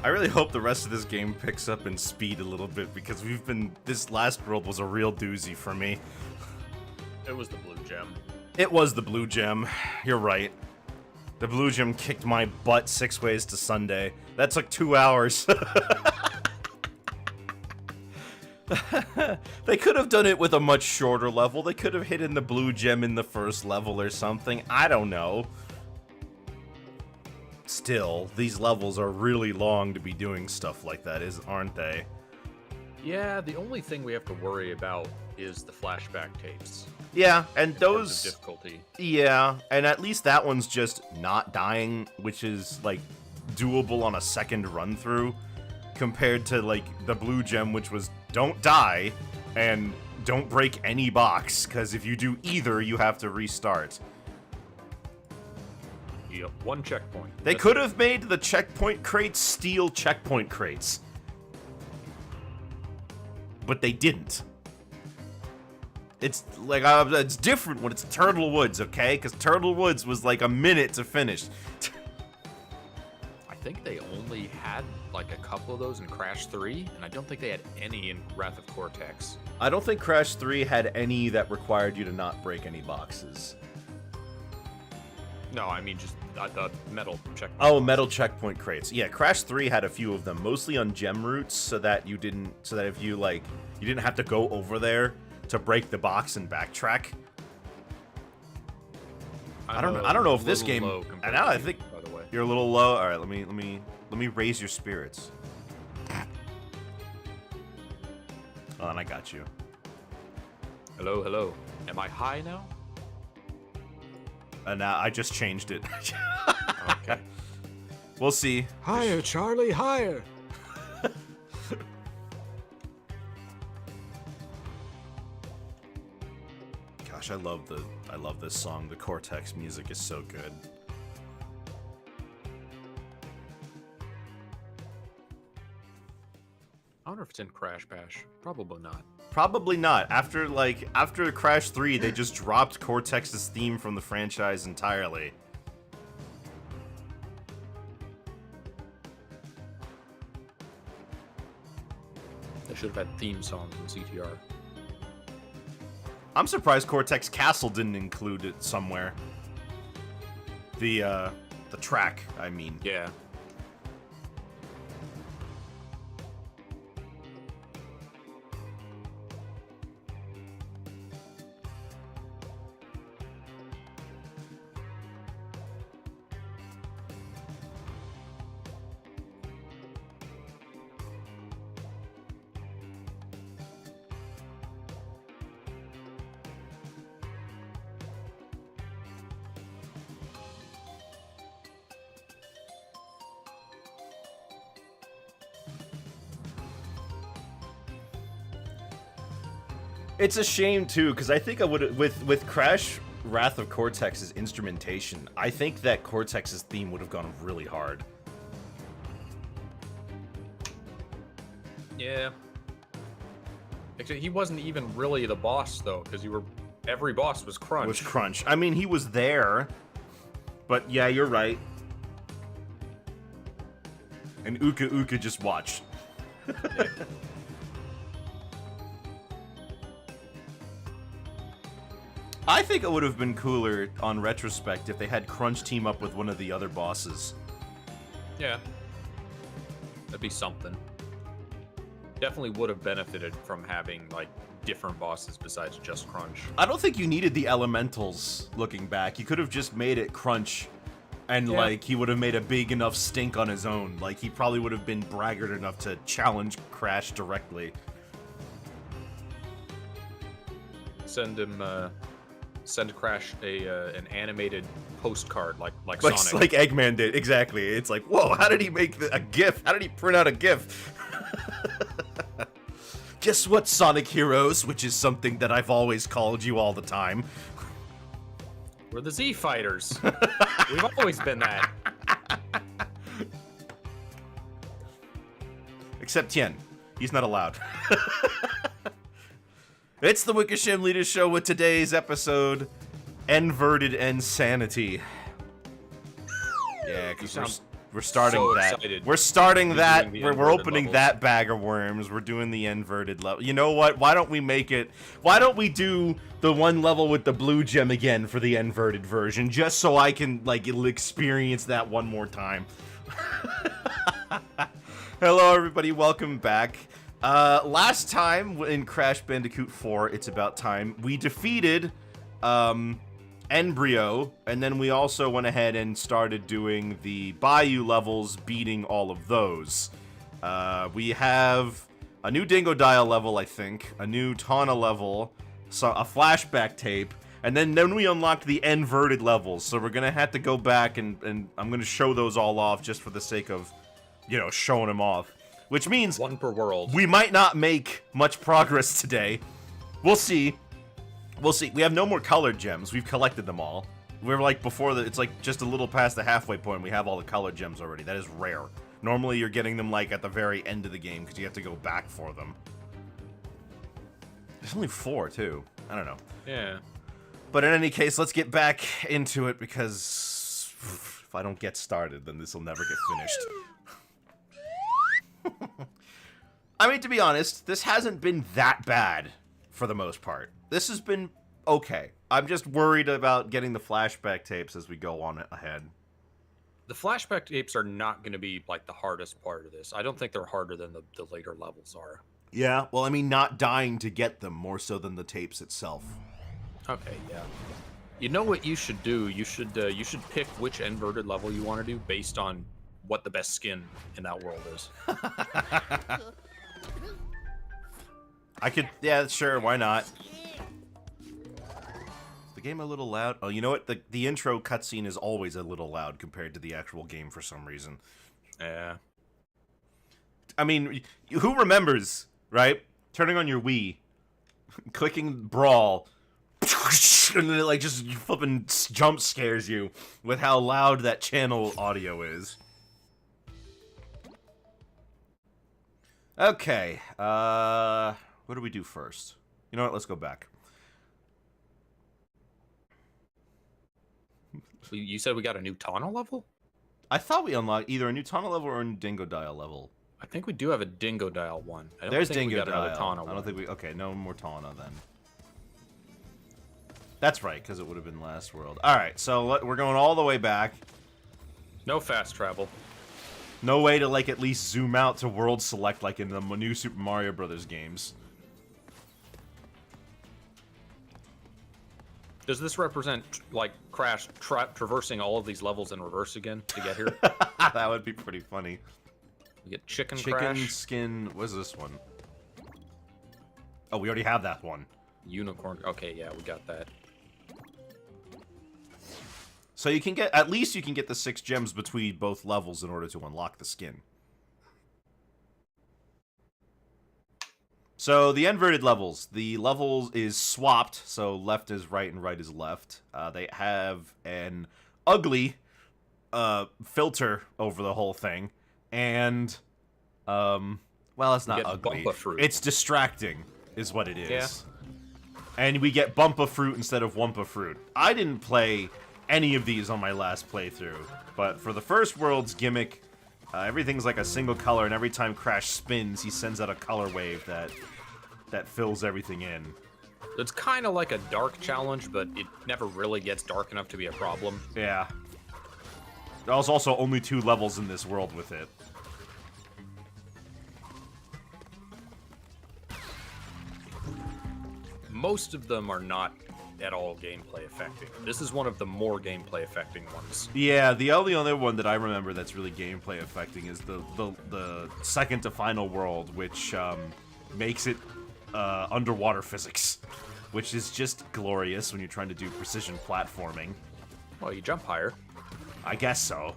I really hope the rest of this game picks up in speed a little bit, because this last world was a real doozy for me. It was the blue gem. It was the blue gem. You're right. The blue gem kicked my butt 6 ways to Sunday. That took 2 hours. They could have done it with a much shorter level. They could have hidden the blue gem in the first level or something. I don't know. Still, these levels are really long to be doing stuff like that, aren't they? Yeah, the only thing we have to worry about is the flashback tapes. Yeah, and In terms those... of difficulty. Yeah, and at least that one's just not dying, which is, like, doable on a second run-through, compared to, like, the blue gem, which was don't die, and don't break any box, because if you do either, you have to restart. Yep, one checkpoint. They could have made the checkpoint crates steel checkpoint crates. But they didn't. It's like, it's different when it's Turtle Woods, okay? Because Turtle Woods was like a minute to finish. I think they only had like a couple of those in Crash 3, and I don't think they had any in Wrath of Cortex. I don't think Crash 3 had any that required you to not break any boxes. No, I mean just the metal checkpoint. Oh, metal checkpoint crates. Yeah, Crash 3 had a few of them, mostly on gem routes, so that if you didn't have to go over there to break the box and backtrack. I don't know if this game. And now I think by the way, you're a little low. All right, let me raise your spirits. Oh, and I got you. hello, hello. Am I high now? Now I just changed it. Okay. We'll see. Higher, Charlie, higher. Gosh, I love this song. The Cortex music is so good. I wonder if it's in Crash Bash. Probably not. Probably not. After Crash 3, they just dropped Cortex's theme from the franchise entirely. They should have had theme songs in CTR. I'm surprised Cortex Castle didn't include it somewhere. The track, I mean. Yeah. It's a shame too, because I think I would with Crash Wrath of Cortex's instrumentation, I think that Cortex's theme would have gone really hard. Yeah. Actually, he wasn't even really the boss though, because every boss was Crunch. Was Crunch. I mean, he was there, but yeah, you're right. And Uka Uka just watched. Yeah. I think it would have been cooler on retrospect if they had Crunch team up with one of the other bosses. Yeah. That'd be something. Definitely would have benefited from having, like, different bosses besides just Crunch. I don't think you needed the elementals looking back. You could have just made it Crunch, and, Yeah. like, he would have made a big enough stink on his own. Like, he probably would have been braggart enough to challenge Crash directly. Send Crash an animated postcard like Like Sonic. like Eggman did, exactly. It's like, whoa, how did he make a GIF? How did he print out a GIF? Guess what, Sonic Heroes, which is something that I've always called you all the time. We're the Z Fighters. We've always been that. Except Tien. He's not allowed. It's the Wickersham Leaders Show with today's episode, Inverted Insanity. Yeah, because We're starting So that. excited We're starting to be that. doing the We're inverted opening levels. that bag of worms. We're doing the inverted level. You know what? Why don't we make it? Why don't we do the one level with the blue gem again for the inverted version, just so I can like experience that one more time. Hello, everybody. Welcome back. Last time in Crash Bandicoot 4, It's About Time, we defeated Embryo, and then we also went ahead and started doing the Bayou levels, beating all of those. We have a new Dingodile level, I think, a new Tawna level, so a flashback tape, and then we unlocked the inverted levels, so we're gonna have to go back and I'm gonna show those all off just for the sake of, you know, showing them off. Which means One per world. we might not make much progress today. We'll see. We'll see. We have no more colored gems. We've collected them all. We're like before the, it's like just a little past the halfway point. We have all the colored gems already. That is rare. Normally you're getting them like at the very end of the game because you have to go back for them. There's only 4 too. I don't know. Yeah. But in any case, let's get back into it because if I don't get started, then this will never get finished. I mean, to be honest, this hasn't been that bad for the most part. This has been okay. I'm just worried about getting the flashback tapes as we go on ahead. The flashback tapes are not going to be like the hardest part of this. I don't think they're harder than the later levels are. Yeah, well, I mean, not dying to get them more so than the tapes itself. Okay, yeah. You know what you should do? You should pick which inverted level you want to do based on what the best skin in that world is. I could, yeah, sure, why not? Is the game a little loud? Oh, you know what? The intro cutscene is always a little loud compared to the actual game for some reason. Yeah. I mean, who remembers, right? Turning on your Wii, clicking Brawl, and then it like just flipping jump scares you with how loud that channel audio is. Okay, what do we do first? You know what, let's go back. You said we got a new Tawna level? I thought we unlocked either a new Tawna level or a new Dingodile level. I think we do have a Dingodile one. I don't There's think we got another Dingodile. Tawna I one. don't think we, okay, no more Tawna then. That's right, because it would have been last world. Alright, so we're going all the way back. No fast travel. No way to, like, at least zoom out to world select like in the new Super Mario Brothers games. Does this represent, like, Crash traversing all of these levels in reverse again to get here? That would be pretty funny. We get Chicken Chicken Crash, skin, what's this one? Oh, we already have that one. Unicorn. Okay, yeah, we got that. So you can get, at least you can get the 6 gems between both levels in order to unlock the skin. So the inverted levels, the levels is swapped, so left is right and right is left. They have an ugly filter over the whole thing, and well, it's not get ugly. Bumpa Fruit. It's distracting, is what it is. Yeah. And we get Bumpa Fruit instead of Wumpa Fruit. I didn't play any of these on my last playthrough, but for the first world's gimmick, everything's like a single color, and every time Crash spins, he sends out a color wave that fills everything in. It's kind of like a dark challenge, but it never really gets dark enough to be a problem. Yeah. There's also only 2 levels in this world with it. Most of them are not at all gameplay affecting. This is one of the more gameplay affecting ones. Yeah, the only other one that I remember that's really gameplay affecting is the second to final world, which makes it underwater physics, which is just glorious when you're trying to do precision platforming. Well, you jump higher. I guess so.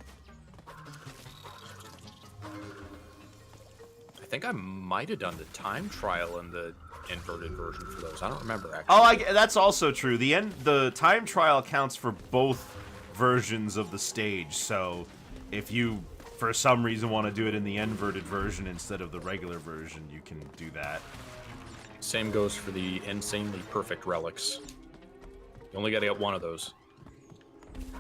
I think I might have done the time trial in the inverted version for those. I don't remember actually. Oh, that's also true. The time trial counts for both versions of the stage. So, if you for some reason want to do it in the inverted version instead of the regular version, you can do that. Same goes for the insanely perfect relics. You only got to get one of those.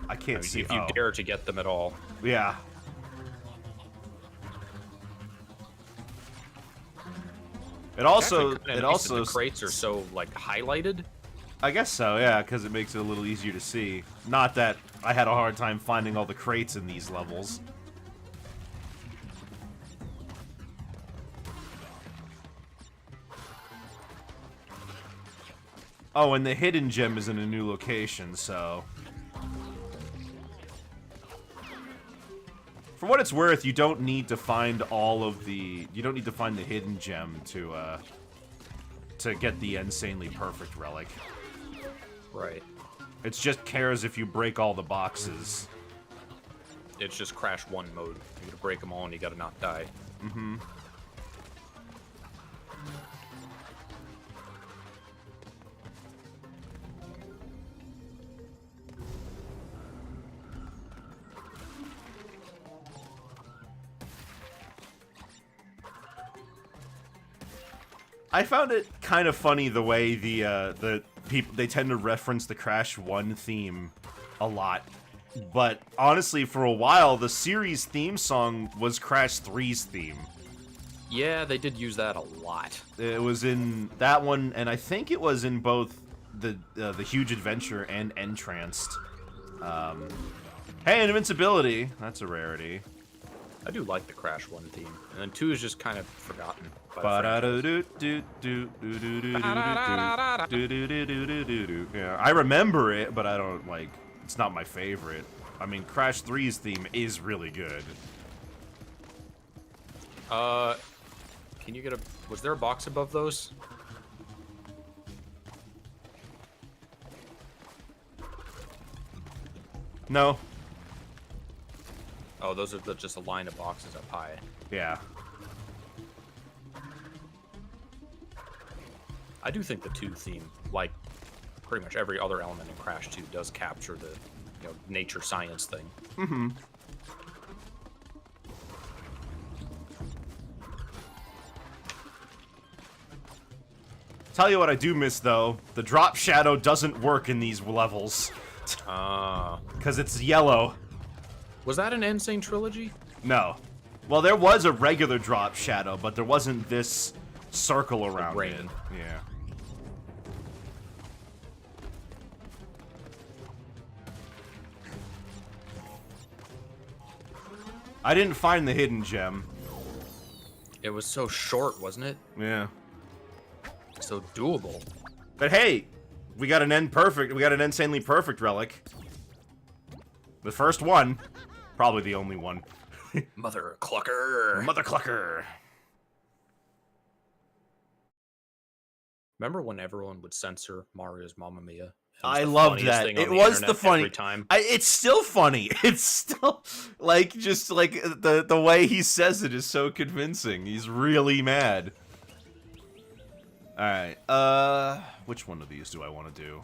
I can't see. If you dare to get them at all. Yeah. It also, Actually, kinda it nice also, that the crates are so like highlighted. I guess so, yeah, because it makes it a little easier to see. Not that I had a hard time finding all the crates in these levels. Oh, and the hidden gem is in a new location, so... For what it's worth, you don't need to find all of the... You don't need to find the hidden gem to get the insanely perfect relic. Right. It's just cares if you break all the boxes. It's just Crash 1 mode. You gotta break them all and you gotta not die. Mm-hmm. I found it kind of funny the way the people, they tend to reference the Crash 1 theme a lot. But honestly, for a while, the series theme song was Crash 3's theme. Yeah, they did use that a lot. It was in that one, and I think it was in both the Huge Adventure and Entranced. Hey, Invincibility! That's a rarity. I do like the Crash 1 theme. And then 2 is just kind of forgotten. Yeah, I remember it, but I don't, like, it's not my favorite. I mean, Crash 3's theme is really good. Can you get a... Was there a box above those? No. Oh, those are just a line of boxes up high. Yeah. I do think the 2 theme, like pretty much every other element in Crash 2, does capture the, you know, nature science thing. Mm-hmm. Tell you what I do miss, though. The drop shadow doesn't work in these levels. Because it's yellow. Was that an Insane Trilogy? No. Well, there was a regular drop shadow, but there wasn't this circle around ring. it. Yeah. I didn't find the hidden gem. It was so short, wasn't it? Yeah. So doable. But hey, we got an insanely perfect relic. The first one. Probably the only one. Mother Clucker. Mother Clucker. Remember when everyone would censor Mario's Mamma Mia? I loved that. It was the funny. Time. It's still funny. It's still like just like the way he says it is so convincing. He's really mad. All right. Which one of these do I want to do?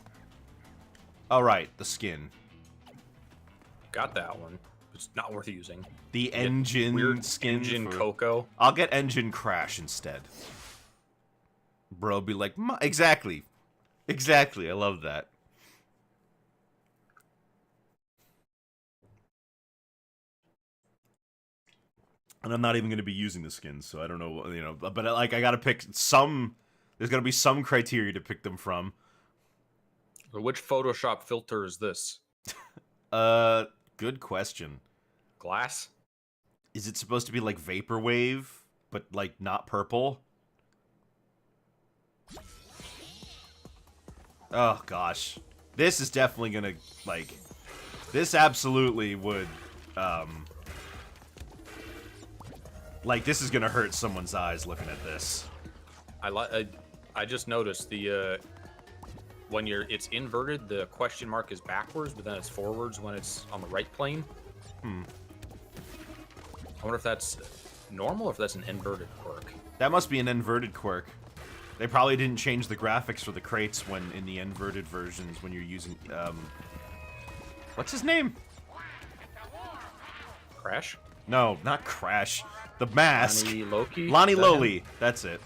All right, the skin. Got that one. It's not worth using. The engine weird skin. Engine Coco. I'll get Engine Crash instead. Bro, be like, exactly. Exactly. I love that. And I'm not even going to be using the skins, so I don't know, you know, but like I got to pick some, there's going to be some criteria to pick them from. Which Photoshop filter is this? Good question. Glass? Is it supposed to be like Vaporwave, but like not purple? Oh gosh. This is definitely going to like, this absolutely would, like, this is gonna hurt someone's eyes looking at this. I just noticed the when it's inverted, the question mark is backwards, but then it's forwards when it's on the right plane. I wonder if that's normal or if that's an inverted quirk. That must be an inverted quirk. They probably didn't change the graphics for the crates when in the inverted versions when you're using what's his name? Crash? No, not Crash. The mask. Lonnie Loki? Lonnie Loli. That's it.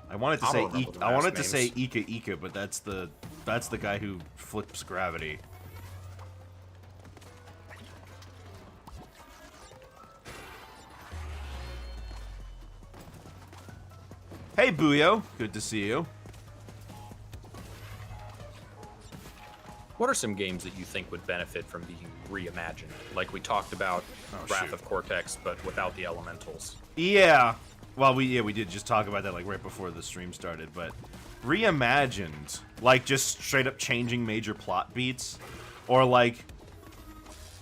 I wanted to say Ika Ika, but that's the guy who flips gravity. Hey, Buyo. Good to see you. What are some games that you think would benefit from being reimagined? Like we talked about Wrath shoot. of Cortex, but without the elementals. Yeah. Well, we did just talk about that like right before the stream started, but reimagined, like just straight up changing major plot beats, or like,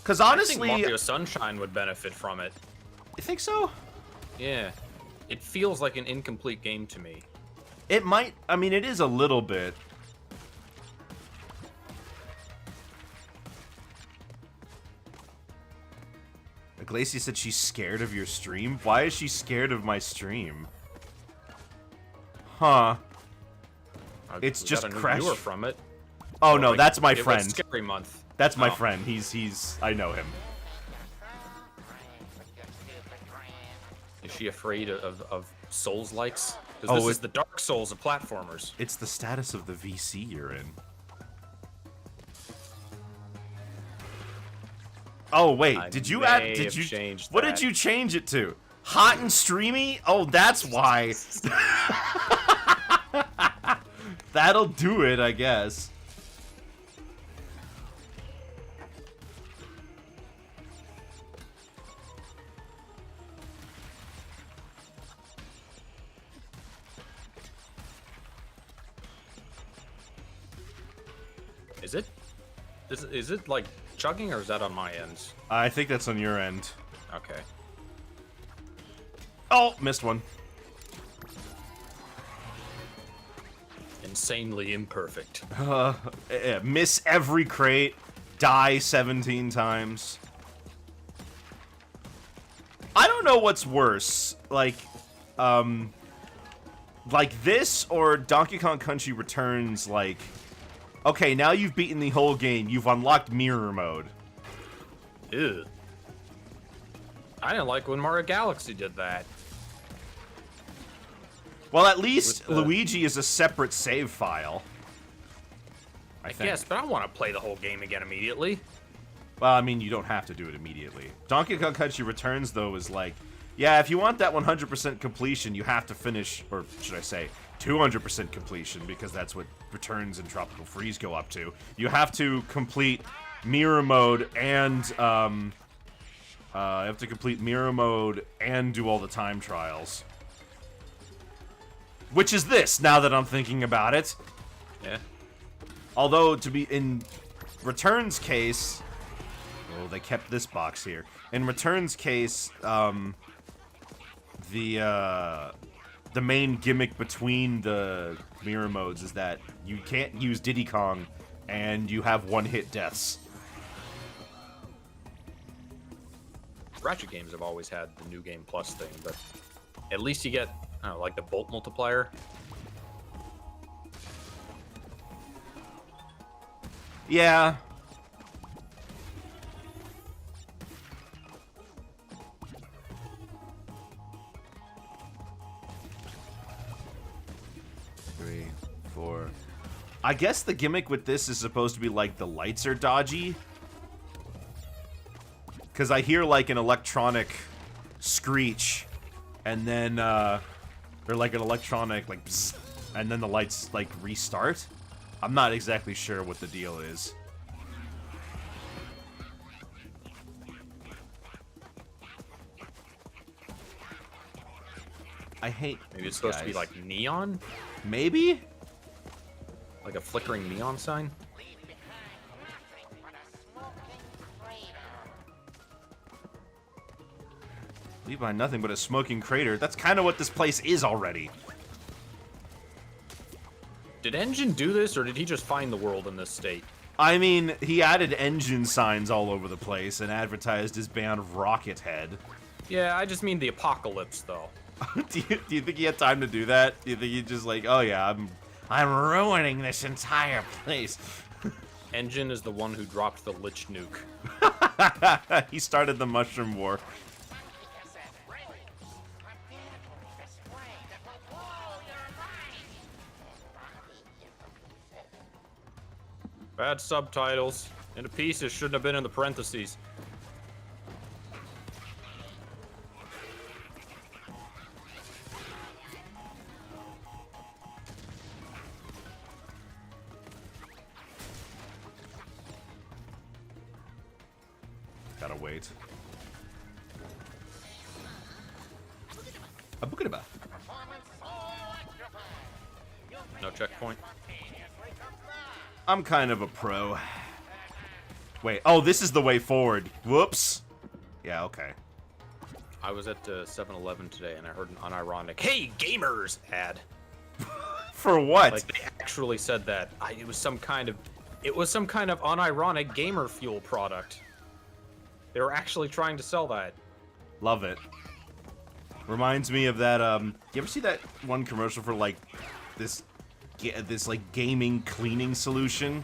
because honestly, I think Mario Sunshine would benefit from it. you think so? Yeah, it feels like an incomplete game to me. It might. I mean, it is a little bit. Glacia said she's scared of your stream. Why is she scared of my stream? Huh. It's We just got a new Crash. viewer from it. Oh no, Like, that's my it was friend. Scary Month. That's my Oh. friend. He's. I know him. Is she afraid of Souls likes? Oh, Because this is the Dark Souls of platformers. It's the status of the VC you're in. Oh wait, I did you may add? Did have you? changed What that. did you change it to? Hot and streamy? Oh, that's why. That'll do it, I guess. Is it? Is it like chugging or is that on my end? I think that's on your end. Okay. Oh, missed one. Insanely imperfect. Miss every crate. Die 17 times. I don't know what's worse. Like this or Donkey Kong Country Returns, like... Okay, now you've beaten the whole game. You've unlocked mirror mode. Ew. I didn't like when Mario Galaxy did that. Well, at least With the- Luigi is a separate save file. I think. Yes, but I want to play the whole game again immediately. Well, I mean, you don't have to do it immediately. Donkey Kong Country Returns, though, is like... Yeah, if you want that 100% completion, you have to finish... Or should I say, 200% completion, because that's what Returns and Tropical Freeze go up to. You have to complete Mirror Mode and... you have to complete Mirror Mode and do all the time trials. Which is this, now that I'm thinking about it. Yeah. Although, to be in Return's case... Oh, they kept this box here. In Return's case, the main gimmick between the mirror modes is that you can't use Diddy Kong, and you have one-hit deaths. Ratchet games have always had the New Game Plus thing, but at least you get, I don't know, like the Bolt multiplier. Yeah. Three, four. I guess the gimmick with this is supposed to be like the lights are dodgy. Because I hear like an electronic screech, and then, or like an electronic, like, bzz, and then the lights, like, restart. I'm not exactly sure what the deal is. I hate Maybe it's these supposed to be guys. like neon? Maybe? Like a flickering neon sign? Leave behind nothing but a smoking crater. That's kind of what this place is already. Did Engine do this, or did he just find the world in this state? I mean, he added engine signs all over the place and advertised his band Rocket Head. Yeah, I just mean the apocalypse, though. do you think he had time to do that? Do you think he just like, oh yeah, I'm ruining this entire place? Engine is the one who dropped the Lich nuke. He started the Mushroom War. Bad subtitles. And the pieces shouldn't have been in the parentheses. cannot wait. A Bukidaba. No checkpoint. I'm kind of a pro. Wait, oh, this is the way forward. Whoops. Yeah, okay. I was at 7-Eleven today and I heard an unironic "Hey gamers" ad. For what? Like they actually said that. It was some kind of unironic gamer fuel product. They were actually trying to sell that. Love it. Reminds me of that, you ever see that one commercial for, like, this like, gaming cleaning solution?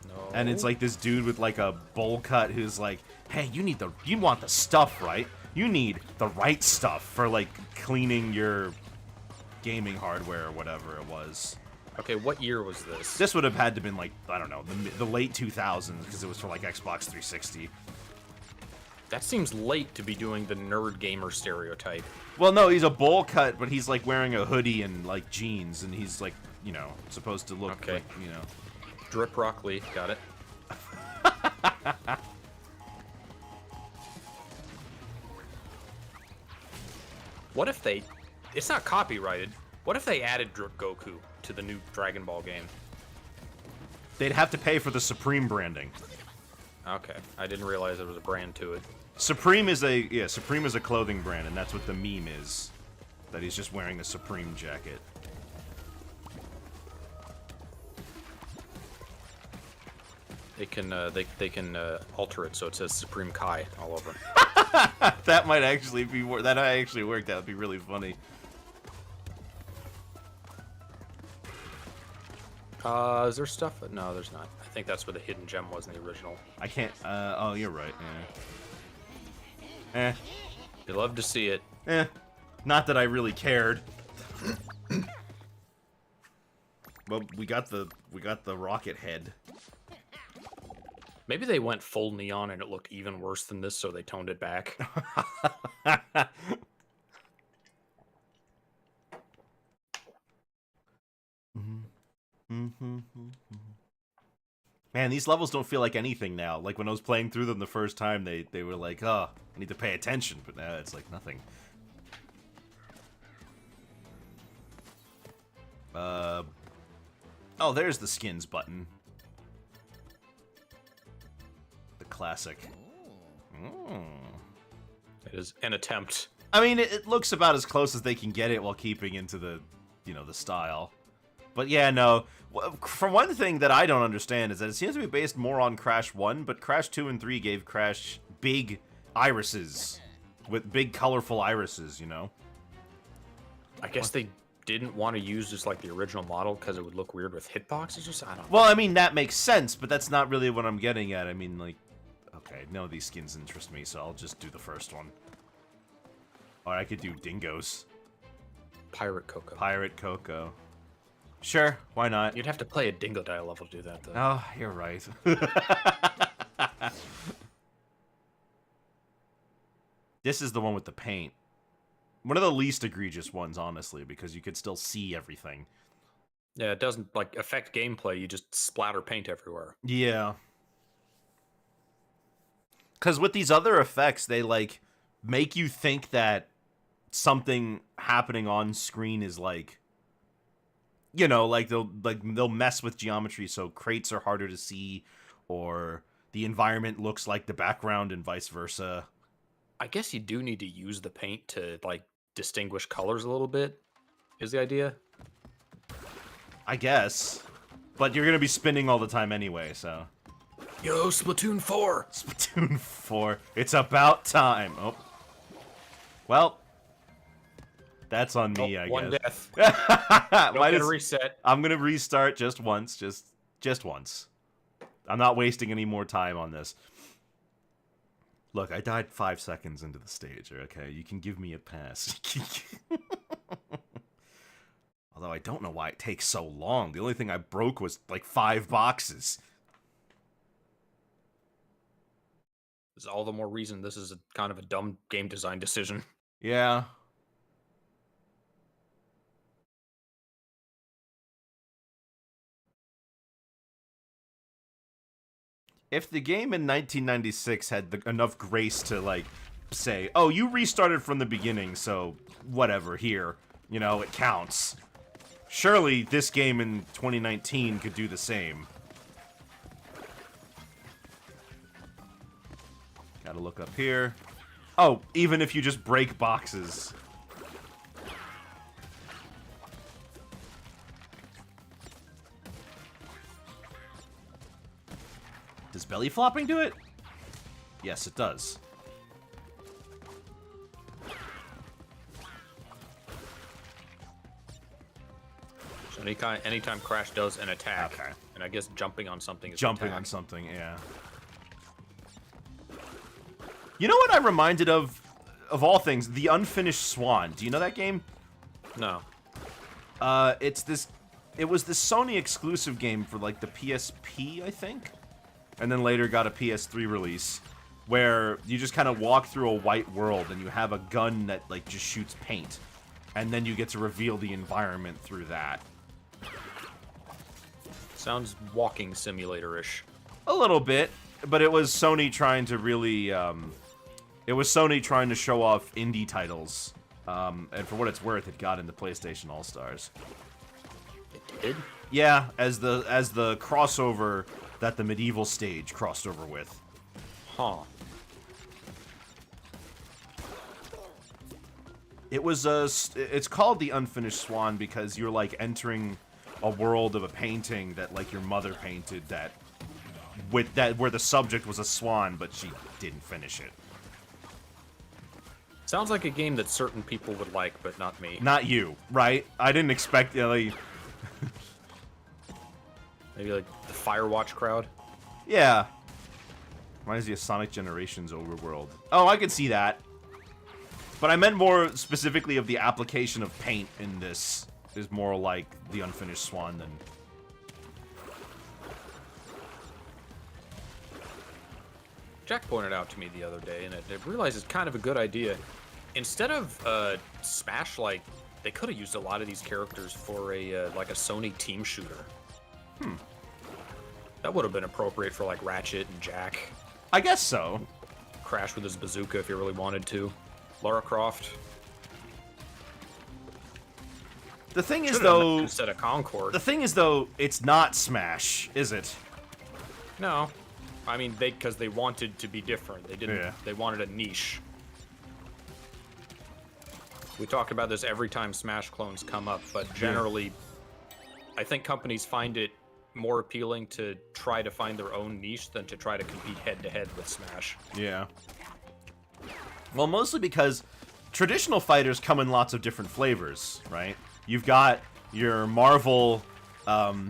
No. And it's, like, this dude with, like, a bowl cut who's like, hey, you want the stuff, right? You need the right stuff for, like, cleaning your gaming hardware or whatever it was. Okay, what year was this? This would have had to have been, like, I don't know, the late 2000s, because it was for, like, Xbox 360. That seems late to be doing the nerd gamer stereotype. Well, no, he's a bowl cut, but he's, like, wearing a hoodie and, like, jeans, and he's, like, you know, supposed to look Okay. like, you know. Drip Rock Lee, got it. What if they... It's not copyrighted. What if they added Drip Goku to the new Dragon Ball game? They'd have to pay for the Supreme branding. Okay, I didn't realize there was a brand to it. Supreme is a clothing brand, and that's what the meme is. That he's just wearing a Supreme jacket. They can alter it so it says Supreme Kai all over. That might actually be that actually work. That would be really funny. Is there stuff? No, there's not. I think that's where the hidden gem was in the original. I can't. Oh, you're right. Eh. You'd love to see it. Not that I really cared. Well, we got the rocket head. Maybe they went full neon and it looked even worse than this, so they toned it back. Man, these levels don't feel like anything now. Like when I was playing through them the first time, they were like, oh, I need to pay attention, but now it's like nothing. Oh, there's the skins button. The classic. It is an attempt. I mean, it looks about as close as they can get it while keeping into the, you know, the style. But yeah, no. For one thing that I don't understand is that it seems to be based more on Crash 1, but Crash 2 and 3 gave Crash big irises. With big, colorful irises, you know? I guess they didn't want to use just like the original model because it would look weird with hitboxes or something. I don't know. Well, I mean, that makes sense, but that's not really what I'm getting at. I mean, like, okay, none of these skins interest me, so I'll just do the first one. Or I could do Dingoes. Pirate Coco. Pirate Coco. Sure, why not? You'd have to play a Dingo Die level to do that, though. Oh, you're right. This is the one with the paint. One of the least egregious ones, honestly, because you could still see everything. Yeah, it doesn't, like, affect gameplay. You just splatter paint everywhere. Yeah. Because with these other effects, they, like, make you think that something happening on screen is, like... You know, like they'll mess with geometry so crates are harder to see, or the environment looks like the background and vice versa. I guess you do need to use the paint to, like, distinguish colors a little bit, is the idea. I guess. But you're going to be spinning all the time anyway, so... Yo, Splatoon 4! Splatoon 4. It's about time. Oh. Well... That's on me, I one guess. death. Don't get a reset. I'm gonna restart just once, just once. I'm not wasting any more time on this. Look, I died 5 seconds into the stage, okay? You can give me a pass. Although I don't know why it takes so long. The only thing I broke was, like, 5 boxes. There's all the more reason this is kind of a dumb game design decision. Yeah. If the game in 1996 had enough grace to, like, say, oh, you restarted from the beginning, so whatever, here, you know, it counts. Surely this game in 2019 could do the same. Gotta look up here. Oh, even if you just break boxes. Does belly flopping do it? Yes, it does. So anytime Crash does an attack, Okay. and I guess jumping on something is Jumping attack. on something, yeah. You know what I reminded of all things? The Unfinished Swan. Do you know that game? No. It was this Sony exclusive game for, like, the PSP, I think? And then later got a PS3 release, where you just kind of walk through a white world, and you have a gun that, like, just shoots paint. And then you get to reveal the environment through that. Sounds walking simulator-ish. A little bit, but it was Sony trying to really, it was Sony trying to show off indie titles. And for what it's worth, it got into PlayStation All-Stars. It did? Yeah, as the crossover that the Medieval stage crossed over with. Huh. It's called the Unfinished Swan because you're, like, entering a world of a painting that, like, your mother painted where the subject was a swan, but she didn't finish it. Sounds like a game that certain people would like, but not me. Not you, right? I didn't expect, like... Maybe like the Firewatch crowd? Yeah. Reminds me of Sonic Generations overworld. Oh, I can see that. But I meant more specifically of the application of paint in this is more like the Unfinished Swan than... Jack pointed out to me the other day, and I realized it's kind of a good idea. Instead of Smash, like, they could have used a lot of these characters for a like a Sony team shooter. That would have been appropriate for like Ratchet and Jack. I guess so. Crash with his bazooka if you really wanted to. Lara Croft. The thing is, Should've done that though... instead of Concord. The thing is, though, it's not Smash, is it? No, I mean because they wanted to be different. They didn't. Yeah. They wanted a niche. We talk about this every time Smash clones come up, but generally, I think companies find it more appealing to try to find their own niche than to try to compete head-to-head with Smash. Yeah. Well, mostly because traditional fighters come in lots of different flavors, right? You've got your Marvel, what are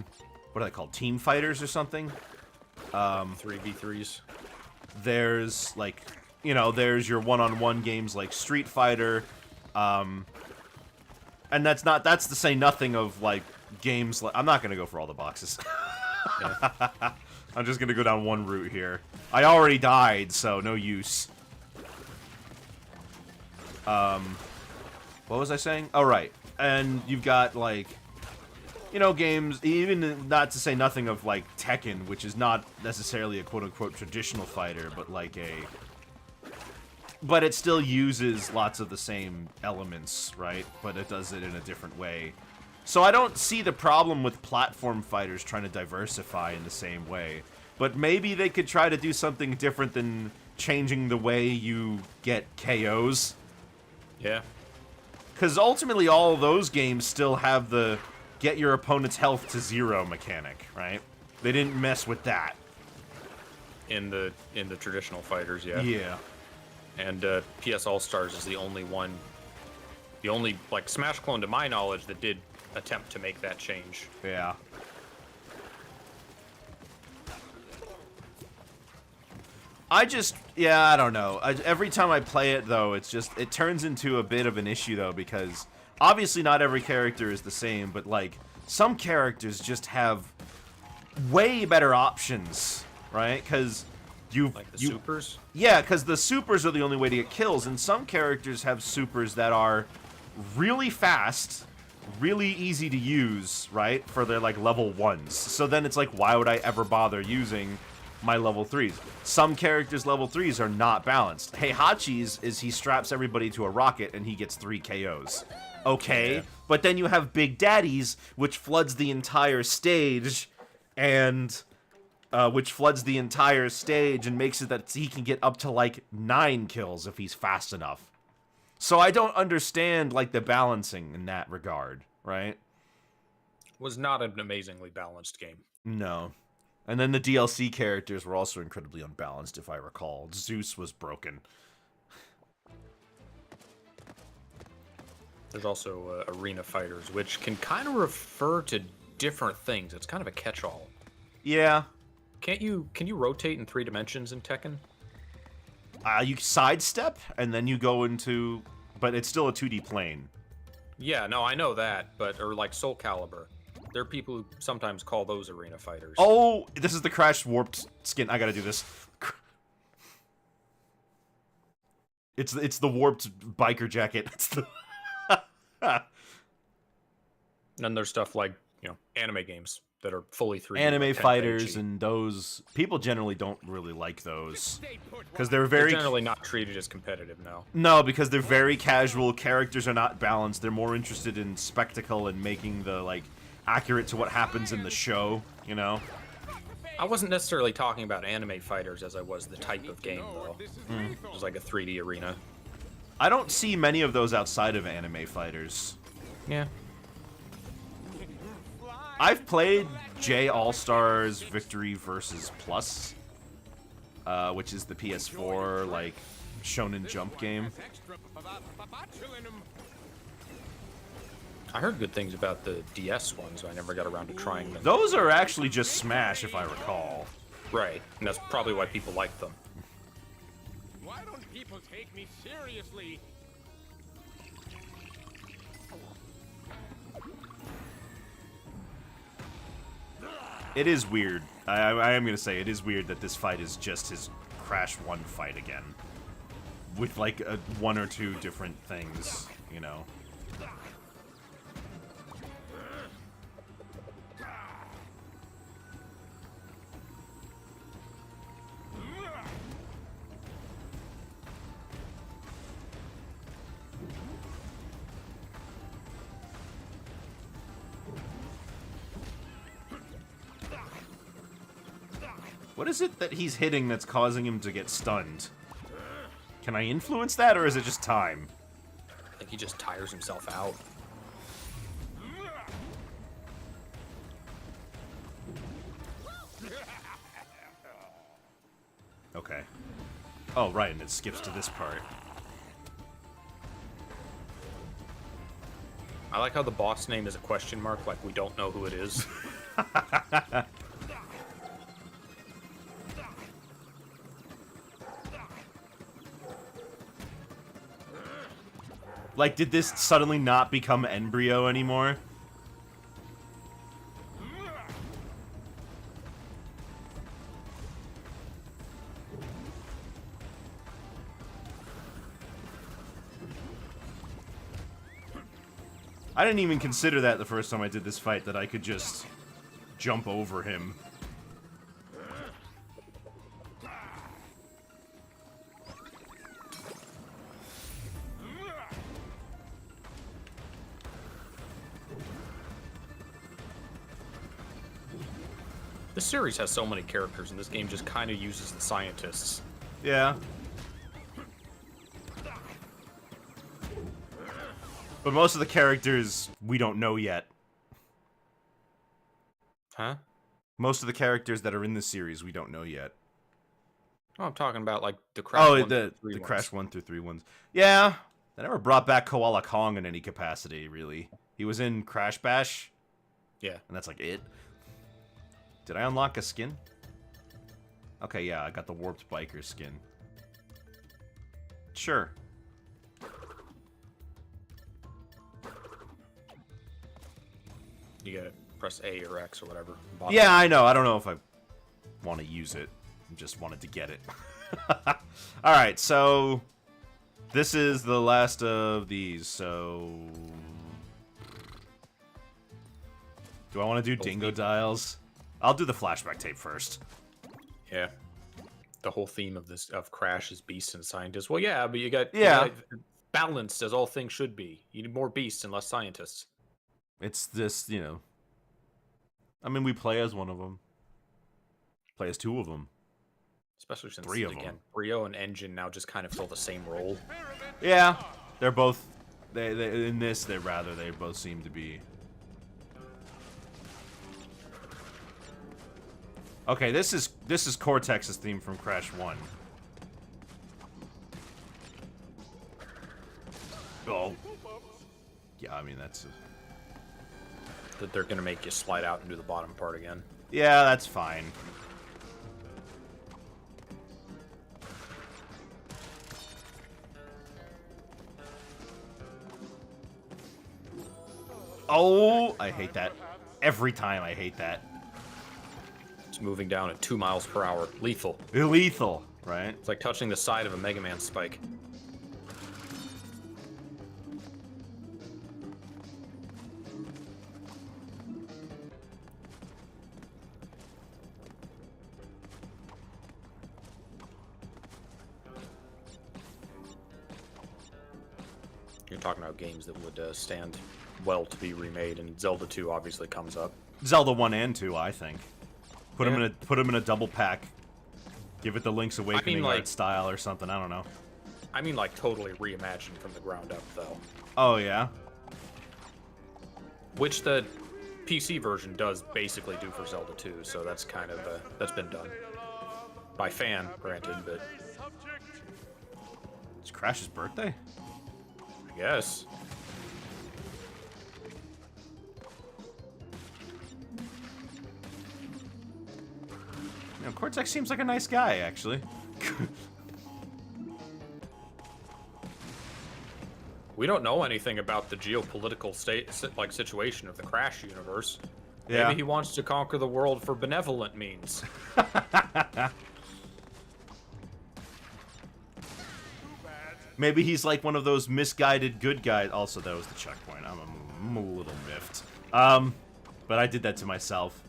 they called? Team fighters or something? 3v3s. There's, like, you know, there's your one-on-one games like Street Fighter, and that's to say nothing of, like, games like... I'm not gonna go for all the boxes. Yeah. I'm just gonna go down one route here. I already died, so no use. What was I saying? Oh, right. And you've got, like, you know, games, even not to say nothing of, like, Tekken, which is not necessarily a quote-unquote traditional fighter, but, like, but it still uses lots of the same elements, right? But it does it in a different way. So I don't see the problem with platform fighters trying to diversify in the same way. But maybe they could try to do something different than changing the way you get KOs. Yeah. Because ultimately all of those games still have the get your opponent's health to 0 mechanic, right? They didn't mess with that. In the traditional fighters, yeah. Yeah. And PS All Stars is the only one, the only like Smash clone to my knowledge that did attempt to make that change. Yeah. I don't know. Every time I play it, though, it turns into a bit of an issue, though, because obviously not every character is the same, but, like, some characters just have way better options, right? Because Like the supers? Yeah, because the supers are the only way to get kills, and some characters have supers that are really fast, really easy to use, right? For their, like, level 1s. So then it's like, why would I ever bother using my level 3s. Some characters' level 3s are not balanced. Heihachi's is he straps everybody to a rocket and he gets 3 KOs. Okay, Yeah. but then you have Big Daddy's, which floods the entire stage, and makes it that he can get up to like 9 kills if he's fast enough. So I don't understand like the balancing in that regard, right? Was not an amazingly balanced game. No. And then the DLC characters were also incredibly unbalanced, if I recall. Zeus was broken. There's also arena fighters, which can kind of refer to different things. It's kind of a catch-all. Yeah. Can you rotate in 3 dimensions in Tekken? You sidestep, and then you go into... But it's still a 2D plane. Yeah, no, I know that, or like Soul Calibur. There are people who sometimes call those arena fighters. Oh, this is the Crash Warped skin. I gotta do this. It's the warped biker jacket. It's the... And then there's stuff like, anime games that are fully 3D. Anime like fighters Tenkaichi. and those... People generally don't really like those. Because they're They're very... generally not treated as competitive now. No, because they're very casual. Characters are not balanced. They're more interested in spectacle and making the, like, accurate to what happens in the show, you know? I wasn't necessarily talking about anime fighters as I was the type of game, though. It was like a 3D arena. I don't see many of those outside of anime fighters. Yeah. I've played J All-Stars Victory Versus Plus, which is the PS4, like, Shonen Jump game. I heard good things about the DS ones, but I never got around to trying them. Those are actually just Smash, if I recall. Right, and that's probably why people like them. Why don't people take me seriously? It is weird. I am going to say it is weird that this fight is just his Crash 1 fight again. With, like, 1 or 2 different things, you know? What is it that he's hitting that's causing him to get stunned? Can I influence that, or is it just time? I think he just tires himself out. Okay. Oh, right, and it skips to this part. I like how the boss name is a question mark, like we don't know who it is. Like, did this suddenly not become Embryo anymore? I didn't even consider that the first time I did this fight, that I could just jump over him. This series has so many characters, and this game just kind of uses the scientists. Yeah. But most of the characters we don't know yet. Huh? Most of the characters that are in the series we don't know yet. Oh, I'm talking about, like, the Crash 1 the through 3 ones. Crash 1 through 3 ones. Yeah. They never brought back Koala Kong in any capacity, really. He was in Crash Bash, Yeah. and that's like it. Did I unlock a skin? Okay, yeah, I got the Warped Biker skin. Sure. You gotta press A or X or whatever. Bottom. Yeah, I know. I don't know if I want to use it. I just wanted to get it. Alright, so... This is the last of these, so... Do I want to do Dingo Dials? I'll do the flashback tape first. Yeah. The whole theme of this of Crash is beasts and scientists. Well, yeah, but you got balanced as all things should be. You need more beasts and less scientists. It's this, you know. I mean, we play as one of them. Play as two of them. Especially since, Three of again, them. Brio and Engine now just kind of fill the same role. Yeah, they're both. They in this they both seem to be. Okay, this is Cortex's theme from Crash 1. Oh. Yeah, I mean that's. That they're gonna make you slide out and do the bottom part again. Yeah, that's fine. Oh, I hate that. Every time I hate that. It's moving down at 2 miles per hour. Lethal. Lethal, right? It's like touching the side of a Mega Man spike. You're talking about games that would stand well to be remade, and Zelda 2 obviously comes up. Zelda 1 and 2, I think. Put Yeah. them in a double pack. Give it the Link's Awakening like- art style or something. I don't know. I mean, like, totally reimagined from the ground up, though. Oh yeah. Which the PC version does basically do for Zelda 2, so that's kind of, that's been done. By fan, granted, but It's Crash's birthday. I guess. You know, Cortex seems like a nice guy, actually. We don't know anything about the geopolitical situation of the Crash universe. Yeah. Maybe he wants to conquer the world for benevolent means. Maybe he's like one of those misguided good guys. Also, that was the checkpoint. I'm a little miffed. But I did that to myself.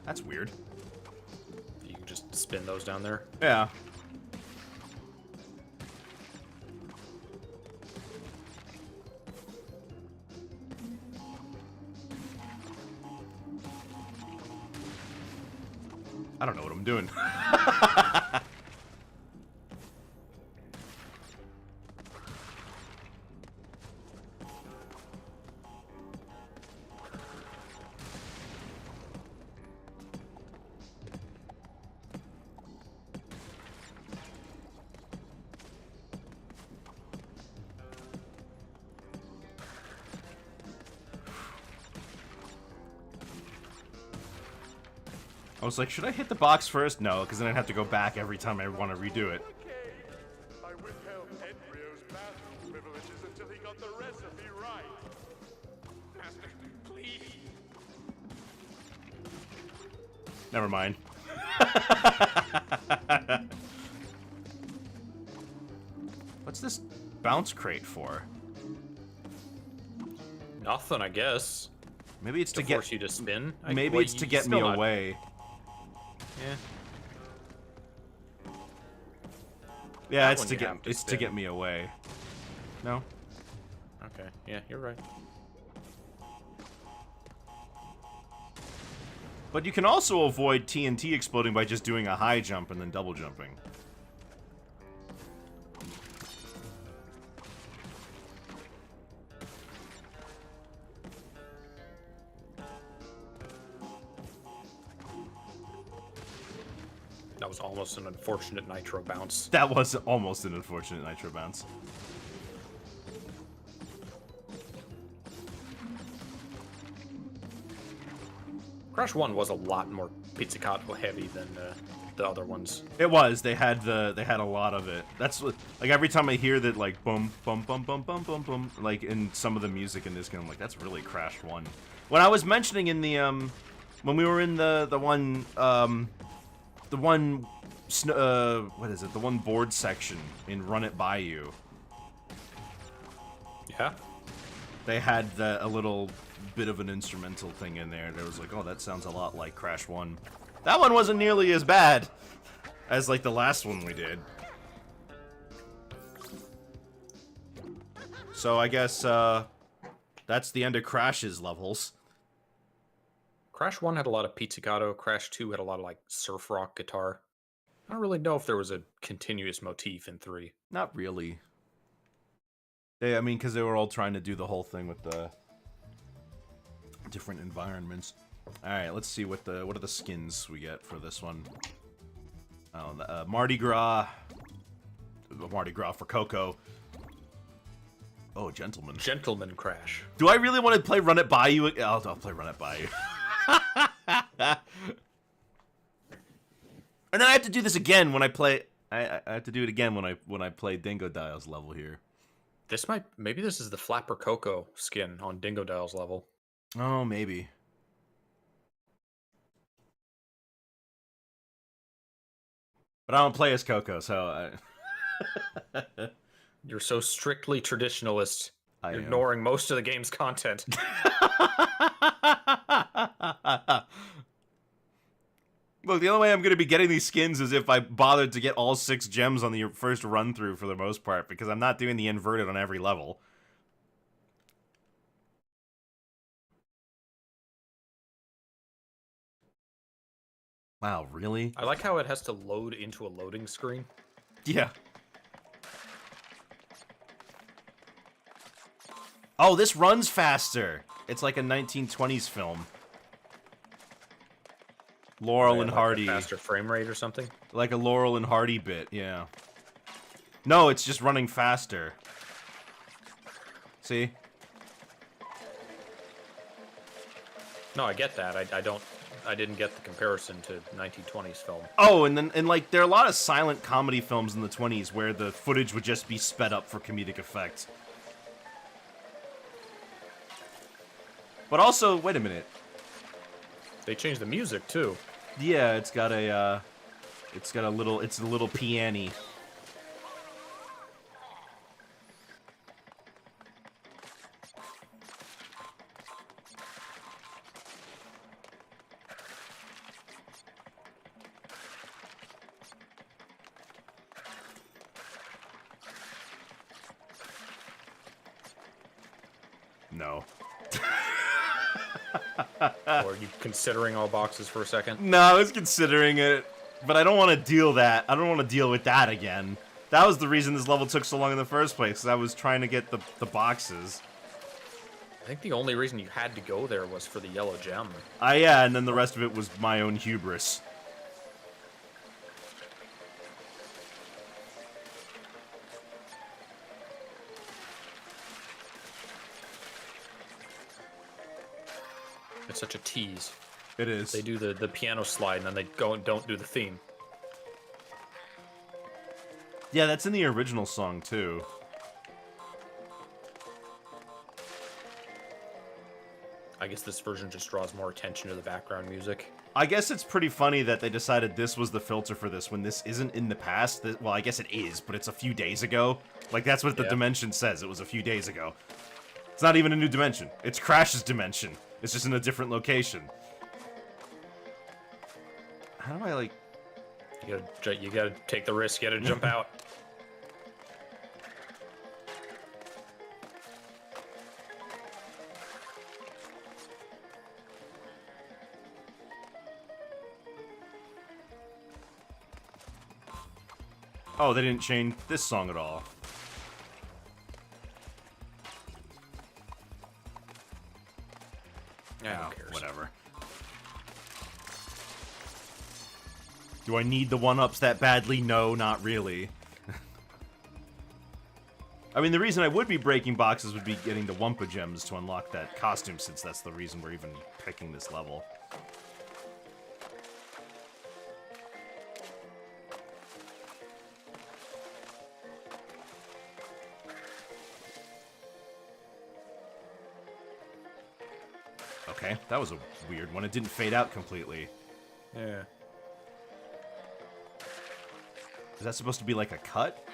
That's weird. You can just spin those down there. Yeah. I don't know what I'm doing. I was like, should I hit the box first? No, because then I'd have to go back every time I want to redo it. Okay. I withheld Embryo's bathroom privileges until he got the recipe right. Master, please. Never mind. What's this bounce crate for? Nothing, I guess. Maybe it's To to get. force you to spin. Maybe well, it's to you get me still not- away. Yeah. Yeah, That it's one to you get. have to It's to spin. get me away. No. Okay. Yeah, you're right. But you can also avoid TNT exploding by just doing a high jump and then double jumping. That was almost an unfortunate nitro bounce. That was almost an unfortunate nitro bounce. Crash 1 was a lot more pizzicato heavy than the other ones. It was. They had a lot of it. That's what, like every time I hear that like bum bum bum bum bum bum bum like in some of the music in this game, I'm like that's really Crash 1. When I was mentioning in the when we were in the one what is it? The one board section in Run It By You. Yeah. They had a little bit of an instrumental thing in there. That was like, oh, that sounds a lot like Crash 1. That one wasn't nearly as bad as, like, the last one we did. So I guess, that's the end of Crash's levels. Crash 1 had a lot of pizzicato. Crash 2 had a lot of, like, surf rock guitar. I don't really know if there was a continuous motif in 3. Not really. I mean, because they were all trying to do the whole thing with the different environments. All right, let's see what are the skins we get for this one. Oh, Mardi Gras for Coco. Oh, Gentleman. Gentleman Crash. Do I really want to play Run It By You? I'll play Run It By You. And then I have to do this again when I play. I have to do it again when I play Dingodile's level here. Maybe this is the Flapper Coco skin on Dingodile's level. Oh, maybe. But I don't play as Coco, so You're so strictly traditionalist. I am. Ignoring most of the game's content. Look, the only way I'm going to be getting these skins is if I bothered to get all 6 gems on the first run-through for the most part, because I'm not doing the inverted on every level. Wow, really? I like how it has to load into a loading screen. Yeah. Oh, this runs faster. It's like a 1920s film. Laurel and Like Hardy. a faster frame rate or something. Like a Laurel and Hardy bit, yeah. No, it's just running faster. See? No, I get that. I didn't get the comparison to 1920s film. Oh, and like there are a lot of silent comedy films in the 20s where the footage would just be sped up for comedic effect. But also, wait a minute. They changed the music too. Yeah, it's a little piano. No. Or are you considering all boxes for a second? No, I was considering it, but I don't want to deal that. I don't want to deal with that again. That was the reason this level took so long in the first place, because I was trying to get the boxes. I think the only reason you had to go there was for the yellow gem. Yeah, and then the rest of it was my own hubris. It's such a tease. It is. They do the piano slide and then they go and don't do the theme. Yeah, that's in the original song, too. I guess this version just draws more attention to the background music. I guess it's pretty funny that they decided this was the filter for this when this isn't in the past. Well, I guess it is, but it's a few days ago. Like, that's what the dimension says. It was a few days ago. It's not even a new dimension. It's Crash's dimension. It's just in a different location. How do I, like... You gotta take the risk, you gotta jump out. Oh, they didn't change this song at all. Yeah, Oh, who cares? whatever. Do I need the one-ups that badly? No, not really. I mean, the reason I would be breaking boxes would be getting the Wumpa gems to unlock that costume, since that's the reason we're even picking this level. Okay, that was a weird one. It didn't fade out completely. Yeah. Is that supposed to be like a cut?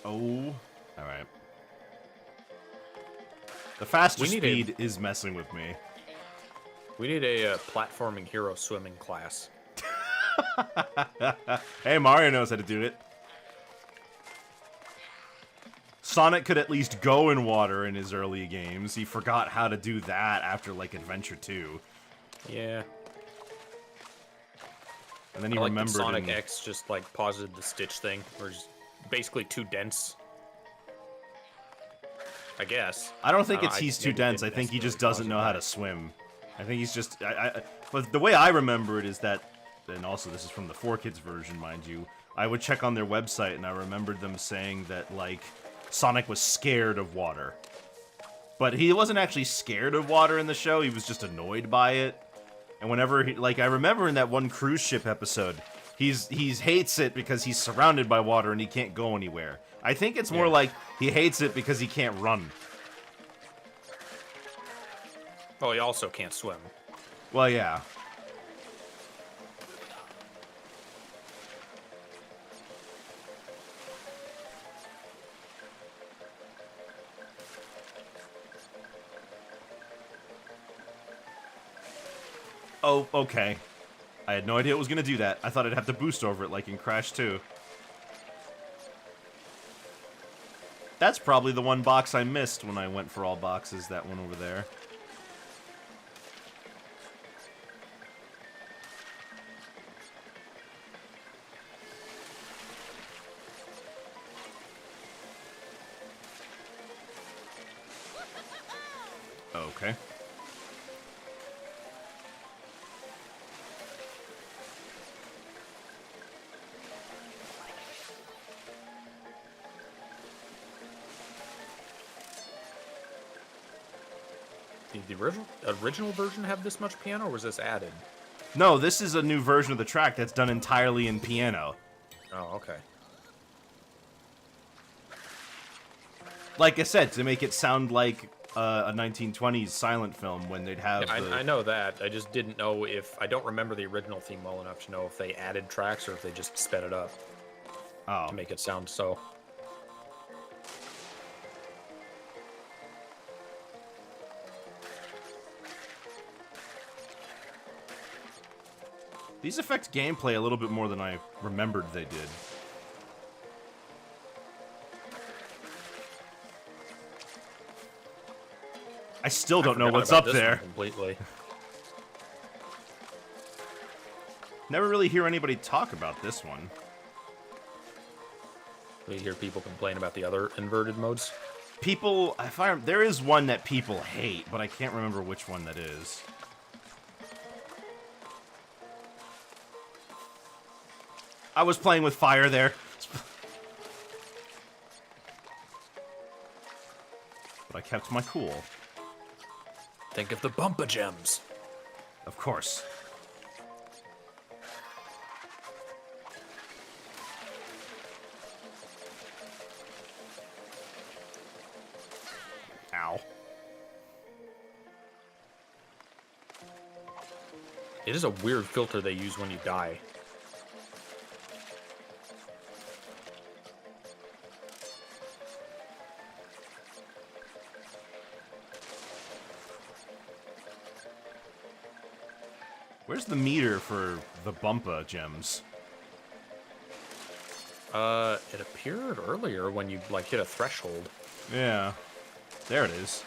Oh, all right. The faster We need speed is messing with me. We need a platforming hero swimming class. Hey, Mario knows how to do it. Sonic could at least go in water in his early games. He forgot how to do that after, like, Adventure 2. Yeah. And then he I like that remembered Sonic in- X just like posited the Stitch thing, where it's basically too dense. I guess. I don't think I it's don't know, he's I too maybe dense. I didn't think he just necessarily doesn't cause know it, how but- to swim. I think he's just... But the way I remember it is that... And also, this is from the 4Kids version, mind you. I would check on their website, and I remembered them saying that, like, Sonic was scared of water. But he wasn't actually scared of water in the show. He was just annoyed by it. And whenever he... Like, I remember in that one cruise ship episode, he hates it because he's surrounded by water and he can't go anywhere. I think it's more like he hates it because he can't run. Oh, he also can't swim. Well, yeah. Oh, okay. I had no idea it was gonna do that. I thought I'd have to boost over it like in Crash 2. That's probably the one box I missed when I went for all boxes, that one over there. Okay. Did the original version have this much piano, or was this added? No, this is a new version of the track that's done entirely in piano. Oh, okay. Like I said, to make it sound like a 1920s silent film when they'd have Yeah, the... I know that. I just didn't know if... I don't remember the original theme well enough to know if they added tracks or if they just sped it up Oh. to make it sound so. These affect gameplay a little bit more than I remembered they did. I still don't know Forgot what's about up this one there. completely. Never really hear anybody talk about this one. We hear people complain about the other inverted modes. People, there is one that people hate, but I can't remember which one that is. I was playing with fire there. But I kept my cool. Think of the Bumpa Gems. Of course. Ow. It is a weird filter they use when you die. Where's the meter for the Bumpa gems? It appeared earlier when you, like, hit a threshold. Yeah. There it is.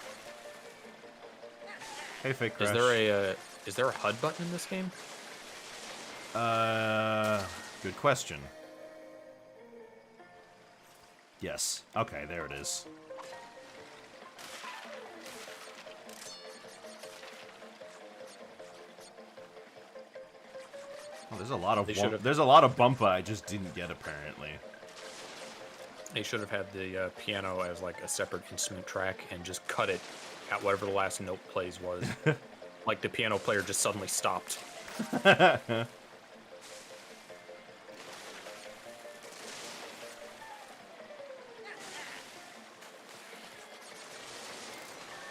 Hey, Fake Crash. Is there a HUD button in this game? Good question. Yes. Okay, there it is. Oh, there's a lot of there's a lot of Bumpa I just didn't get apparently. They should have had the piano as like a separate instrument track and just cut it at whatever the last note plays was. Like the piano player just suddenly stopped.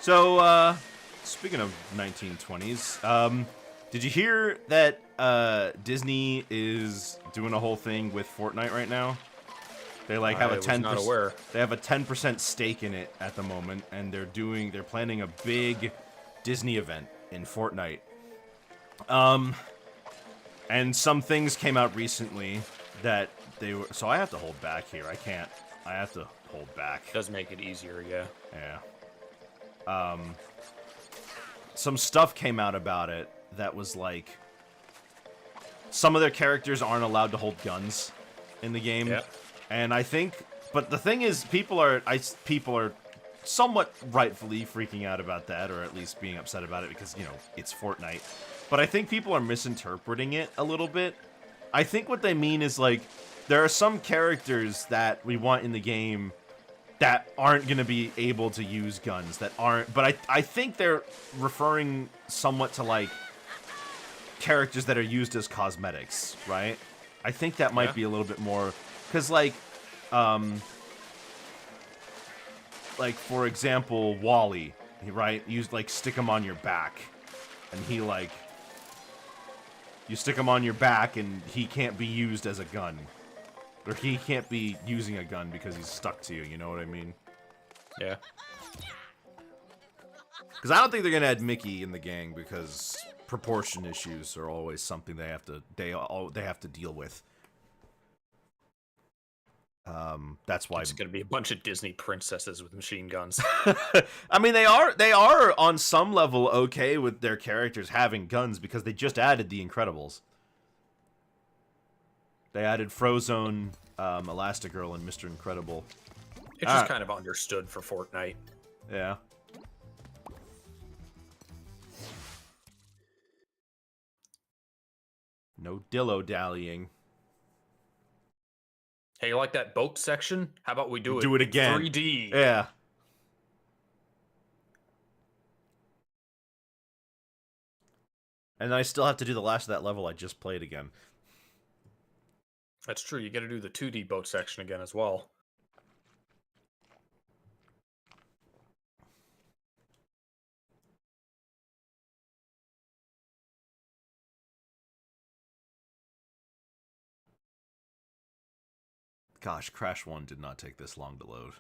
So, speaking of 1920s, did you hear that Disney is doing a whole thing with Fortnite right now? They like have a was not aware. They have a 10% stake in it at the moment, and they're planning a big Disney event in Fortnite. And some things came out recently that they were. So I have to hold back here. I can't. I have to hold back. Does make it easier, yeah. Yeah. Some stuff came out about it that was like, some of their characters aren't allowed to hold guns in the game. Yeah. And I think, but the thing is, people are somewhat rightfully freaking out about that, or at least being upset about it because, you know, it's Fortnite. But I think people are misinterpreting it a little bit. I think what they mean is, like, there are some characters that we want in the game that aren't going to be able to use guns, that aren't, but I think they're referring somewhat to, like, characters that are used as cosmetics, right? I think that might be a little bit more, because, like, for example, Wally, right? You, like, stick him on your back, and he, like, you stick him on your back, and he can't be used as a gun. Or he can't be using a gun because he's stuck to you, you know what I mean? Yeah. Because I don't think they're gonna add Mickey in the gang because proportion issues are always something they have to deal with. That's why It's gonna be a bunch of Disney princesses with machine guns. I mean, they are on some level okay with their characters having guns because they just added the Incredibles. They added Frozone, Elastigirl, and Mr. Incredible. It's just kind of understood for Fortnite. Yeah. No dillo-dallying. Hey, you like that boat section? How about we do it again. 3D? Yeah. And I still have to do the last of that level I just played again. That's true. You got to do the 2D boat section again as well. Gosh, Crash 1 did not take this long to load.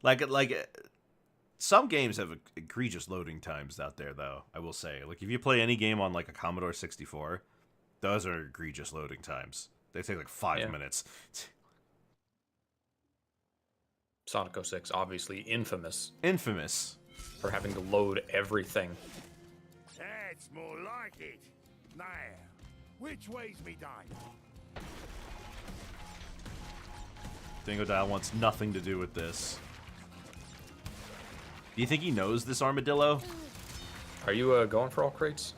Like, some games have egregious loading times out there, though, I will say. Like, if you play any game on, like, a Commodore 64, those are egregious loading times. They take, like, 5 minutes. Sonic 06, obviously infamous. Infamous. For having to load everything. That's more like it. Now, which way's me dime? Dingodile wants nothing to do with this. Do you think he knows this armadillo? Are you going for all crates?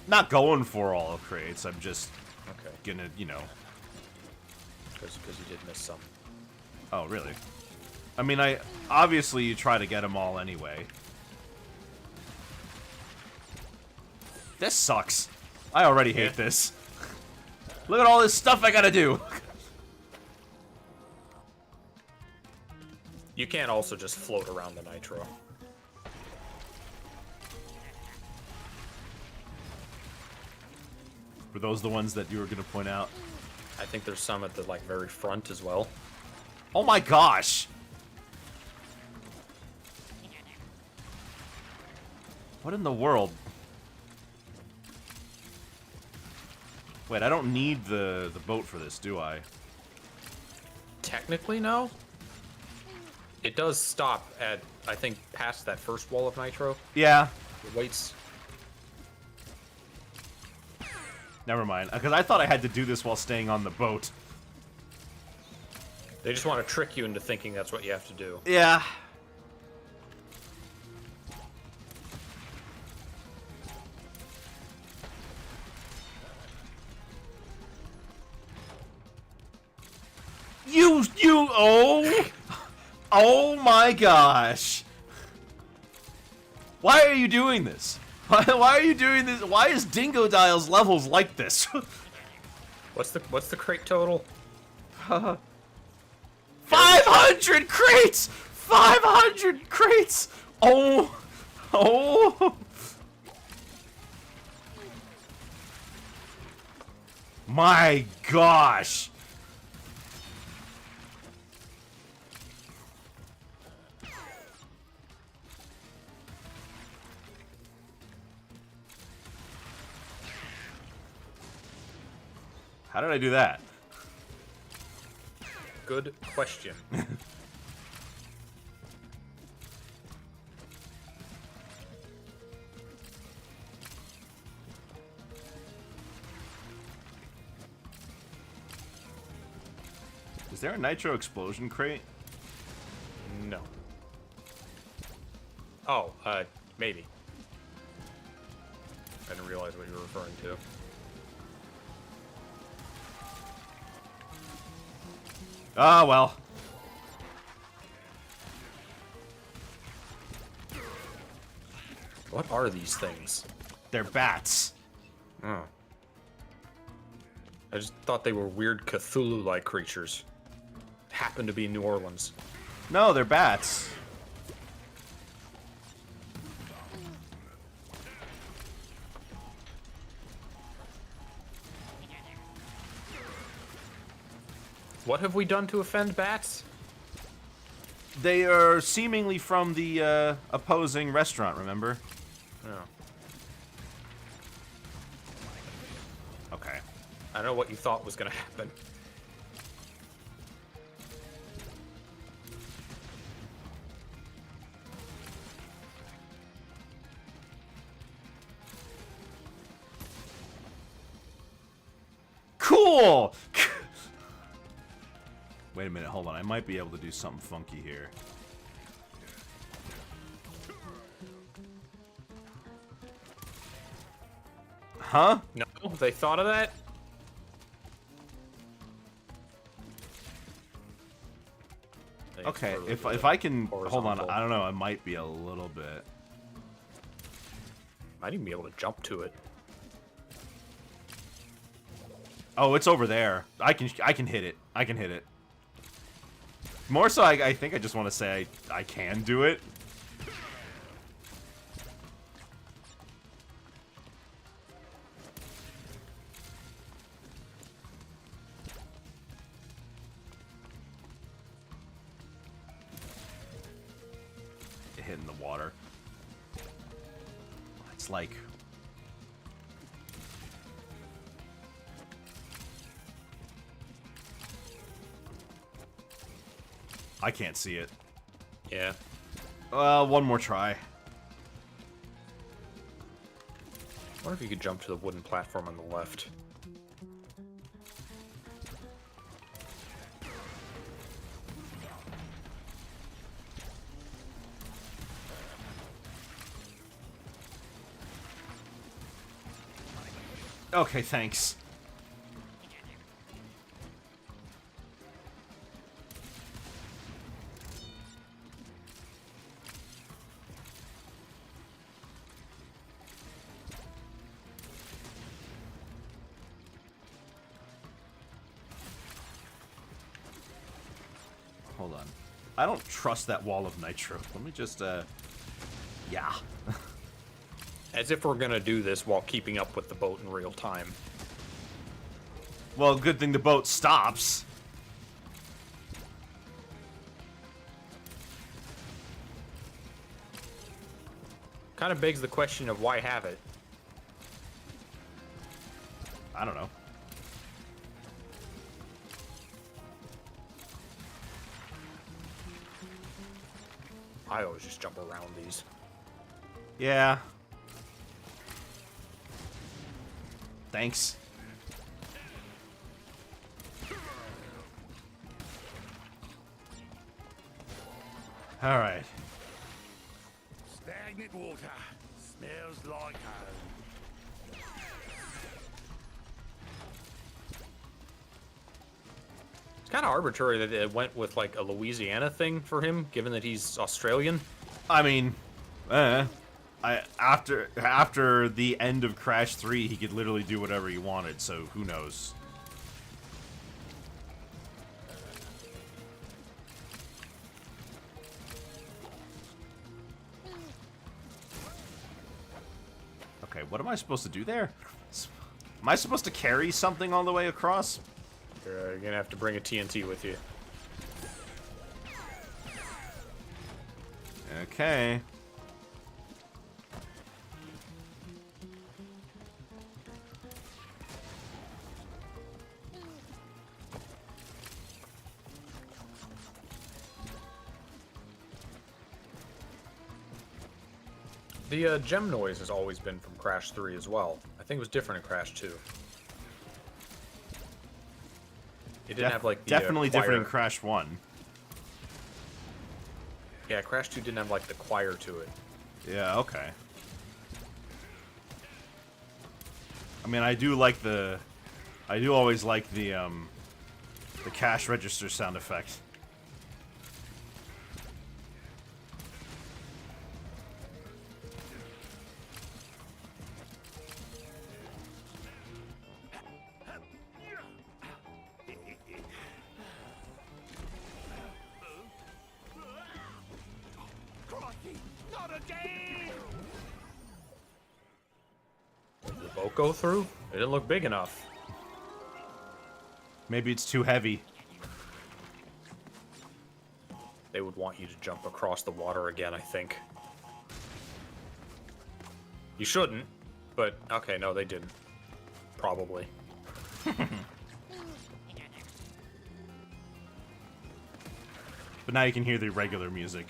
Not going for all crates. I'm just gonna, you know. Because you did miss some. Oh, really? I mean, obviously you try to get them all anyway. This sucks. I already hate this. Look at all this stuff I gotta do. You can't also just float around the nitro. Were those the ones that you were gonna point out? I think there's some at the like very front as well. Oh my gosh! What in the world? Wait, I don't need the boat for this, do I? Technically, no. It does stop at, I think, past that first wall of nitro. Yeah. It waits. Never mind, because I thought I had to do this while staying on the boat. They just want to trick you into thinking that's what you have to do. Yeah. Oh my gosh. Why are you doing this? Why are you doing this? Why is Dingodile's levels like this? What's the crate total? 500 crates! 500 crates! Oh. My gosh! How did I do that? Good question. Is there a nitro explosion crate? No. Oh, maybe. I didn't realize what you were referring to. Ah, well. What are these things? They're bats. Oh. I just thought they were weird Cthulhu-like creatures. Happened to be in New Orleans. No, they're bats. What have we done to offend bats? They are seemingly from the opposing restaurant, remember? No. Okay. I don't know what you thought was gonna happen. Cool! Wait a minute, hold on. I might be able to do something funky here. Huh? No, they thought of that? Thanks Okay, for if the I can... Hold on, horizontal. I don't know. I might be a little bit... Might even be able to jump to it. Oh, it's over there. I can hit it. I can hit it. More so, I think I just want to say I can do it. Hitting the water. It's like... I can't see it. Yeah. One more try. I wonder if you could jump to the wooden platform on the left. Okay, thanks. Hold on. I don't trust that wall of nitro. Let me just, yeah. As if we're gonna do this while keeping up with the boat in real time. Well, good thing the boat stops. Kind of begs the question of why have it. I don't know. I always just jump around these. Yeah. Thanks. All right. Stagnant water. Smells like home. It's kind of arbitrary that it went with like a Louisiana thing for him, given that he's Australian. I mean, after the end of Crash 3, he could literally do whatever he wanted, so who knows? Okay, what am I supposed to do there? Am I supposed to carry something all the way across? You're gonna have to bring a TNT with you. Okay. The gem noise has always been from Crash 3 as well. I think it was different in Crash 2. It didn't have like the definitely different in choir. Crash 1. Yeah, Crash 2 didn't have like the choir to it. Yeah, okay. I mean, I do always like the cash register sound effect. Did the boat go through? It didn't look big enough. Maybe it's too heavy. They would want you to jump across the water again, I think. You shouldn't, but okay, no, they didn't. Probably. But now you can hear the regular music.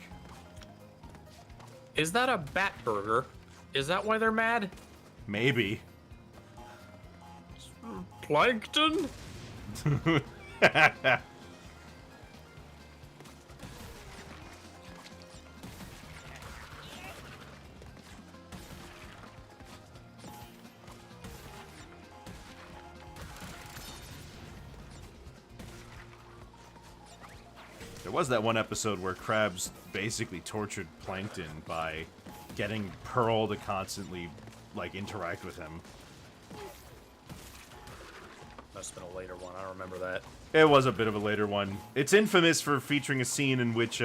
Is that a bat burger? Is that why they're mad? Maybe. Plankton? There was that one episode where Krabs basically tortured Plankton by getting Pearl to constantly, like, interact with him. Must have been a later one, I don't remember that. It was a bit of a later one. It's infamous for featuring a scene in which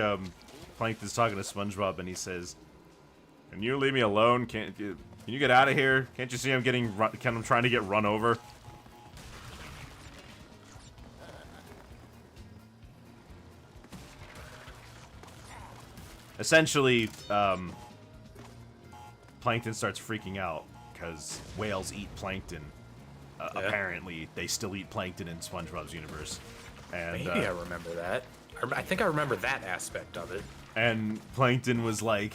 Plankton's talking to SpongeBob and he says, "Can you leave me alone? Can you get out of here? Can't you see I'm I'm trying to get run over?" Essentially, Plankton starts freaking out because whales eat plankton. Yeah. Apparently, they still eat plankton in SpongeBob's universe. And, Maybe I remember that. I think I remember that aspect of it. and Plankton was like,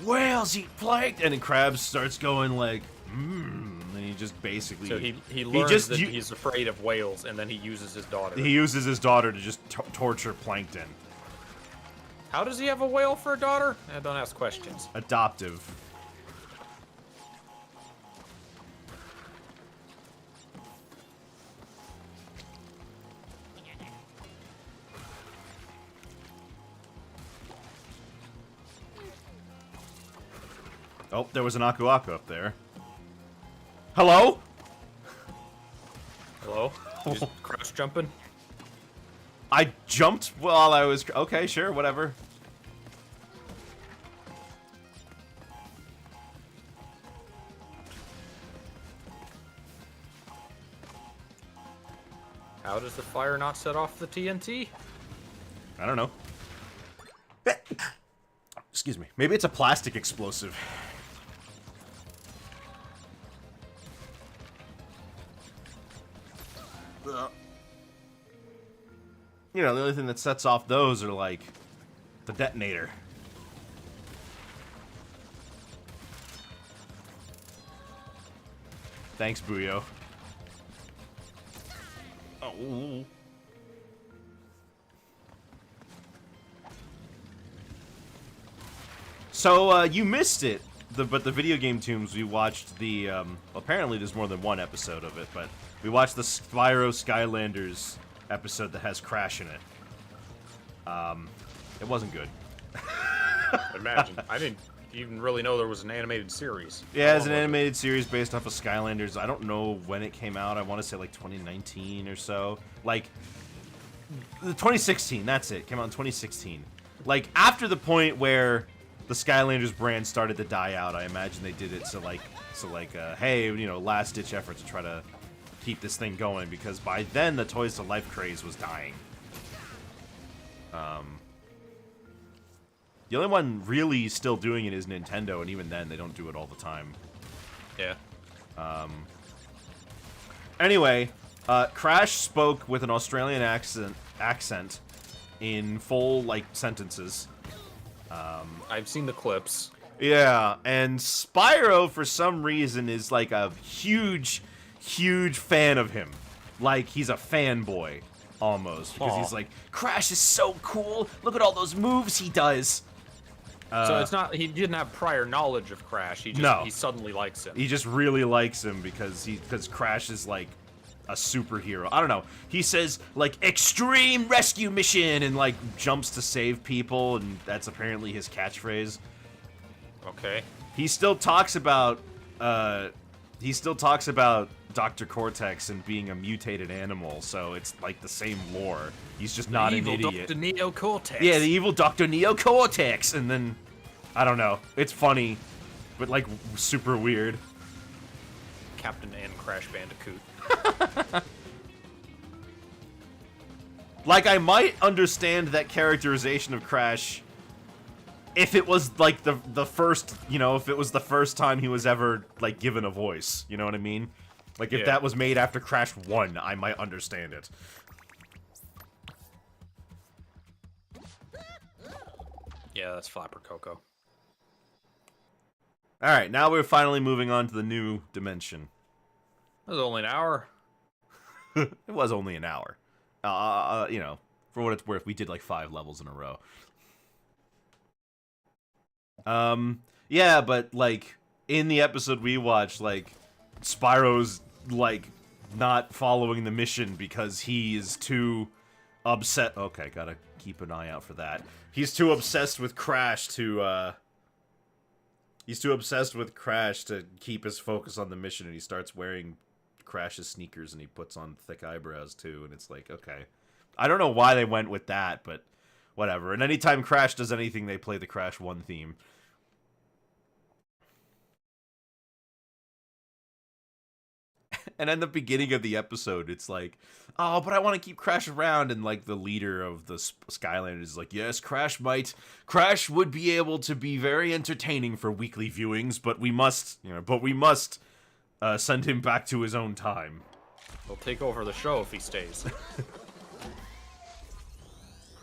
"Whales eat plankton," and Krabs starts going like, and he just basically... So he learns that u- he's afraid of whales, and then he uses his daughter. He uses his daughter to just torture Plankton. How does he have a whale for a daughter? Don't ask questions. Adoptive. Oh, there was an Aku Aku up there. Hello? Hello? You just crouch jumping? I jumped while I was... Okay, sure, whatever. How does the fire not set off the TNT? I don't know. Excuse me. Maybe it's a plastic explosive. You know, the only thing that sets off those are, like, the detonator. Thanks, Booyo. Oh. So, you missed it. But the video game tombs, we watched the, apparently there's more than one episode of it, but we watched the Spyro Skylanders episode that has Crash in it. It wasn't good. Imagine. I didn't even really know there was an animated series. Yeah, it's How an long was it? animated series based off of Skylanders. I don't know when it came out. I want to say like 2019 or so. Like, 2016, that's it. Came out in 2016. Like, after the point where the Skylanders brand started to die out, I imagine they did it hey, you know, last ditch effort to try to keep this thing going, because by then the Toys to Life craze was dying. The only one really still doing it is Nintendo, and even then they don't do it all the time. Yeah. Anyway, Crash spoke with an Australian accent in full, like, sentences. I've seen the clips. Yeah, and Spyro, for some reason, is, like, a huge, huge fan of him. Like, he's a fanboy, almost. Because he's like, Crash is so cool! Look at all those moves he does! So it's not, he didn't have prior knowledge of Crash, he just, No. he suddenly likes him. He just really likes him because Crash is, like, a superhero. I don't know. He says, like, extreme rescue mission, and, like, jumps to save people, and that's apparently his catchphrase. Okay. He still talks about Dr. Cortex and being a mutated animal, so it's like the same lore. He's just not an idiot. Dr. Neo Cortex. Yeah, the evil Dr. Neo Cortex, and then I don't know. It's funny, but like super weird. Captain and Crash Bandicoot. Like, I might understand that characterization of Crash if it was like the first, you know, if it was the first time he was ever like given a voice, you know what I mean? Like, if that was made after Crash 1, I might understand it. Yeah, that's Flapper Coco. Alright, now we're finally moving on to the new dimension. That was only an hour. It was only an hour. You know, for what it's worth, we did like 5 levels in a row. Yeah, but like, in the episode we watched, like, Spyro's, like, not following the mission because he is too upset. Okay, gotta keep an eye out for that. He's too obsessed with Crash to, he's too obsessed with Crash to keep his focus on the mission, and he starts wearing Crash's sneakers, and he puts on thick eyebrows, too, and it's like, okay. I don't know why they went with that, but whatever. And anytime Crash does anything, they play the Crash 1 theme. And in the beginning of the episode, it's like, oh, but I want to keep Crash around, and like the leader of the Skylanders is like, yes, Crash would be able to be very entertaining for weekly viewings, but we must, you know, send him back to his own time. He'll take over the show if he stays.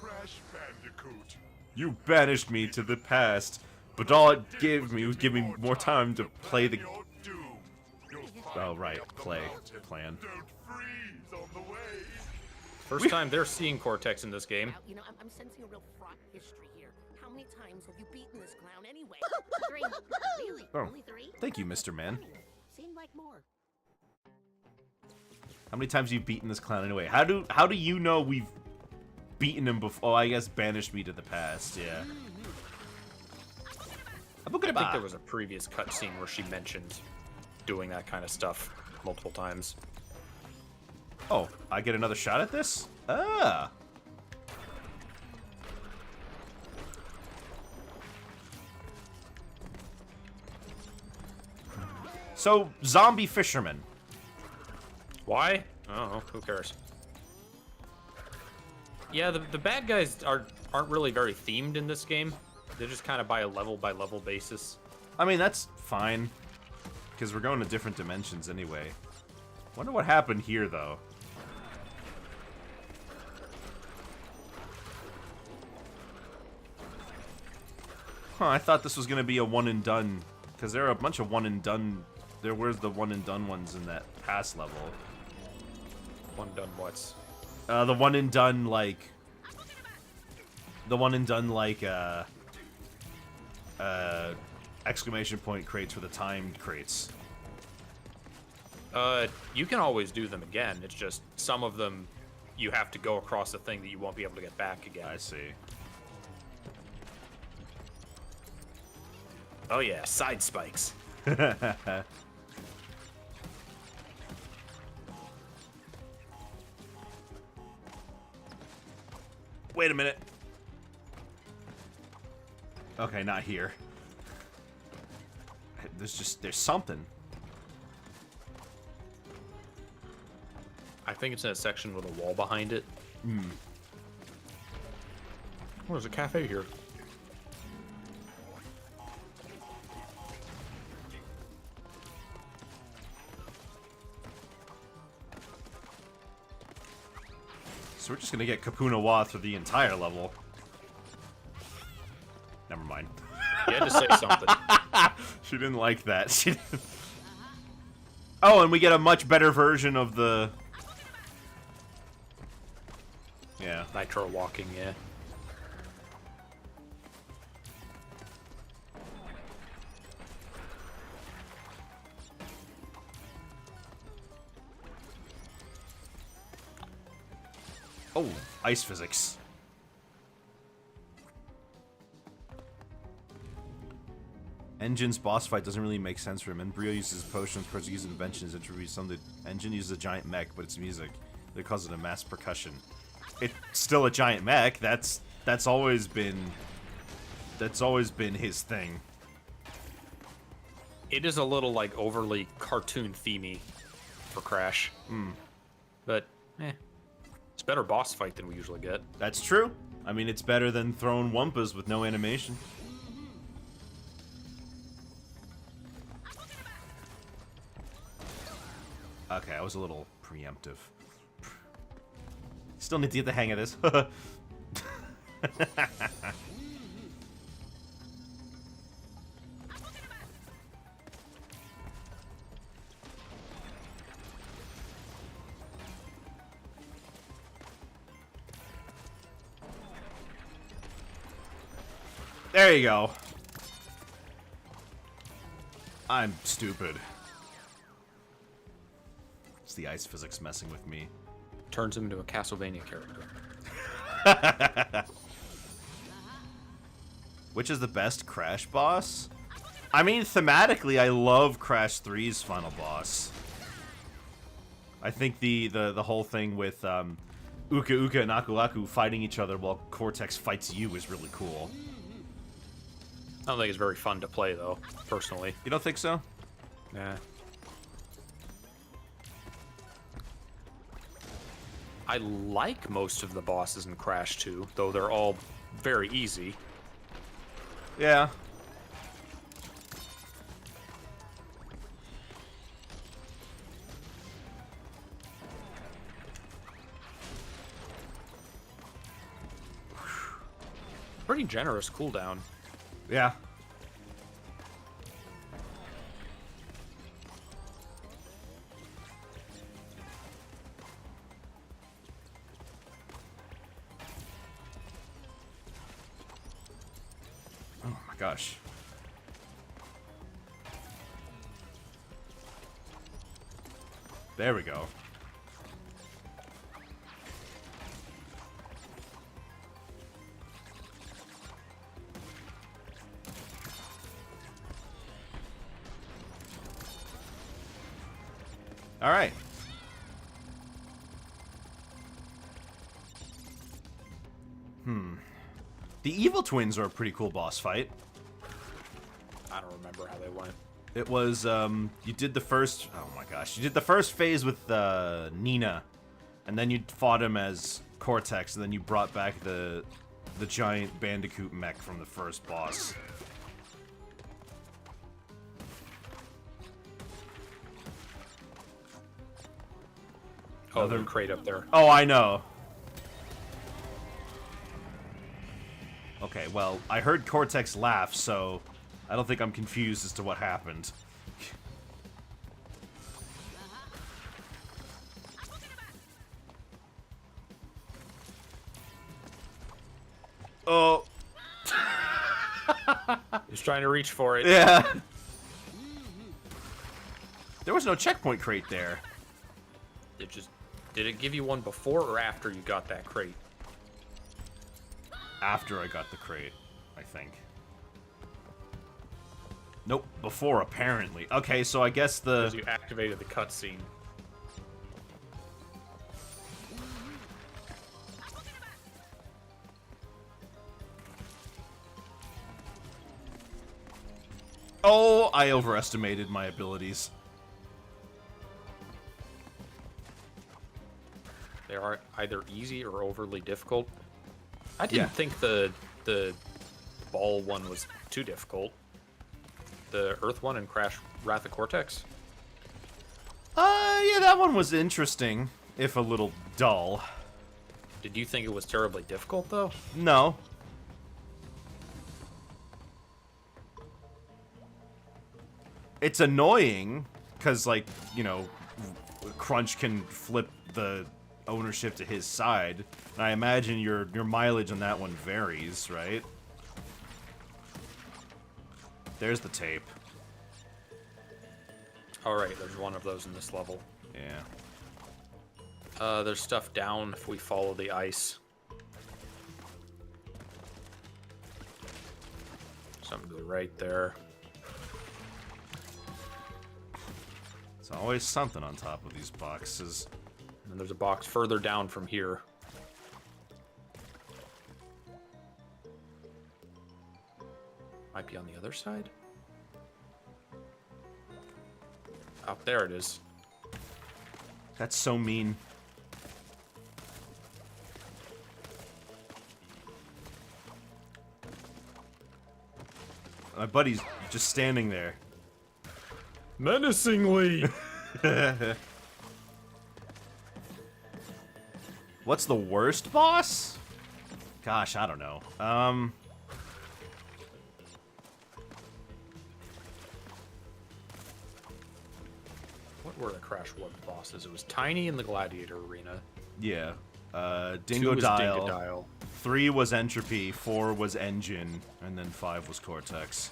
Crash Bandicoot. You banished me to the past, but all it gave me was giving more time to play the... Your doom. You'll Oh, find right, me up the plan. mountain. Don't freeze on the way. First time they're seeing Cortex in this game. You know, I'm sensing a real fraught history here. How many times have you beaten this clown anyway? 3. Really? Oh, Only 3? thank you, Mr. Man. Seemed like more. How many times have you beaten this clown anyway? How do you know we've beaten him before? Oh, I guess banished me to the past, yeah. I think there was a previous cutscene where she mentioned doing that kind of stuff multiple times. Oh, I get another shot at this? Ah. So, zombie fisherman. Why? I don't know. Who cares? Yeah, the bad guys aren't really very themed in this game. They're just kind of by level basis. I mean, that's fine. Because we're going to different dimensions anyway. Wonder what happened here, though. Huh, I thought this was going to be a one and done. Because there are a bunch of one and done. There were the one and done ones in that past level. One done what's? The one and done, like... The one and done, like, exclamation point crates for the timed crates. You can always do them again. It's just some of them you have to go across a thing that you won't be able to get back again. I see. Oh yeah, side spikes. Wait a minute. Okay, not here. There's something. I think it's in a section with a wall behind it. Hmm. Oh, there's a cafe here. So we're just gonna get Kapuna Wa through the entire level. Never mind. You had to say something. She didn't like that. She didn't... Oh, and we get a much better version of the... Yeah. Nitro walking, yeah. Oh, ice physics. Engine's boss fight doesn't really make sense for him. Embryo uses potions, Portuguese inventions, introduce some. The engine uses a giant mech, but it's music. They cause it a mass percussion. It's still a giant mech. That's always been his thing. It is a little like overly cartoon themey for Crash. But it's a better boss fight than we usually get. That's true. I mean, it's better than throwing Wumpas with no animation. Okay, I was a little preemptive. Still need to get the hang of this. There you go. I'm stupid. It's the ice physics messing with me. Turns him into a Castlevania character. Which is the best Crash boss? I mean, thematically, I love Crash 3's final boss. I think the whole thing with Uka Uka and Aku Aku fighting each other while Cortex fights you is really cool. I don't think it's very fun to play, though, personally. You don't think so? Nah. I like most of the bosses in Crash 2, though they're all very easy. Yeah. Pretty generous cooldown. Yeah. Oh my gosh. There we go. All right. The Evil Twins are a pretty cool boss fight. I don't remember how they went. It was, you did the first, oh my gosh, you did the first phase with, Nina, and then you fought him as Cortex, and then you brought back the giant Bandicoot mech from the first boss. Oh, there's a crate up there. Oh, I know. Okay, well, I heard Cortex laugh, so I don't think I'm confused as to what happened. Oh. He's trying to reach for it. Yeah. There was no checkpoint crate there. Did it give you one before or after you got that crate? After I got the crate, I think. Nope, before apparently. Okay, so I guess Because you activated the cutscene. Oh, I overestimated my abilities. They are either easy or overly difficult. I didn't Yeah. think the ball one was too difficult. The Earth one and Crash Wrath of Cortex. Yeah, that one was interesting, if a little dull. Did you think it was terribly difficult though? No. It's annoying, because, like, you know, Crunch can flip the ownership to his side. And I imagine your mileage on that one varies, right? There's the tape. Alright, there's one of those in this level. Yeah. There's stuff down if we follow the ice. Something to the right there. There's always something on top of these boxes. And then there's a box further down from here. Might be on the other side? Oh, there it is. That's so mean. My buddy's just standing there. Menacingly! What's the worst boss? Gosh, I don't know. What were the Crash Warp bosses? It was Tiny in the Gladiator Arena. Yeah. 2 was Dingodile. Dingodile. 3 was Entropy, 4 was Engine, and then 5 was Cortex.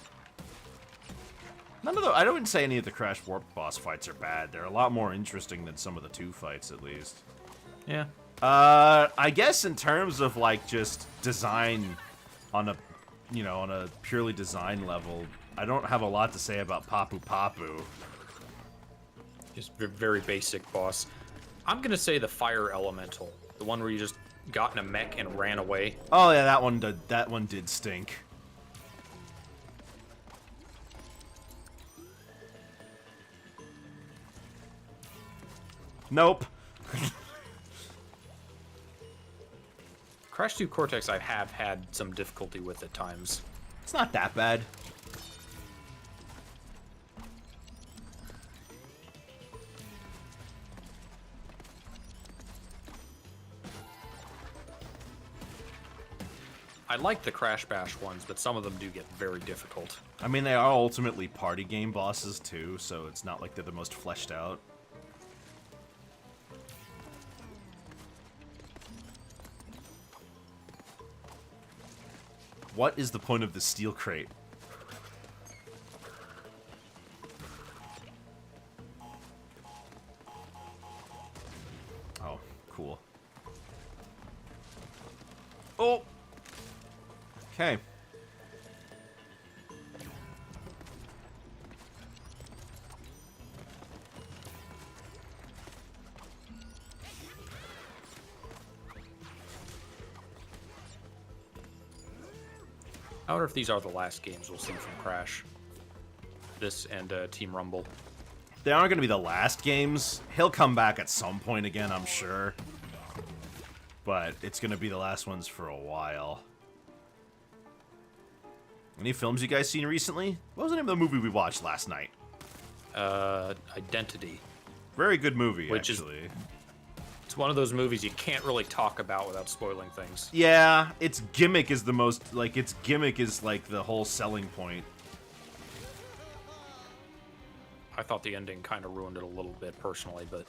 None of the I don't say any of the Crash Warp boss fights are bad. They're a lot more interesting than some of the 2 fights, at least. Yeah. I guess in terms of, like, just design on a, you know, on a purely design level, I don't have a lot to say about Papu Papu. Just very basic boss. I'm gonna say the Fire Elemental. The one where you just got in a mech and ran away. Oh yeah, that one did stink. Nope. Crash 2 Cortex I have had some difficulty with at times. It's not that bad. I like the Crash Bash ones, but some of them do get very difficult. I mean, they are ultimately party game bosses too, so it's not like they're the most fleshed out. What is the point of the steel crate? Oh, cool. Oh! Okay. I wonder if these are the last games we'll see from Crash. This and Team Rumble. They aren't going to be the last games. He'll come back at some point again, I'm sure. But it's going to be the last ones for a while. Any films you guys seen recently? What was the name of the movie we watched last night? Identity. Very good movie, Which is- actually. It's one of those movies you can't really talk about without spoiling things. Yeah, its gimmick is the most, like, its gimmick is, like, the whole selling point. I thought the ending kind of ruined it a little bit personally, but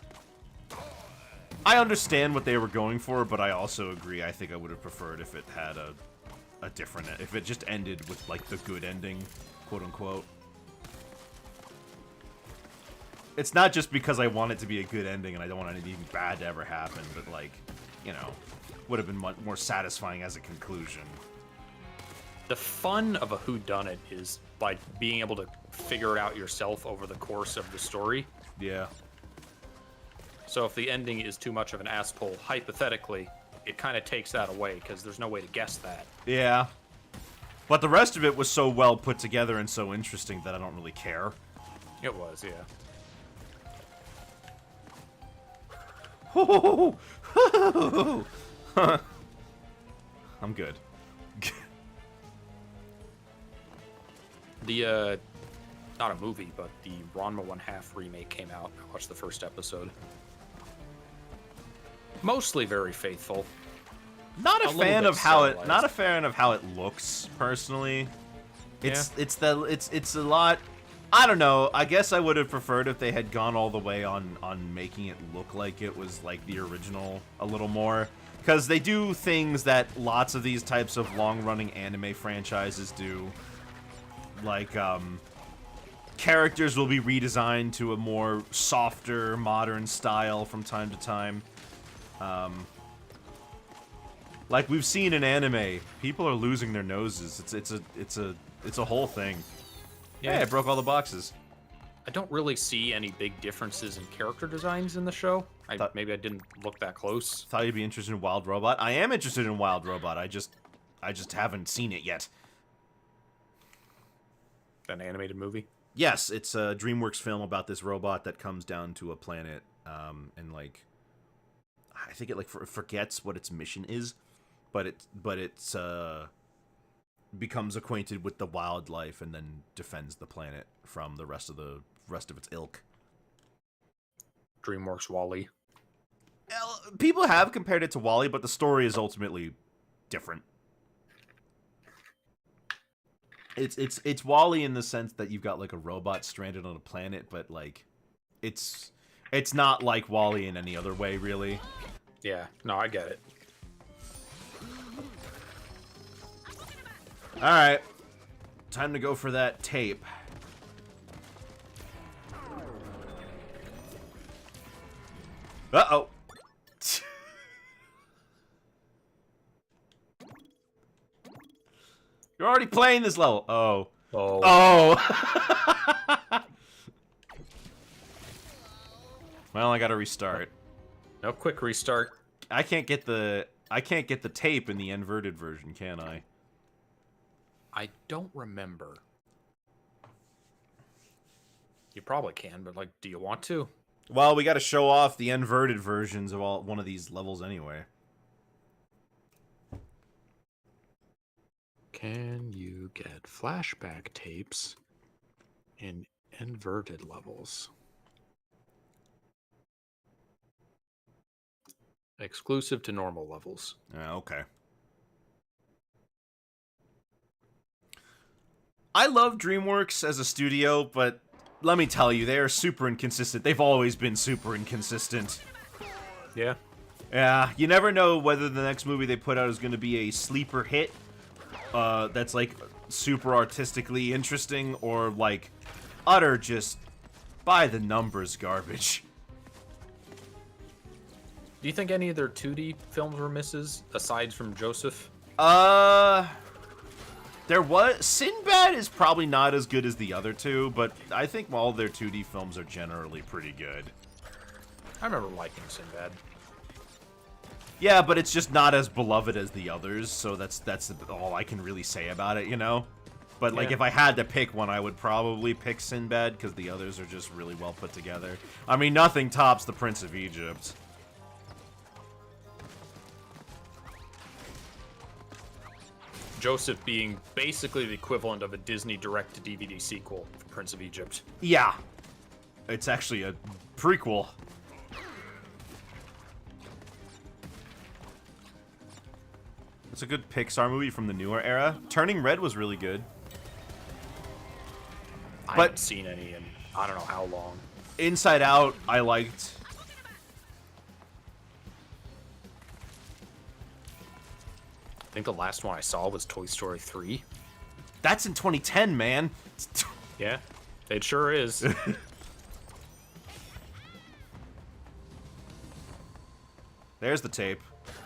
I understand what they were going for, but I also agree. I think I would have preferred if it had a different, if it just ended with, like, the good ending, quote-unquote. It's not just because I want it to be a good ending and I don't want anything bad to ever happen, but, like, you know, would have been much more satisfying as a conclusion. the fun of a whodunit is like being able to figure it out yourself over the course of the story. Yeah. So if the ending is too much of an asshole, hypothetically, it kind of takes that away because there's no way to guess that. Yeah. But the rest of it was so well put together and so interesting that I don't really care. It was, yeah. I'm good. The, not a movie, but the Ranma 1/2 remake came out. I watched the first episode. Mostly very faithful. Not a little fan bit of how it. stylized. Not a fan of how it looks personally. It's Yeah. it's a lot. I don't know. I guess I would have preferred if they had gone all the way on making it look like it was like the original a little more, because they do things that lots of these types of long-running anime franchises do. Like characters will be redesigned to a more softer, modern style from time to time. Like we've seen in anime, people are losing their noses. It's a whole thing. Yeah, Yeah. I broke all the boxes. I don't really see any big differences in character designs in the show. Maybe I didn't look that close. Thought you'd be interested in Wild Robot. I am interested in Wild Robot. I just haven't seen it yet. An animated movie. Yes, it's a DreamWorks film about this robot that comes down to a planet, and like, I think it like forgets what its mission is, but it's becomes acquainted with the wildlife and then defends the planet from the rest of its ilk. DreamWorks Wall-E. People have compared it to Wall-E, but the story is ultimately different. It's Wall-E in the sense that you've got like a robot stranded on a planet, but like it's not like Wall-E in any other way, really. Yeah, no, I get it. All right, time to go for that tape. Uh-oh. You're already playing this level. Oh. Oh, Oh. Well, I gotta restart. no quick restart. I can't get the tape in the inverted version, can I? I don't remember. You probably can, but like, do you want to? Well, we gotta show off the inverted versions of one of these levels anyway. Can you get flashback tapes in inverted levels? Exclusive to normal levels. Okay. I love DreamWorks as a studio, but let me tell you, they are super inconsistent. They've always been super inconsistent. Yeah. Yeah, you never know whether the next movie they put out is going to be a sleeper hit that's like super artistically interesting, or like utter just by the numbers garbage. Do you think any of their 2D films were misses, aside from Joseph? There was Sinbad is probably not as good as the other two, but I think all their 2D films are generally pretty good. I remember liking Sinbad. Yeah, but it's just not as beloved as the others, so that's all I can really say about it, you know? But like, Yeah. if I had to pick one, I would probably pick Sinbad, because the others are just really well put together. I mean, nothing tops The Prince of Egypt. Joseph being basically the equivalent of a Disney direct-to-DVD sequel for Prince of Egypt. Yeah. It's actually a prequel. It's a good Pixar movie from the newer era. Turning Red was really good. I But- haven't seen any in I don't know how long. Inside Out, I liked. I think the last one I saw was Toy Story 3. That's in 2010, man. Yeah, it sure is. There's the tape.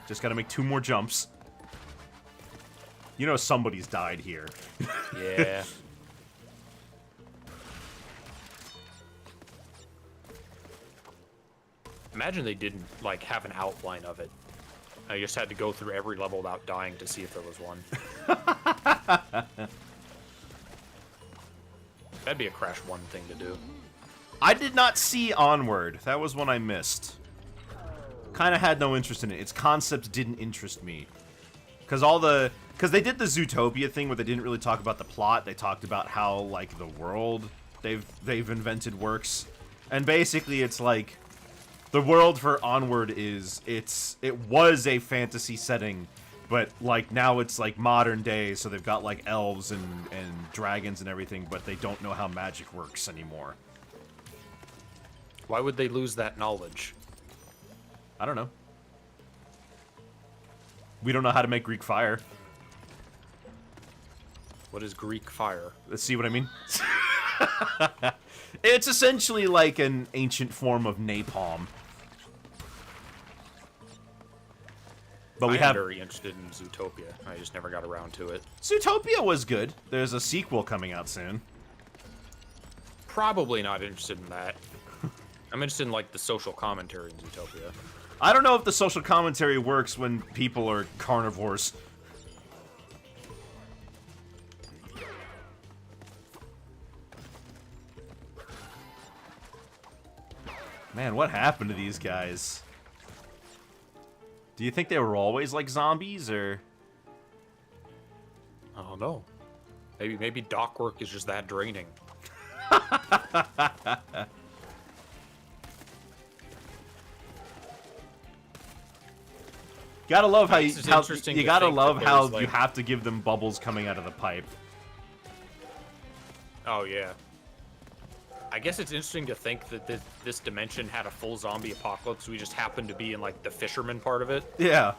Just gotta make 2 more jumps. You know somebody's died here. Yeah. Imagine they didn't like have an outline of it, I just had to go through every level without dying to see if there was one. That'd be a Crash 1 thing to do. I did not see Onward. That was one I missed. Kind of had no interest in it. Its concept didn't interest me. Because they did the Zootopia thing where they didn't really talk about the plot. They talked about how, like, the world they've invented works. And basically it's like the world for Onward is it was a fantasy setting, but like now it's like modern day, so they've got like elves and dragons and everything, but they don't know how magic works anymore. Why would they lose that knowledge? I don't know. We don't know how to make Greek fire. What is Greek fire? Let's see what I mean. It's essentially like an ancient form of napalm. But we I'm very interested in Zootopia. I just never got around to it. Zootopia was good. There's a sequel coming out soon. Probably not interested in that. I'm interested in like the social commentary in Zootopia. I don't know if the social commentary works when people are carnivores. Man, what happened to these guys? Do you think they were always like zombies, or? I don't know. Maybe dock work is just that draining. Gotta love how It's interesting you to gotta think love that how there's, you like- have to give them bubbles coming out of the pipe. Oh yeah. I guess it's interesting to think that this dimension had a full zombie apocalypse. We just happened to be in like the fisherman part of it. Yeah.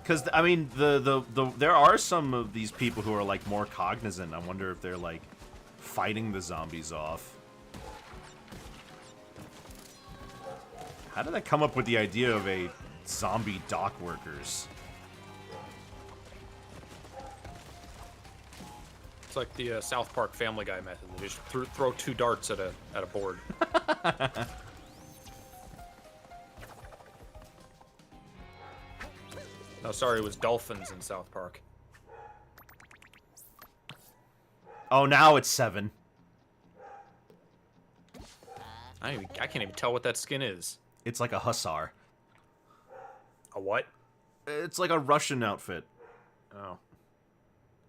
Because I mean, there are some of these people who are like more cognizant. I wonder if they're like fighting the zombies off. How did I come up with the idea of a zombie dock workers? It's like the South Park Family Guy method. They just throw 2 darts at a board. No, sorry, it was dolphins in South Park. Oh, now it's 7. I can't even tell what that skin is. It's like a hussar. A what? It's like a Russian outfit. Oh.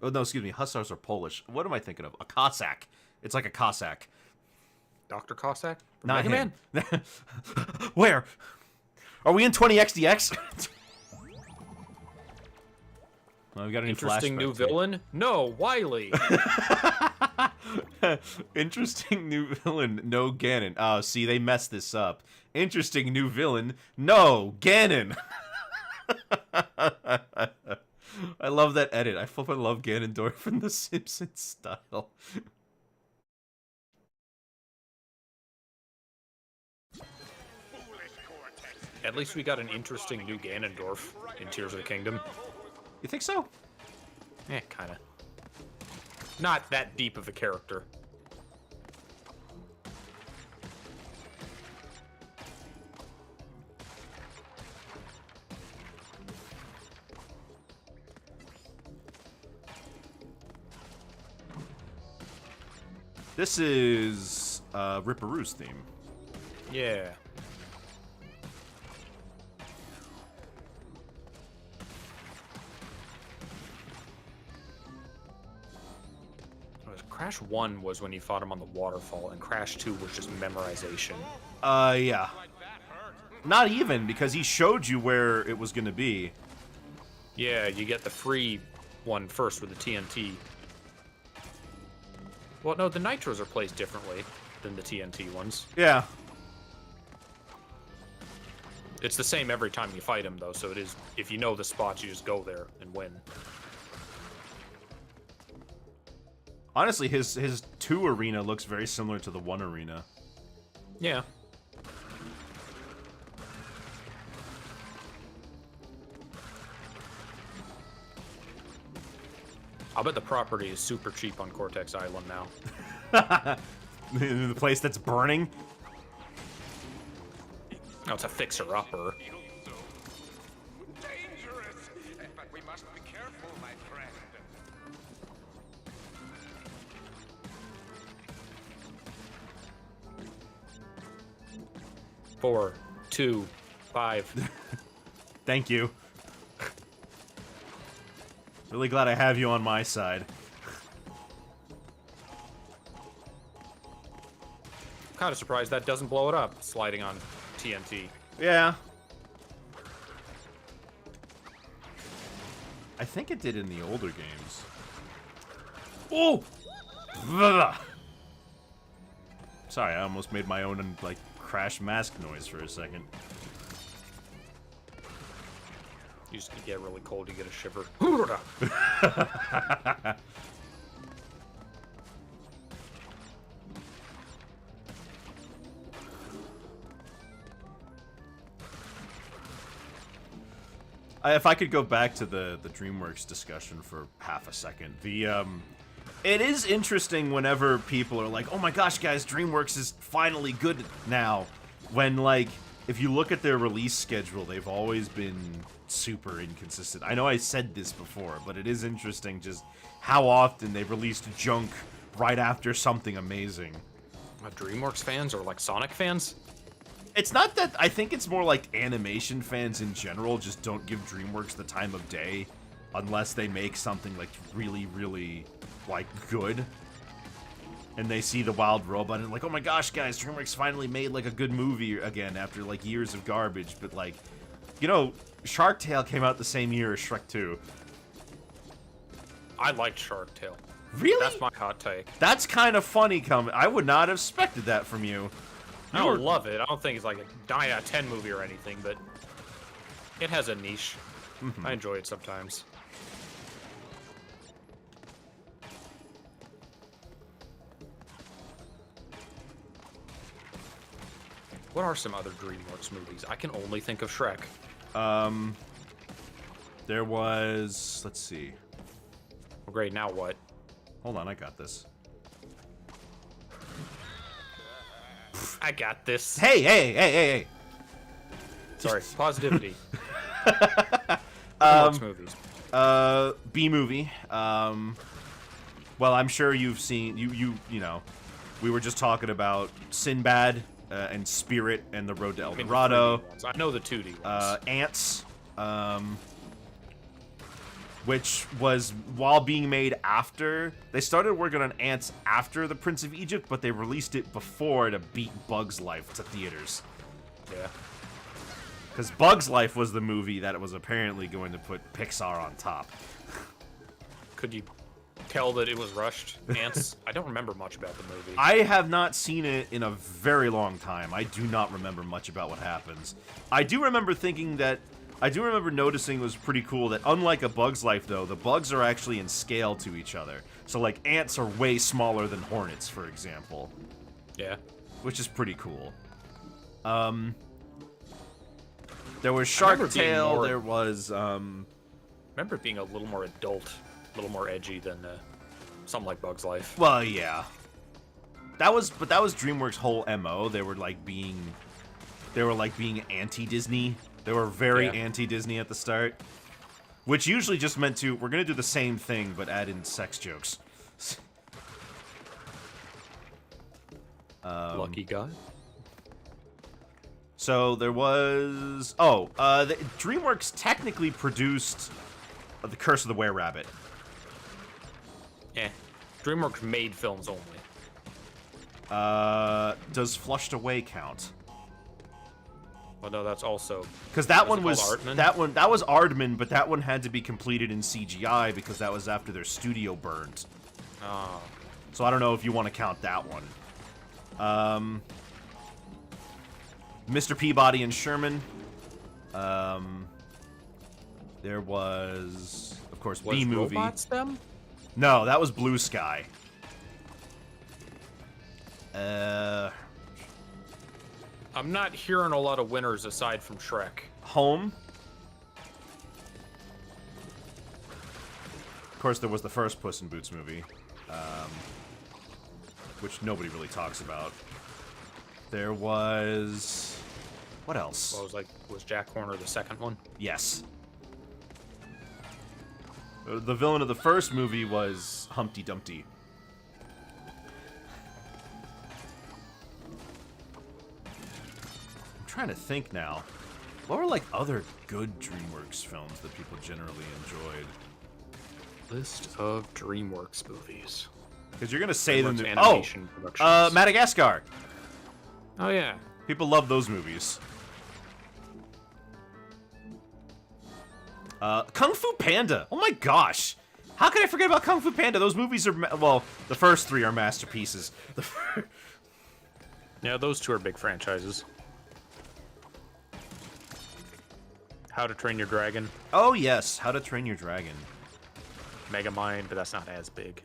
Oh, no, excuse me. Hussars are Polish. What am I thinking of? A Cossack. It's like a Cossack. Dr. Cossack? From Not Mega him. Man? Where? Are we in 20XDX? Well, we got any Interesting new flashbacks here. villain? No, Wily. Interesting new villain. No Ganon. Oh, see, they messed this up. Interesting new villain. No Ganon. I love that edit. I flippin' love Ganondorf in the Simpsons style. At least we got an interesting new Ganondorf in Tears of the Kingdom. You think so? Eh, kinda. Not that deep of a character. This is Ripperoo's theme. Yeah. Crash 1 was when you fought him on the waterfall, and Crash 2 was just memorization. Yeah. Not even, because he showed you where it was gonna be. Yeah, you get the free one first with the TNT. Well, no, the nitros are placed differently than the TNT ones. Yeah. It's the same every time you fight him, though, so it is, if you know the spots, you just go there and win. Honestly, his 2 arena looks very similar to the 1 arena. Yeah. I'll bet the property is super cheap on Cortex Island now. The place that's burning? No, it's a fixer-upper. 4, 2, 5. Thank you. Really glad I have you on my side. Kind of surprised that doesn't blow it up, sliding on TNT. Yeah. I think it did in the older games. Oh! Sorry, I almost made my own, like, crash mask noise for a second. You just get really cold, you get a shiver. If I could go back to the DreamWorks discussion for half a second, it is interesting whenever people are like, "Oh my gosh, guys, DreamWorks is finally good now." When, like, if you look at their release schedule, they've always been super inconsistent. I know I said this before, but it is interesting just how often they've released junk right after something amazing. DreamWorks fans or like Sonic fans? It's not that, I think it's more like animation fans in general just don't give DreamWorks the time of day unless they make something like really, really, like, good. And they see the Wild Robot and like, oh my gosh, guys, DreamWorks finally made like a good movie again after like years of garbage. But like, you know, Shark Tale came out the same year as Shrek 2. I liked Shark Tale. Really? That's my hot take. That's kind of funny coming. I would not have expected that from you. I don't love it. I don't think it's like a 9 out of 10 movie or anything, but it has a niche. I enjoy it sometimes. What are some other DreamWorks movies? I can only think of Shrek. There was, let's see. Well, great, now what? Hold on, I got this. I got this. Hey. Sorry, positivity. DreamWorks movies. B movie. Well, I'm sure you've seen, you know, we were just talking about Sinbad and Spirit and the Road to El Dorado. I know the 2D ones. Ants, which was, while being made after, they started working on Ants after The Prince of Egypt, but they released it before to beat Bug's Life to theaters. Yeah. Because Bug's Life was the movie that it was apparently going to put Pixar on top. Could you tell that it was rushed, Ants? I don't remember much about the movie. I have not seen it in a very long time. I do not remember much about what happens. I do remember noticing it was pretty cool that, unlike A Bug's Life, though, the bugs are actually in scale to each other. So, like, ants are way smaller than hornets, for example. Yeah. Which is pretty cool. There was Shark Tale, there was, remember it being a little more adult, a little more edgy than something like Bug's Life. well, yeah. But that was DreamWorks' whole MO. They were being anti-Disney. They were very anti-Disney at the start. Which usually just meant to, we're gonna do the same thing, but add in sex jokes. Lucky guy. So there was... DreamWorks technically produced The Curse of the Were-Rabbit. Eh. DreamWorks made films only. Does Flushed Away count? Well, no, that's also... Because that Was one it was... called Aardman? That was Aardman, but that one had to be completed in CGI because that was after their studio burned. Oh. So I don't know if you want to count that one. Mr. Peabody and Sherman. There was, of course, Was B-movie. Robots them? No, that was Blue Sky. I'm not hearing a lot of winners aside from Shrek. Home. Of course, there was the first Puss in Boots movie, which nobody really talks about. There was... What else? Well, was Jack Horner the second one? Yes. The villain of the first movie was Humpty Dumpty. I'm trying to think now. What were like other good DreamWorks films that people generally enjoyed? List of DreamWorks movies. Because you're gonna say them. DreamWorks animation productions. Madagascar. Oh yeah. People love those movies. Kung Fu Panda. Oh my gosh. How could I forget about Kung Fu Panda? Those movies are, well, the first 3 are masterpieces. Yeah, those 2 are big franchises. How to Train Your Dragon. Oh yes, How to Train Your Dragon. Megamind, but that's not as big.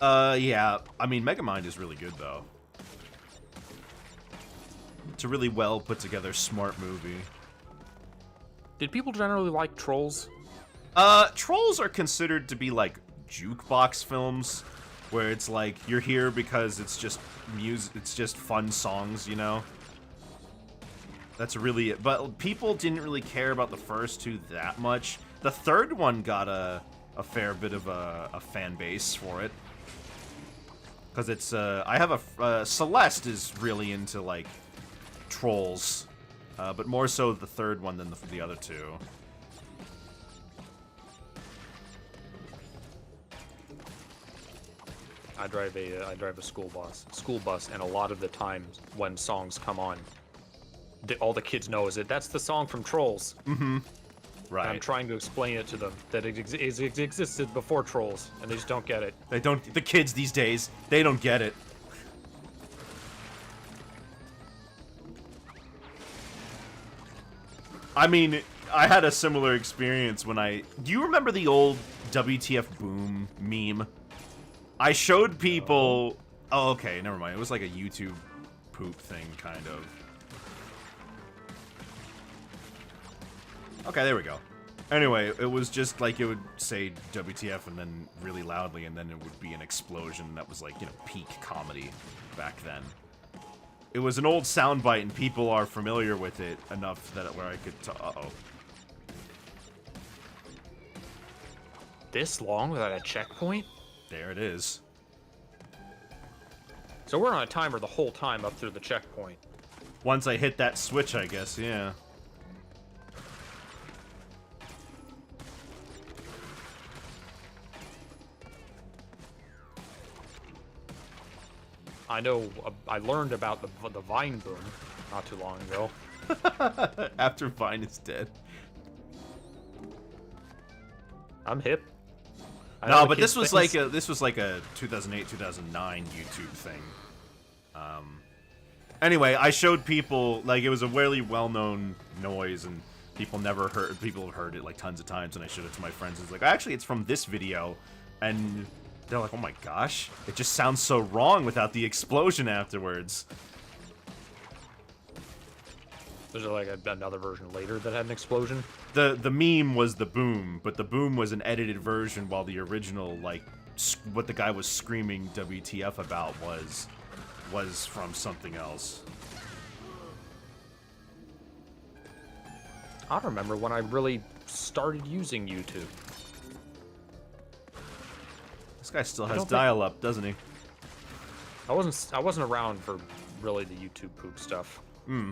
Yeah. I mean, Megamind is really good though. It's a really well put together, smart movie. Did people generally like Trolls? Trolls are considered to be like jukebox films, where it's like you're here because it's just music, it's just fun songs, you know? That's really it. But people didn't really care about the first 2 that much. The third one got a fair bit of a fan base for it. Because it's, I have Celeste is really into, like, Trolls. But more so the third one than the other 2. I drive a school bus, and a lot of the times when songs come on, all the kids know is that's the song from Trolls. Mm-hmm. And Right. I'm trying to explain it to them that it existed before Trolls, and they just don't get it. They don't. The kids these days, they don't get it. I mean, I had a similar experience when do you remember the old WTF Boom meme? I showed people... Oh, okay, never mind. It was like a YouTube poop thing, kind of. Okay, there we go. Anyway, it was just like it would say WTF and then really loudly, and then it would be an explosion that was like, you know, peak comedy back then. It was an old soundbite, and people are familiar with it enough that where I could... Uh-oh. This long without a checkpoint? There it is. So we're on a timer the whole time up through the checkpoint. Once I hit that switch, I guess, yeah. I know, I learned about the Vine boom not too long ago. After Vine is dead. I'm hip. No, but this was like a 2008, 2009 YouTube thing. Anyway, I showed people, like, it was a really well-known noise, and people have heard it like tons of times, and I showed it to my friends. It's like, actually, it's from this video, and they're like, oh my gosh, it just sounds so wrong without the explosion afterwards. There's like another version later that had an explosion. The meme was the boom, but the boom was an edited version, while the original, like, what the guy was screaming WTF about was from something else. I remember when I really started using YouTube. This guy still has dial-up, doesn't he? I wasn't around for really the YouTube poop stuff. Hmm.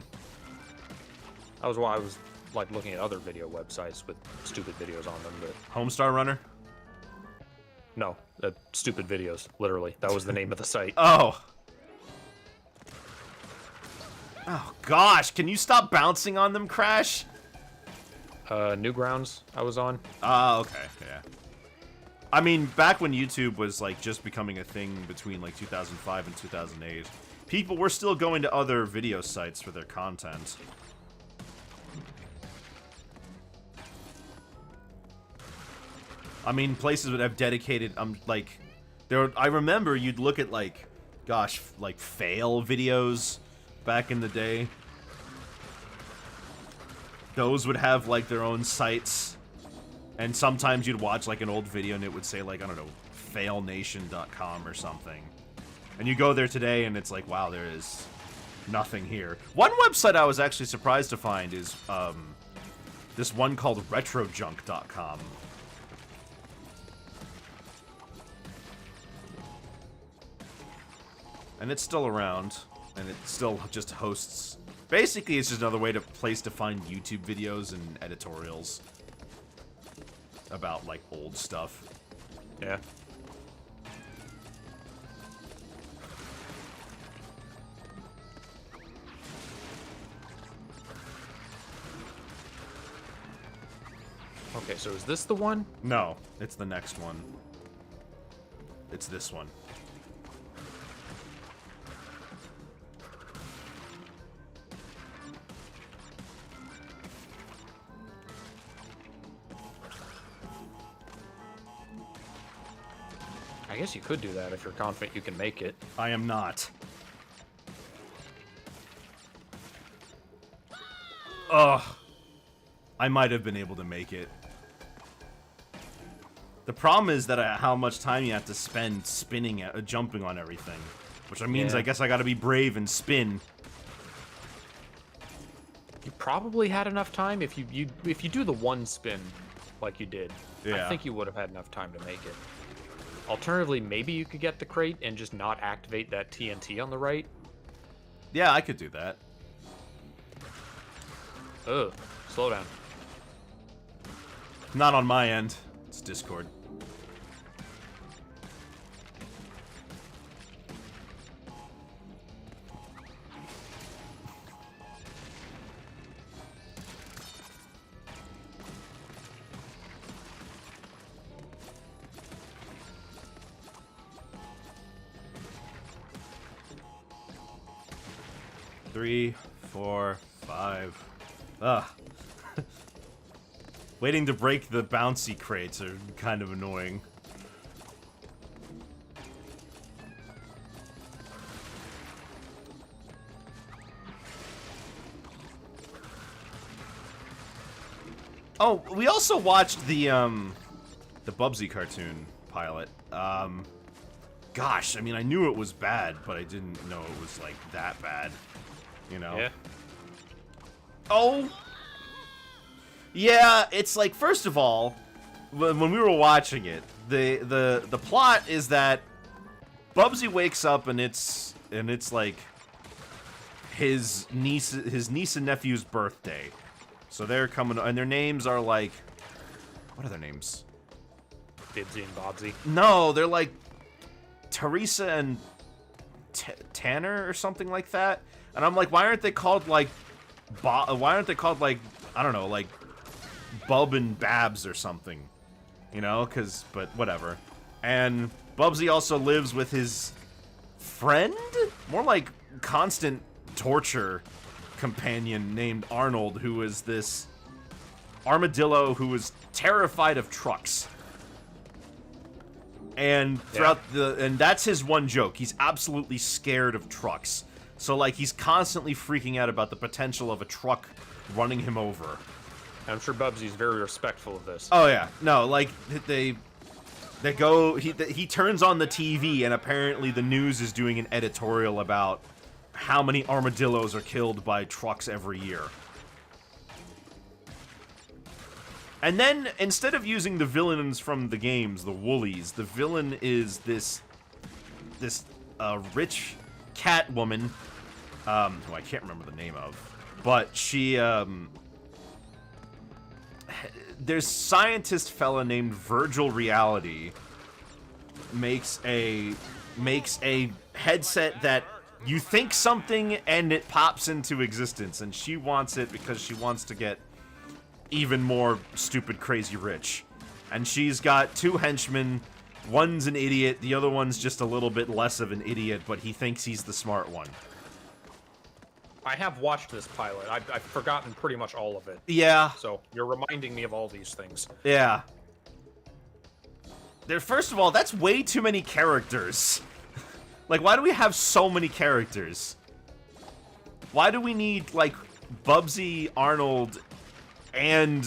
That was why I was like looking at other video websites with stupid videos on them. But Homestar Runner? no, stupid videos. Literally, that was the name of the site. Oh. Oh gosh, can you stop bouncing on them, Crash? Newgrounds I was on. Oh, okay, yeah. I mean, back when YouTube was like just becoming a thing between like 2005 and 2008, people were still going to other video sites for their content. I mean, places would have dedicated, like, I remember you'd look at, like, gosh, like, fail videos back in the day. Those would have, like, their own sites. And sometimes you'd watch, like, an old video and it would say, like, I don't know, failnation.com or something. And you go there today and it's like, wow, there is nothing here. One website I was actually surprised to find is, this one called retrojunk.com. And it's still around, and it still just hosts Basically, it's just another place to find YouTube videos and editorials about, like, old stuff. Yeah. Okay, so is this the one? No, it's the next one. It's this one. I guess you could do that if you're confident you can make it. I am not. Ugh. I might have been able to make it. The problem is that how much time you have to spend spinning, jumping on everything. Which means Yeah. I guess I gotta be brave and spin. You probably had enough time if you do the one spin like you did. Yeah. I think you would have had enough time to make it. Alternatively, maybe you could get the crate and just not activate that TNT on the right. Yeah, I could do that. Ugh, slow down. Not on my end. It's Discord. Three, 4, 5. Ugh. Waiting to break the bouncy crates are kind of annoying. Oh, we also watched the Bubsy cartoon pilot. Gosh, I mean, I knew it was bad, but I didn't know it was, like, that bad. You know? Yeah. Oh! Yeah, it's like, first of all, when we were watching it, the plot is that Bubsy wakes up and it's like his niece and nephew's birthday. So they're coming, and their names are like, what are their names? Bibsy and Bobsy. No, they're like Teresa and Tanner or something like that. And I'm like, why aren't they called like why aren't they called like, I don't know, like Bub and Babs or something? You know, but whatever. And Bubsy also lives with his friend? More like constant torture companion named Arnold, who is this armadillo who is terrified of trucks. And and that's his one joke. He's absolutely scared of trucks. So like he's constantly freaking out about the potential of a truck running him over. I'm sure Bubsy's very respectful of this. Oh yeah. No, like they go he turns on the TV and apparently the news is doing an editorial about how many armadillos are killed by trucks every year. And then, instead of using the villains from the games, the Woolies, the villain is this rich cat woman, who I can't remember the name of, but she, there's scientist fella named Virgil Reality makes a headset that you think something and it pops into existence, and she wants it because she wants to get even more stupid crazy rich. And she's got two henchmen. One's an idiot, the other one's just a little bit less of an idiot, but he thinks he's the smart one. I have watched this pilot. I've forgotten pretty much all of it. Yeah. So you're reminding me of all these things. Yeah. First of all, that's way too many characters. Like, why do we have so many characters? Why do we need, like, Bubsy, Arnold, and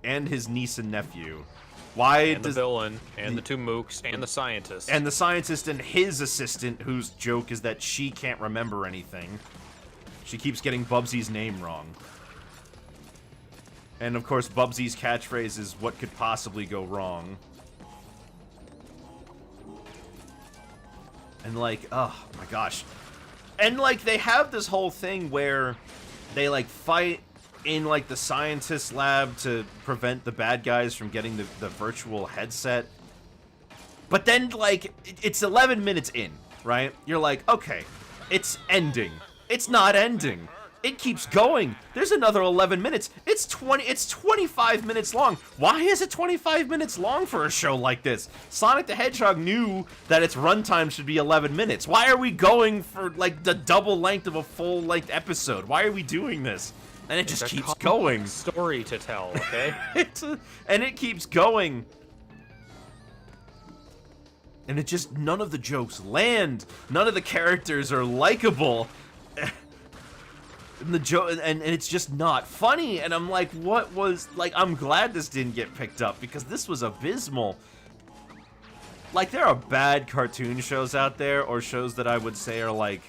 his niece and nephew? Why And the villain, and the two mooks, and the scientist. And the scientist and his assistant, whose joke is that she can't remember anything. She keeps getting Bubsy's name wrong. And of course, Bubsy's catchphrase is, "What could possibly go wrong?" And like, oh my gosh. And, like, they have this whole thing where they, like, fight in, like, the scientist lab to prevent the bad guys from getting the virtual headset. But then, like, it's 11 minutes in, right? You're like, okay, it's ending. It's not ending. It keeps going. There's another 11 minutes. It's 25 minutes long. Why is it 25 minutes long for a show like this? Sonic the Hedgehog knew that its runtime should be 11 minutes. Why are we going for, like, the double length of a full-length episode? Why are we doing this? And it just keeps going. Story to tell, okay? And it keeps going. And it just, none of the jokes land. None of the characters are likable. And and it's just not funny. And I'm like, what was, like, I'm glad this didn't get picked up because this was abysmal. Like, there are bad cartoon shows out there, or shows that I would say are, like,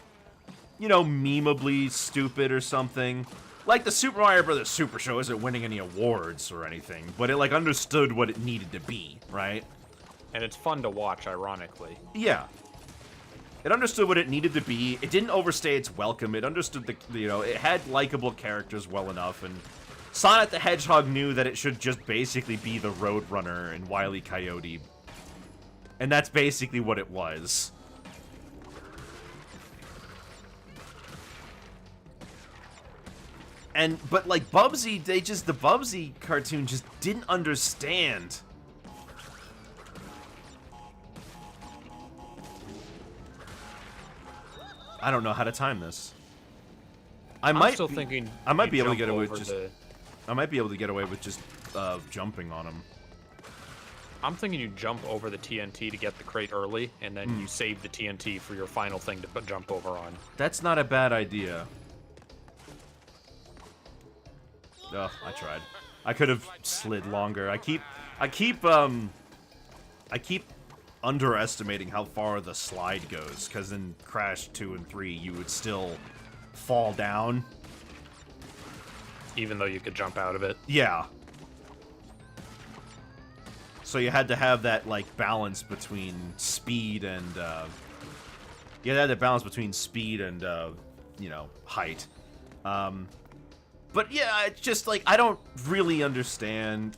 you know, memeably stupid or something. Like, the Super Mario Bros. Super Show isn't winning any awards or anything, but it, like, understood what it needed to be, right? And it's fun to watch, ironically. Yeah. It understood what it needed to be. It didn't overstay its welcome. It understood the, you know, it had likable characters well enough, and Sonic the Hedgehog knew that it should just basically be the Roadrunner and Wile E. Coyote. And that's basically what it was. But like Bubsy, the Bubsy cartoon just didn't understand. I don't know how to time this. I might be able to get away with just. I might be able to get away with just jumping on him. I'm thinking you jump over the TNT to get the crate early, and then you save the TNT for your final thing to jump over on. That's not a bad idea. Ugh, I tried. I could have slid longer. I keep underestimating how far the slide goes, because in Crash 2 and 3, you would still fall down. Even though you could jump out of it. Yeah. So you had to have that, like, balance between speed and, you had that balance between speed and, you know, height. But yeah, it's just, like, I don't really understand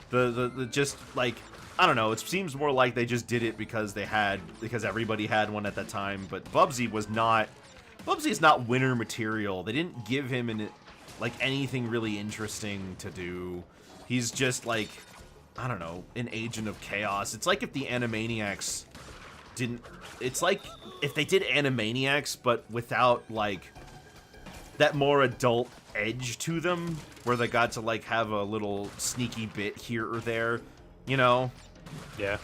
the just, like, I don't know, it seems more like they just did it because everybody had one at that time, but Bubsy's not winner material. They didn't give him like anything really interesting to do. He's just like, I don't know, an agent of chaos. It's like if the Animaniacs it's like if they did Animaniacs but without like that more adult edge to them, where they got to like have a little sneaky bit here or there, you know? Yeah.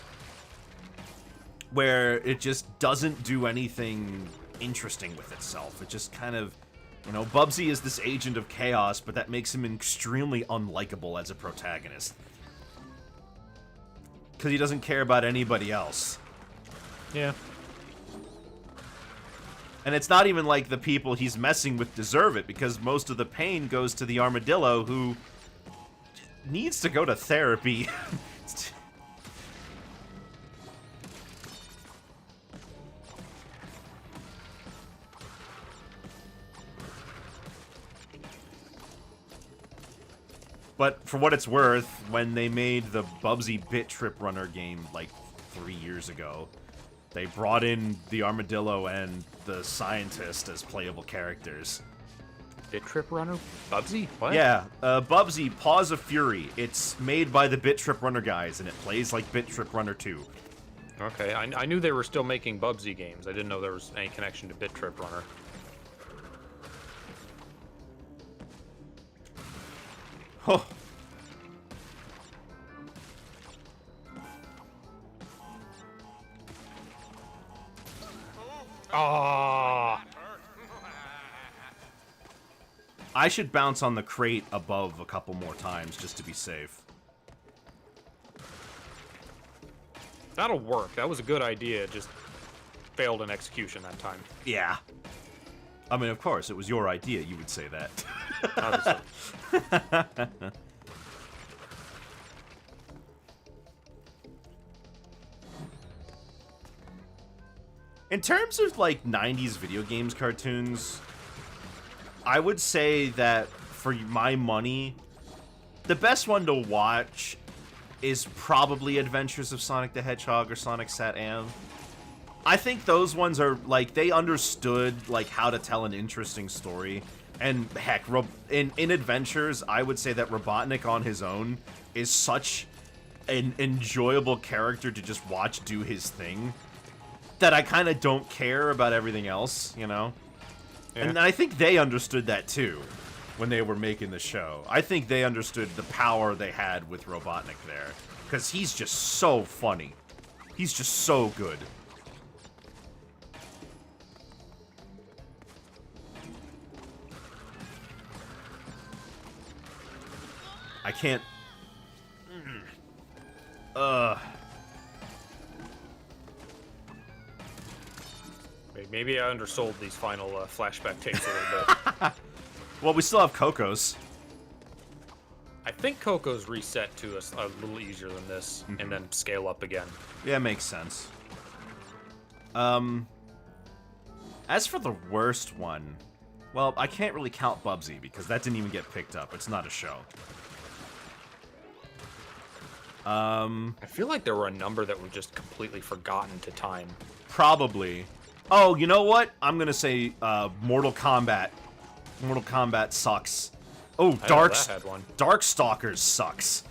Where it just doesn't do anything interesting with itself. It just kind of, you know, Bubsy is this agent of chaos, but that makes him extremely unlikable as a protagonist. Because he doesn't care about anybody else. Yeah. And it's not even like the people he's messing with deserve it, because most of the pain goes to the armadillo, who needs to go to therapy. But for what it's worth, when they made the Bubsy Bit Trip Runner game like 3 years ago, they brought in the armadillo and the scientist as playable characters. Bit Trip Runner? Bubsy? What? Yeah, Bubsy Paws of Fury. It's made by the Bit Trip Runner guys, and it plays like Bit Trip Runner 2. Okay, I knew they were still making Bubsy games. I didn't know there was any connection to Bit Trip Runner. Oh. Ah! I should bounce on the crate above a couple more times just to be safe. That'll work. That was a good idea. It just failed in execution that time. Yeah. I mean, of course, it was your idea. You would say that. Obviously. In terms of like 90s video games cartoons, I would say that for my money, the best one to watch is probably Adventures of Sonic the Hedgehog or Sonic Sat-Am. I think those ones are like, they understood like how to tell an interesting story. And heck, in Adventures, I would say that Robotnik on his own is such an enjoyable character to just watch do his thing that I kind of don't care about everything else, you know? Yeah. And I think they understood that too when they were making the show. I think they understood the power they had with Robotnik there. Because he's just so funny. He's just so good. I can't... Maybe I undersold these final flashback tapes a little bit. Well, we still have Coco's. I think Coco's reset to us a little easier than this, and then scale up again. Yeah, makes sense. As for the worst one, well, I can't really count Bubsy because that didn't even get picked up. It's not a show. I feel like there were a number that were just completely forgotten to time. Probably. Oh, you know what? I'm gonna say Mortal Kombat. Mortal Kombat sucks. Oh, that had one. Darkstalkers sucks.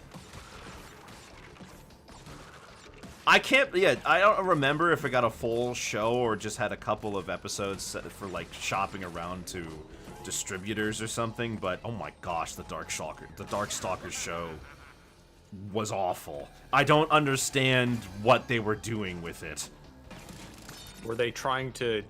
I can't. Yeah, I don't remember if it got a full show or just had a couple of episodes for like shopping around to distributors or something. But oh my gosh, the Darkstalkers show was awful. I don't understand what they were doing with it. Were they trying to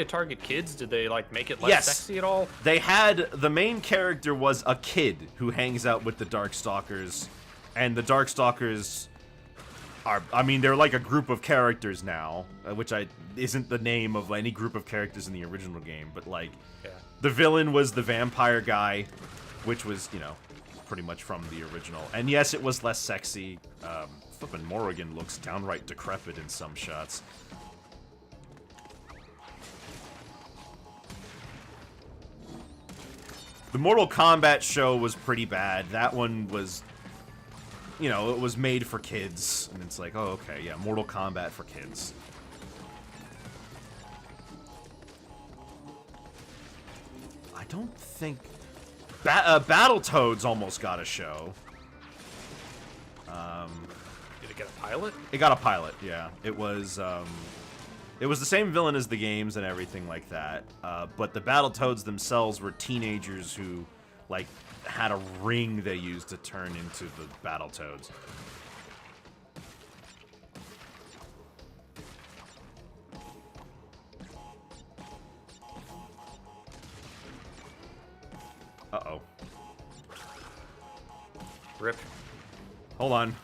target kids? Did they like make it less Yes. sexy at all? They had the main character was a kid who hangs out with the Darkstalkers, and the Darkstalkers are, I mean, they're like a group of characters now, which isn't the name of any group of characters in the original game, but like Yeah. the villain was the vampire guy, which was, you know, pretty much from the original. And yes, it was less sexy. Flippin' Morrigan looks downright decrepit in some shots. The Mortal Kombat show was pretty bad. That one was, you know, it was made for kids. And it's like, oh, okay, yeah, Mortal Kombat for kids. I don't think... Battletoads almost got a show. Did it get a pilot? It got a pilot, yeah. It was the same villain as the games and everything like that. But the Battletoads themselves were teenagers who, like, had a ring they used to turn into the Battletoads. Uh-oh. Rip. Hold on.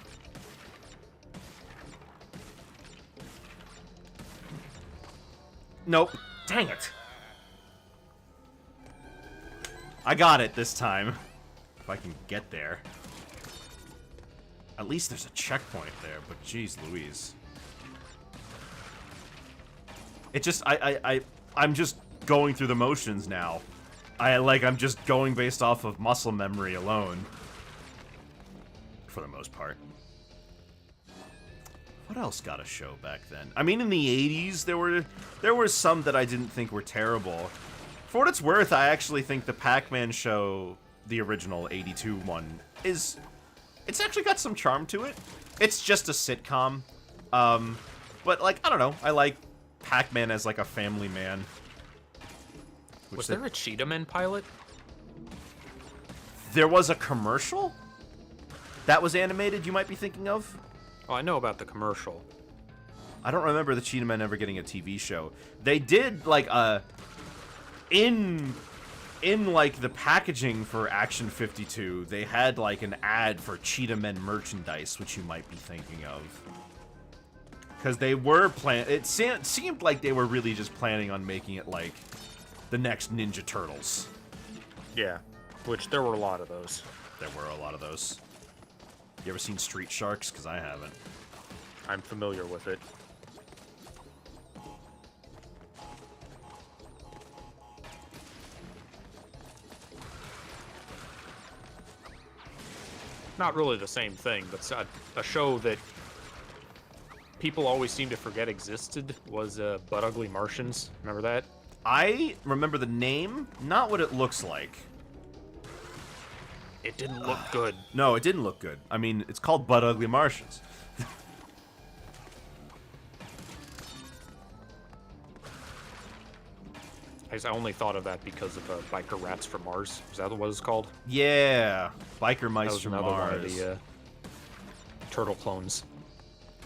Nope. Dang it. I got it this time. If I can get there. At least there's a checkpoint there, but geez Louise. It just, I'm just going through the motions now. I'm just going based off of muscle memory alone. For the most part. What else got a show back then? I mean, in the 80s, there were some that I didn't think were terrible. For what it's worth, I actually think the Pac-Man show, the original 82 one, it's actually got some charm to it. It's just a sitcom. But, like, I don't know. I like Pac-Man as, like, a family man. Was there a Cheetah Men pilot? There was a commercial that was animated you might be thinking of? Oh, I know about the commercial. I don't remember the Cheetah Men ever getting a TV show. They did, like, in like, the packaging for Action 52, they had, like, an ad for Cheetah Men merchandise, which you might be thinking of. Because they were it seemed like they were really just planning on making it, like, the next Ninja Turtles. Yeah, which there were a lot of those. There were a lot of those. You ever seen Street Sharks? Because I haven't. I'm familiar with it. not really the same thing, but a show that people always seem to forget existed was But Ugly Martians. Remember that? I remember the name, not what it looks like. It didn't look good. No, it didn't look good. I mean, it's called But Ugly Martians. I only thought of that because of Biker Rats from Mars. Is that what it's called? Yeah, biker That mice was from another one of Mars. the turtle clones.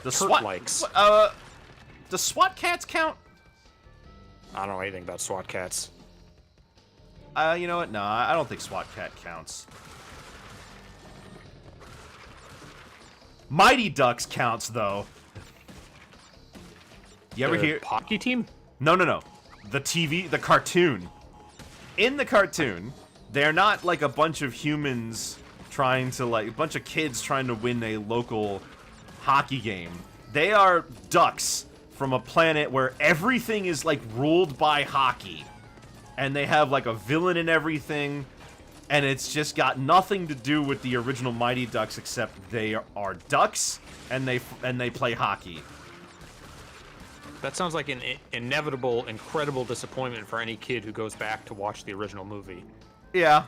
The Turtle SWAT likes. Does SWAT cats count? I don't know anything about SWAT cats. You know what? No, I don't think SWAT cat counts. Mighty Ducks counts though. You ever The hear? Hockey team? No. The cartoon. In the cartoon, they're not like a bunch of humans trying to a bunch of kids trying to win a local hockey game. They are ducks from a planet where everything is like ruled by hockey. And they have like a villain and everything. And it's just got nothing to do with the original Mighty Ducks except they are ducks and they play hockey. That sounds like an inevitable, incredible disappointment for any kid who goes back to watch the original movie. Yeah.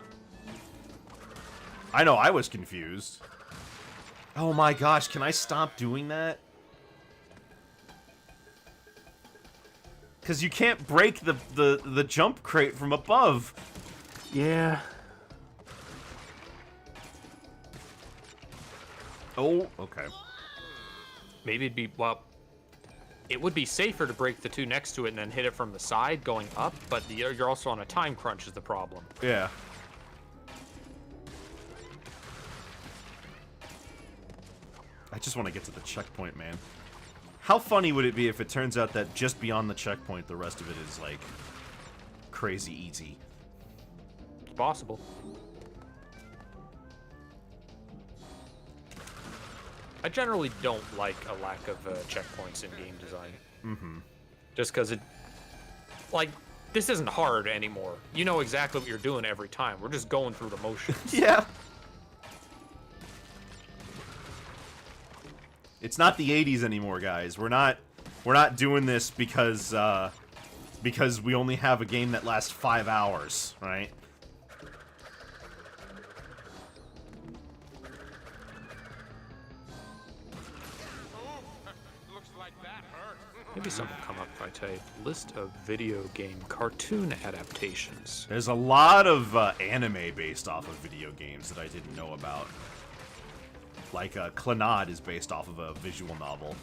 I know, I was confused. Oh my gosh, can I stop doing that? Because you can't break the jump crate from above. Yeah. Oh, okay. Maybe it'd be, well, it would be safer to break the two next to it and then hit it from the side going up, but you're also on a time crunch is the problem. Yeah. I just want to get to the checkpoint, man. How funny would it be if it turns out that just beyond the checkpoint, the rest of it is, like, crazy easy? It's possible. I generally don't like a lack of checkpoints in game design. Mm-hmm. Just because it... Like, this isn't hard anymore. You know exactly what you're doing every time. We're just going through the motions. Yeah. It's not the 80s anymore, guys. We're not doing this because we only have a game that lasts 5 hours, right? Looks like that hurt. Maybe something will come up if I tell you. List of video game cartoon adaptations. There's a lot of anime based off of video games that I didn't know about. Like, Clannad is based off of a visual novel.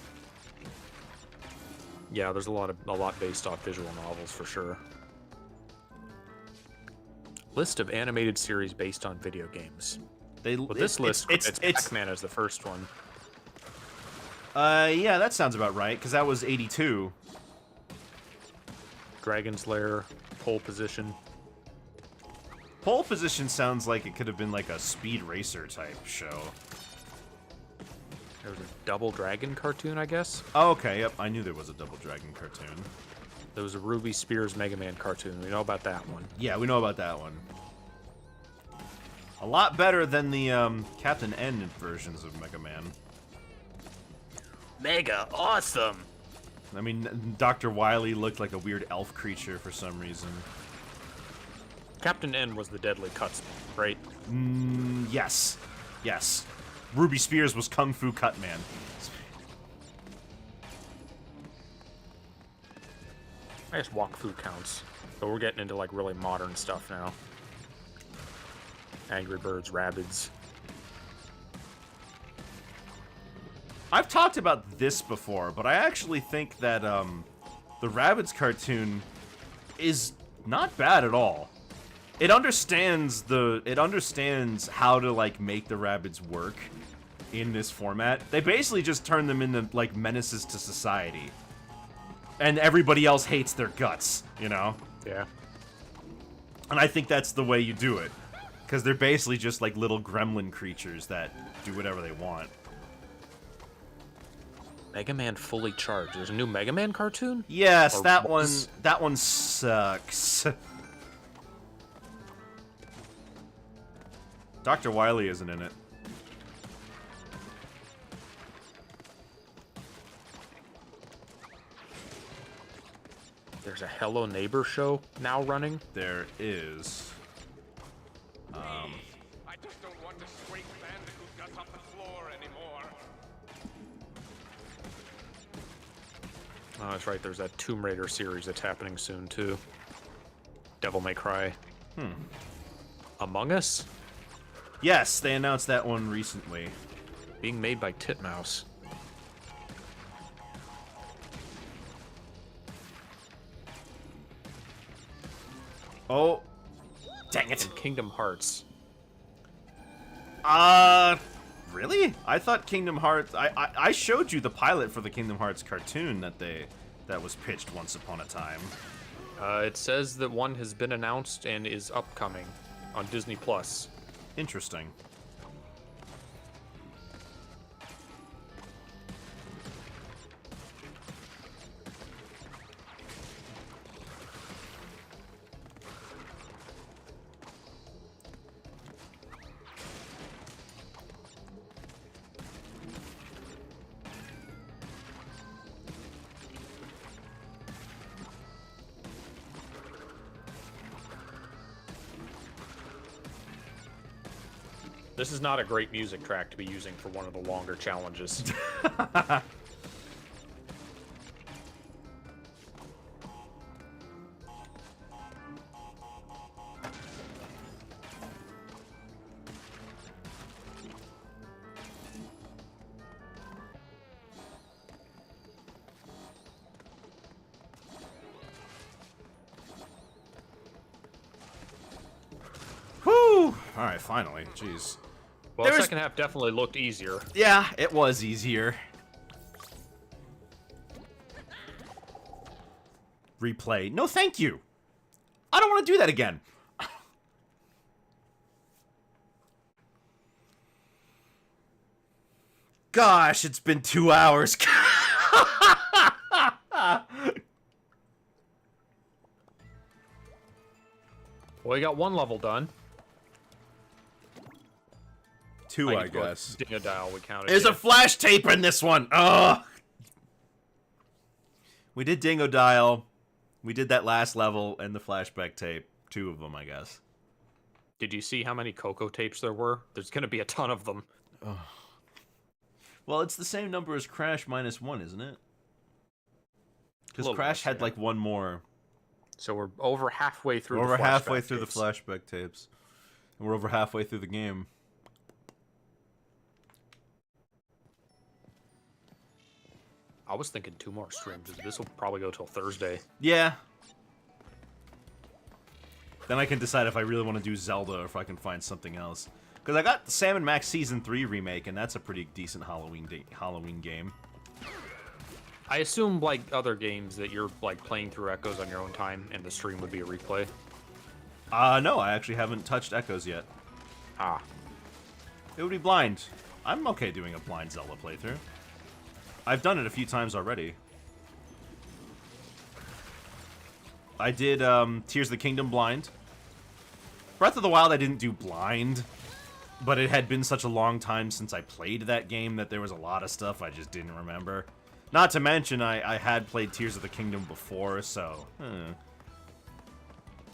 Yeah, there's a lot based off visual novels for sure. List of animated series based on video games. Well, this list it's Pac-Man as the first one. Yeah, that sounds about right, because that was 82. Dragon's Lair, Pole Position. Pole Position sounds like it could have been like a Speed Racer type show. There was a Double Dragon cartoon, I guess. Oh, okay, yep, I knew there was a Double Dragon cartoon. There was a Ruby Spears Mega Man cartoon. We know about that one. Yeah, we know about that one. A lot better than the Captain N versions of Mega Man. Mega awesome! I mean, Dr. Wily looked like a weird elf creature for some reason. Captain N was the Deadly Cutsman, right? Yes. Yes. Ruby Spears was Kung Fu Cutman. I guess Wakfu counts. But we're getting into like really modern stuff now. Angry Birds, Rabbids. I've talked about this before, but I actually think that the Rabbids cartoon is not bad at all. It understands how to like make the Rabbids work in this format. They basically just turn them into like menaces to society. And everybody else hates their guts, you know? Yeah. And I think that's the way you do it. Because they're basically just like little gremlin creatures that do whatever they want. Mega Man Fully Charged. There's a new Mega Man cartoon? Yes, Or that was- one sucks. Dr. Wily isn't in it. There's a Hello Neighbor show now running. There is. I just don't want to squeak Bandicoot guts off the floor anymore. Oh, that's right. There's that Tomb Raider series that's happening soon too. Devil May Cry. Among Us Yes, they announced that one recently. being made by Titmouse. Oh, dang it. And Kingdom Hearts. Really? I thought Kingdom Hearts. I showed you the pilot for the Kingdom Hearts cartoon that was pitched once upon a time. It says that one has been announced and is upcoming on Disney Plus. Interesting. This is not a great music track to be using for one of the longer challenges. Whew! Alright, finally. Jeez. Well, the There's- second half definitely looked easier. Yeah, it was easier. Replay. No, thank you. I don't want to do that again. Gosh, it's been 2 hours. Well, you got one level done. Two, I guess. Dingodile, we counted. There's a flash tape in this one. Ugh. We did Dingo Dial. We did that last level and the flashback tape. 2 of them, I guess. Did you see how many Coco tapes there were? There's going to be a ton of them. Well, it's the same number as Crash -1, isn't it? Because Little Crash less, had yeah. like one more. So we're over halfway through. Over the halfway flashback through tapes. the flashback tapes. And we're over halfway through the game. I was thinking 2 more streams. This will probably go till Thursday. Yeah. Then I can decide if I really want to do Zelda or if I can find something else. Because I got the Sam & Max Season 3 remake, and that's a pretty decent Halloween game. I assume, like other games, that you're like playing through Echoes on your own time, and the stream would be a replay. No, I actually haven't touched Echoes yet. Ah, It would be blind. I'm okay doing a blind Zelda playthrough. I've done it a few times already. I did Tears of the Kingdom blind. Breath of the Wild I didn't do blind, but it had been such a long time since I played that game that there was a lot of stuff I just didn't remember. Not to mention I had played Tears of the Kingdom before, so it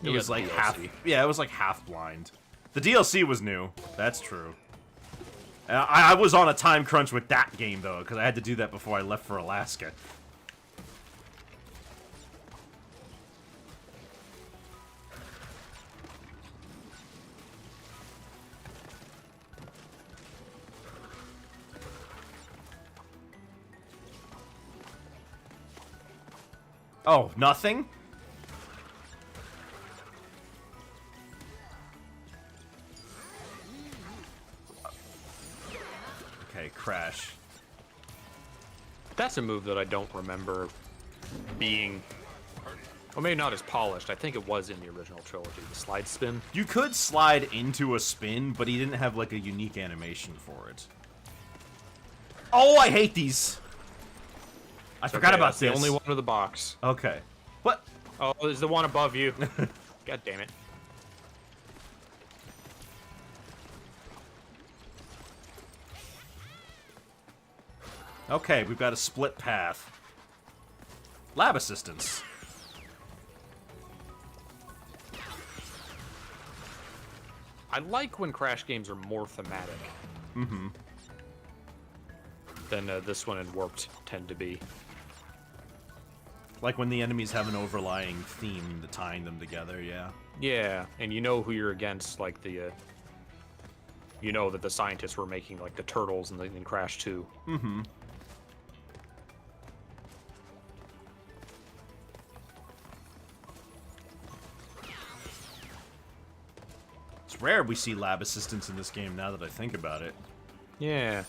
You was got the like DLC. half. Yeah, it was like half blind. The DLC was new. That's true. I was on a time crunch with that game though, because I had to do that before I left for Alaska. Oh, nothing? Okay, Crash. that's a move that I don't remember being. Well, maybe not as polished. I think it was in the original trilogy. The slide spin. You could slide into a spin, but he didn't have like a unique animation for it. Oh, I hate these. I forgot Okay, about that's this. the only one of the box. Okay. What? Oh, there's the one above you. God damn it. Okay, we've got a split path. Lab assistance. I like when Crash games are more thematic. Mm-hmm. Than this one and Warped tend to be. Like when the enemies have an overlying theme to tying them together, yeah. Yeah, and you know who you're against, like the... you know that the scientists were making, like, the turtles in Crash 2. Mm-hmm. It's rare we see lab assistants in this game now that I think about it. Yeah.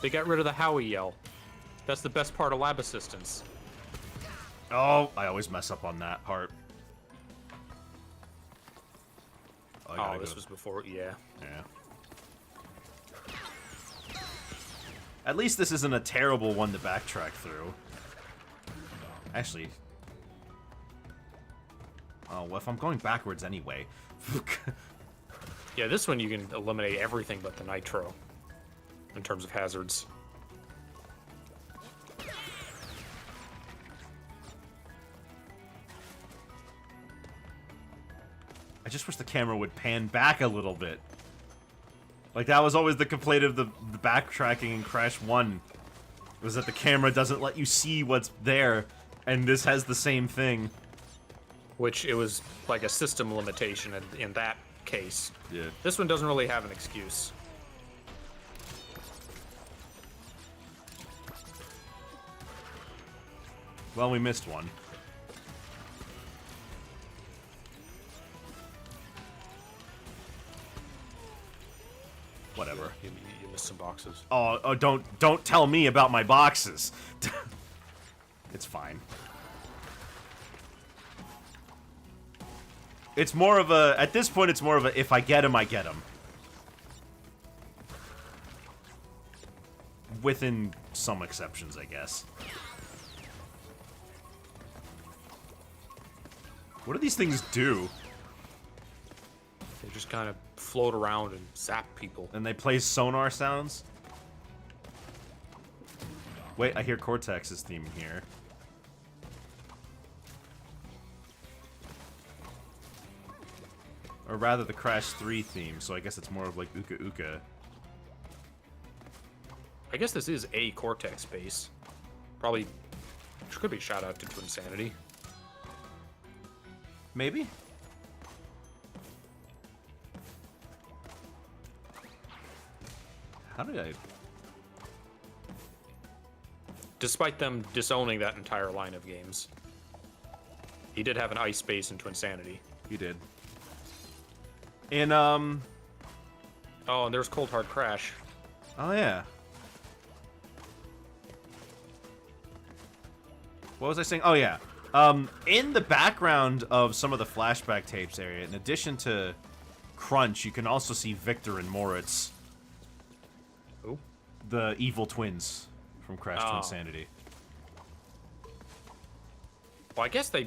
They got rid of the Howie yell. That's the best part of lab assistance. Oh, I always mess up on that part. I Oh, gotta this go- was before, yeah. Yeah. At least this isn't a terrible one to backtrack through. Actually. Oh, well, if I'm going backwards anyway. Yeah, this one you can eliminate everything but the nitro. In terms of hazards. I just wish the camera would pan back a little bit. Like, that was always the complaint of the backtracking in Crash 1. Was that the camera doesn't let you see what's there. And this has the same thing. Which it was like a system limitation in that case. Yeah. This one doesn't really have an excuse. Well, we missed one. Whatever. You missed some boxes. Oh, don't tell me about my boxes. It's fine. It's more of a, at this point, it's more of a, if I get him, I get him. Within some exceptions, I guess. What do these things do? They just kind of float around and zap people. And they play sonar sounds? Wait, I hear Cortex's theme here. Or rather, the Crash 3 theme, so I guess it's more of like Uka Uka. I guess this is a Cortex base. Probably could be a shout out to Twinsanity. Maybe? How did I... Despite them disowning that entire line of games. He did have an ice base in Twinsanity. You did. In, Oh, and there's Cold Hard Crash. Oh, yeah. What was I saying? Oh, yeah. In the background of some of the flashback tapes area, in addition to Crunch, you can also see Victor and Moritz. Who? The evil twins from Crash Oh. Twinsanity. Well, I guess they...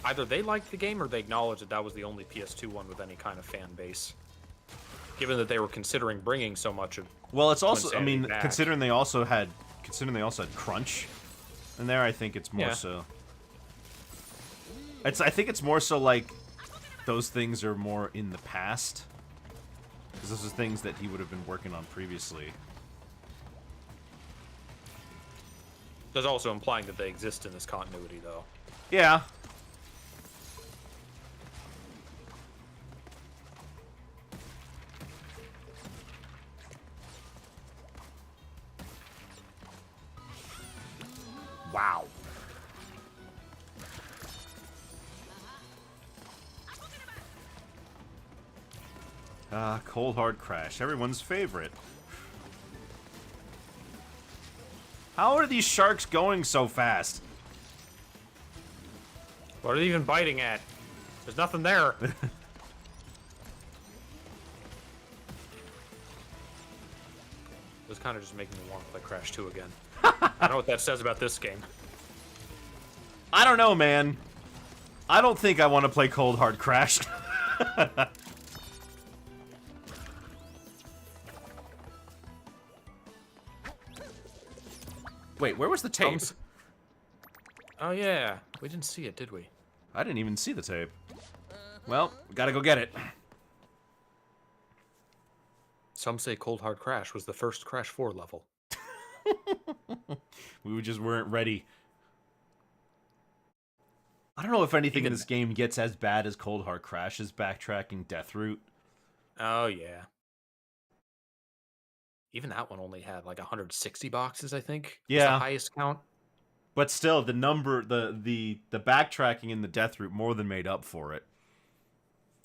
either they liked the game or they acknowledged that that was the only PS2 one with any kind of fan base. Given that they were considering bringing so much of... Well, it's also, I Twinsanity mean, back. considering they also had Crunch in there, I think it's more Yeah. so. I think it's more so like those things are more in the past. Because those are things that he would have been working on previously. There's also implying that they exist in this continuity, though. Yeah. Wow. Cold Hard Crash, everyone's favorite. How are these sharks going so fast? What are they even biting at? There's nothing there. It was kind of just making me want to play Crash 2 again. I don't know what that says about this game. I don't know, man. I don't think I want to play Cold Hard Crash. Wait, where was the tape? Oh yeah, we didn't see it, did we? I didn't even see the tape. Well, gotta go get it. Some say Cold Hard Crash was the first Crash 4 level. We just weren't ready. I don't know if anything in this game gets as bad as Cold Hard Crash's backtracking death route. Oh, yeah. Even that one only had like 160 boxes, I think. Was Yeah. the highest count. But still, the number, the backtracking in the death route more than made up for it.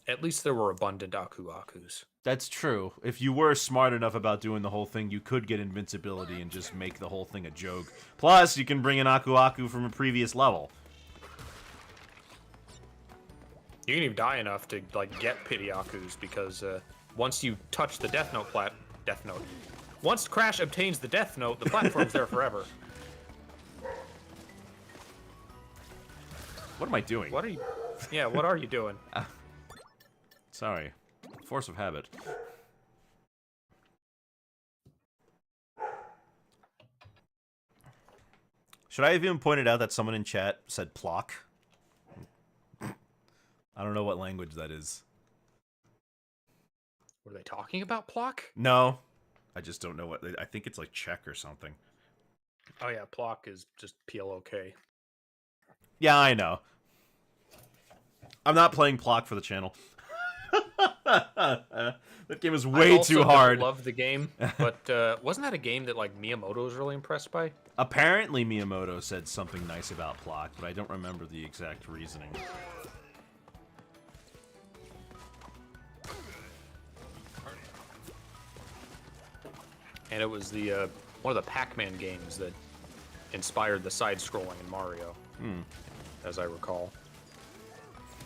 At least there were abundant Aku Akus. That's true. If you were smart enough about doing the whole thing, you could get invincibility and just make the whole thing a joke. Plus, you can bring an Aku Aku from a previous level. You can even die enough to like get pity Akus because once you touch the Death Note once Crash obtains the Death Note, the platform's there forever. What am I doing? What are you? Yeah, what are you doing? Sorry. Force of habit. Should I have even pointed out that someone in chat said plock? I don't know what language that is. Were they talking about Plock? No. I just don't know what... I think it's like Czech or something. Oh yeah, Plock is just PLOK. Yeah, I know. I'm not playing Plock for the channel. That game is way too hard. I love the game, but wasn't that a game that like Miyamoto was really impressed by? Apparently Miyamoto said something nice about Plock, but I don't remember the exact reasoning. And it was the one of the Pac-Man games that inspired the side-scrolling in Mario, as I recall.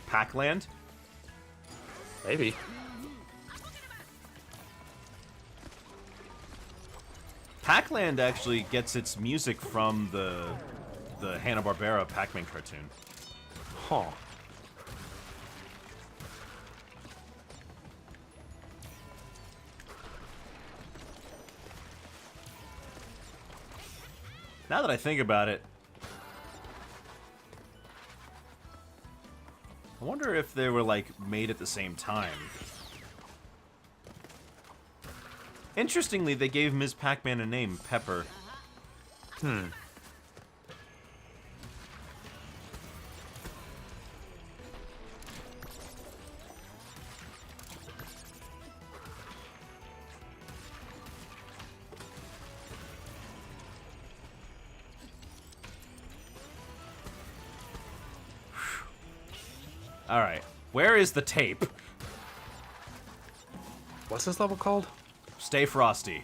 Pac-Land? Maybe. Pac-Land actually gets its music from the Hanna-Barbera Pac-Man cartoon. Huh. Now that I think about it, I wonder if they were, like, made at the same time. Interestingly, they gave Ms. Pac-Man a name, Pepper. Alright, where is the tape? What's this level called? Stay Frosty.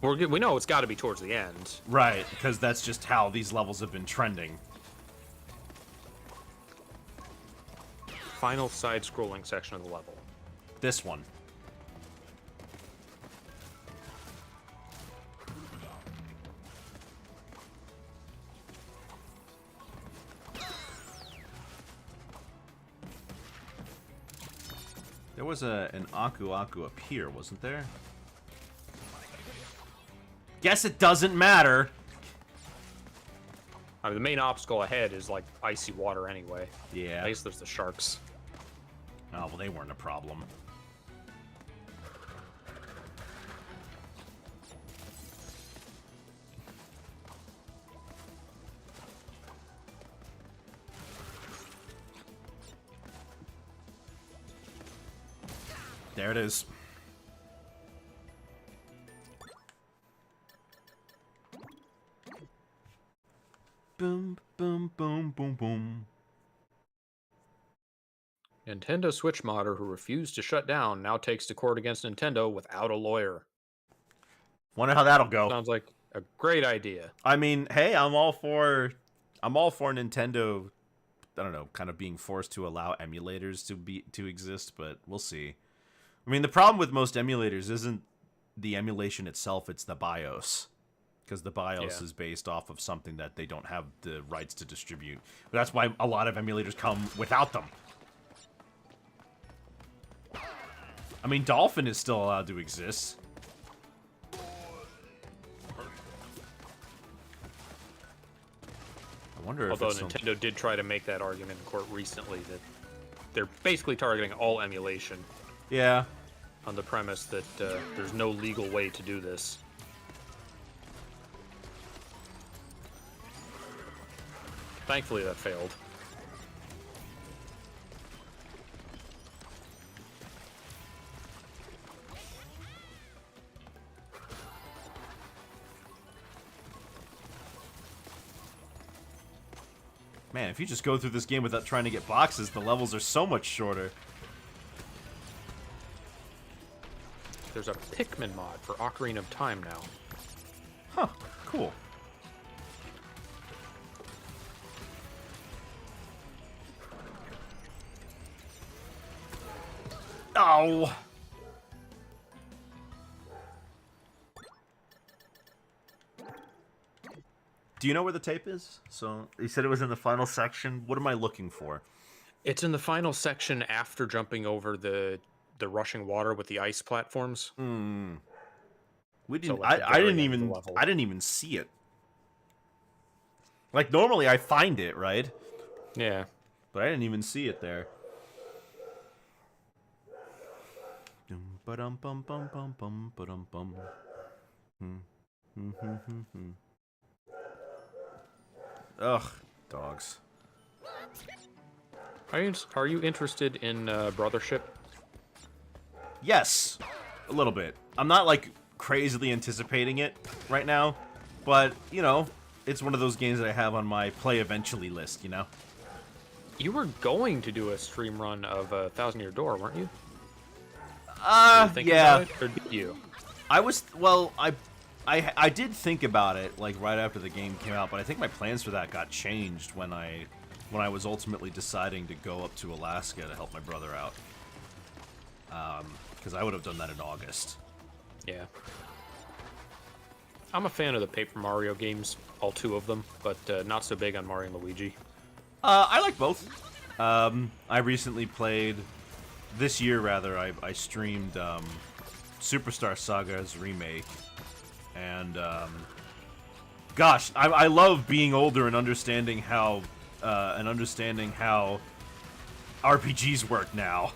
We know it's got to be towards the end. Right, because that's just how these levels have been trending. Final side-scrolling section of the level. This one. There was an Aku Aku up here, wasn't there? Guess it doesn't matter. I mean, the main obstacle ahead is like icy water anyway. Yeah. I guess there's the sharks. Oh, well, they weren't a problem. There it is. Boom, boom, boom, boom, boom. Nintendo Switch modder who refused to shut down now takes to court against Nintendo without a lawyer. Wonder how that'll go. Sounds like a great idea. I mean, hey, I'm all for Nintendo, I don't know, kind of being forced to allow emulators to exist, but we'll see. I mean, the problem with most emulators isn't the emulation itself, it's the BIOS. Because the BIOS is based off of something that they don't have the rights to distribute. But that's why a lot of emulators come without them. I mean, Dolphin is still allowed to exist. wonder if Although it's Nintendo did try to make that argument in court recently that they're basically targeting all emulation Yeah. on the premise that there's no legal way to do this. Thankfully, that failed. Man, if you just go through this game without trying to get boxes, the levels are so much shorter. There's a Pikmin mod for Ocarina of Time now. Huh, cool. Oh! Do you know where the tape is? So, you said it was in the final section. What am I looking for? It's in the final section after jumping over the rushing water with the ice platforms. We didn't. like, the I didn't very end of the even. level. I didn't even see it. Like normally, I find it right, Yeah. but I didn't even see it there. Dum ba-dum bum bum bum bum ba-dum bum. Ugh, dogs. Are you interested in Brothership? Yes, a little bit. I'm not like crazily anticipating it right now, but you know, it's one of those games that I have on my play eventually list. You know. You were going to do a stream run of Thousand Year Door, weren't you? Thinking Yeah. about it, or did you? I was well. I did think about it like right after the game came out, but I think my plans for that got changed when I was ultimately deciding to go up to Alaska to help my brother out. Because I would have done that in August. Yeah. I'm a fan of the Paper Mario games, all two of them, but not so big on Mario and Luigi. I like both. I recently played this year rather. I streamed Superstar Saga's remake, and gosh, I love being older and understanding how RPGs work now.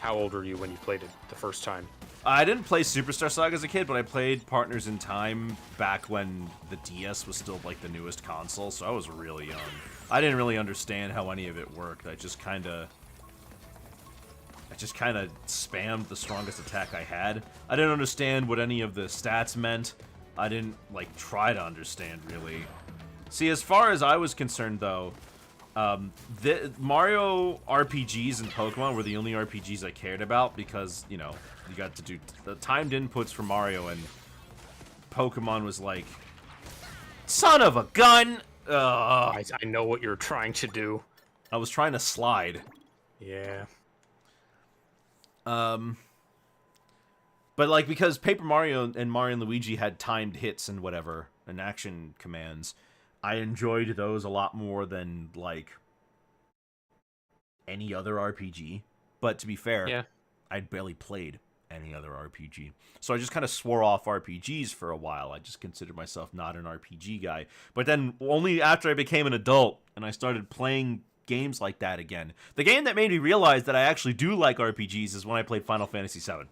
How old were you when you played it the first time? I didn't play Superstar Saga as a kid, but I played Partners in Time back when the DS was still like the newest console, so I was really young. I didn't really understand how any of it worked. I just kind of spammed the strongest attack I had. I didn't understand what any of the stats meant. I didn't like try to understand really. See, as far as I was concerned though, the Mario RPGs and Pokemon were the only RPGs I cared about because, you know, you got to do the timed inputs for Mario, and Pokemon was like, son of a gun! I know what you're trying to do. I was trying to slide. Yeah. But like, because Paper Mario and Mario and Luigi had timed hits and whatever, and action commands, I enjoyed those a lot more than, like, any other RPG. But to be fair, Yeah. I'd barely played any other RPG. So I just kind of swore off RPGs for a while. I just considered myself not an RPG guy. But then only after I became an adult and I started playing games like that again. The game that made me realize that I actually do like RPGs is when I played Final Fantasy VII.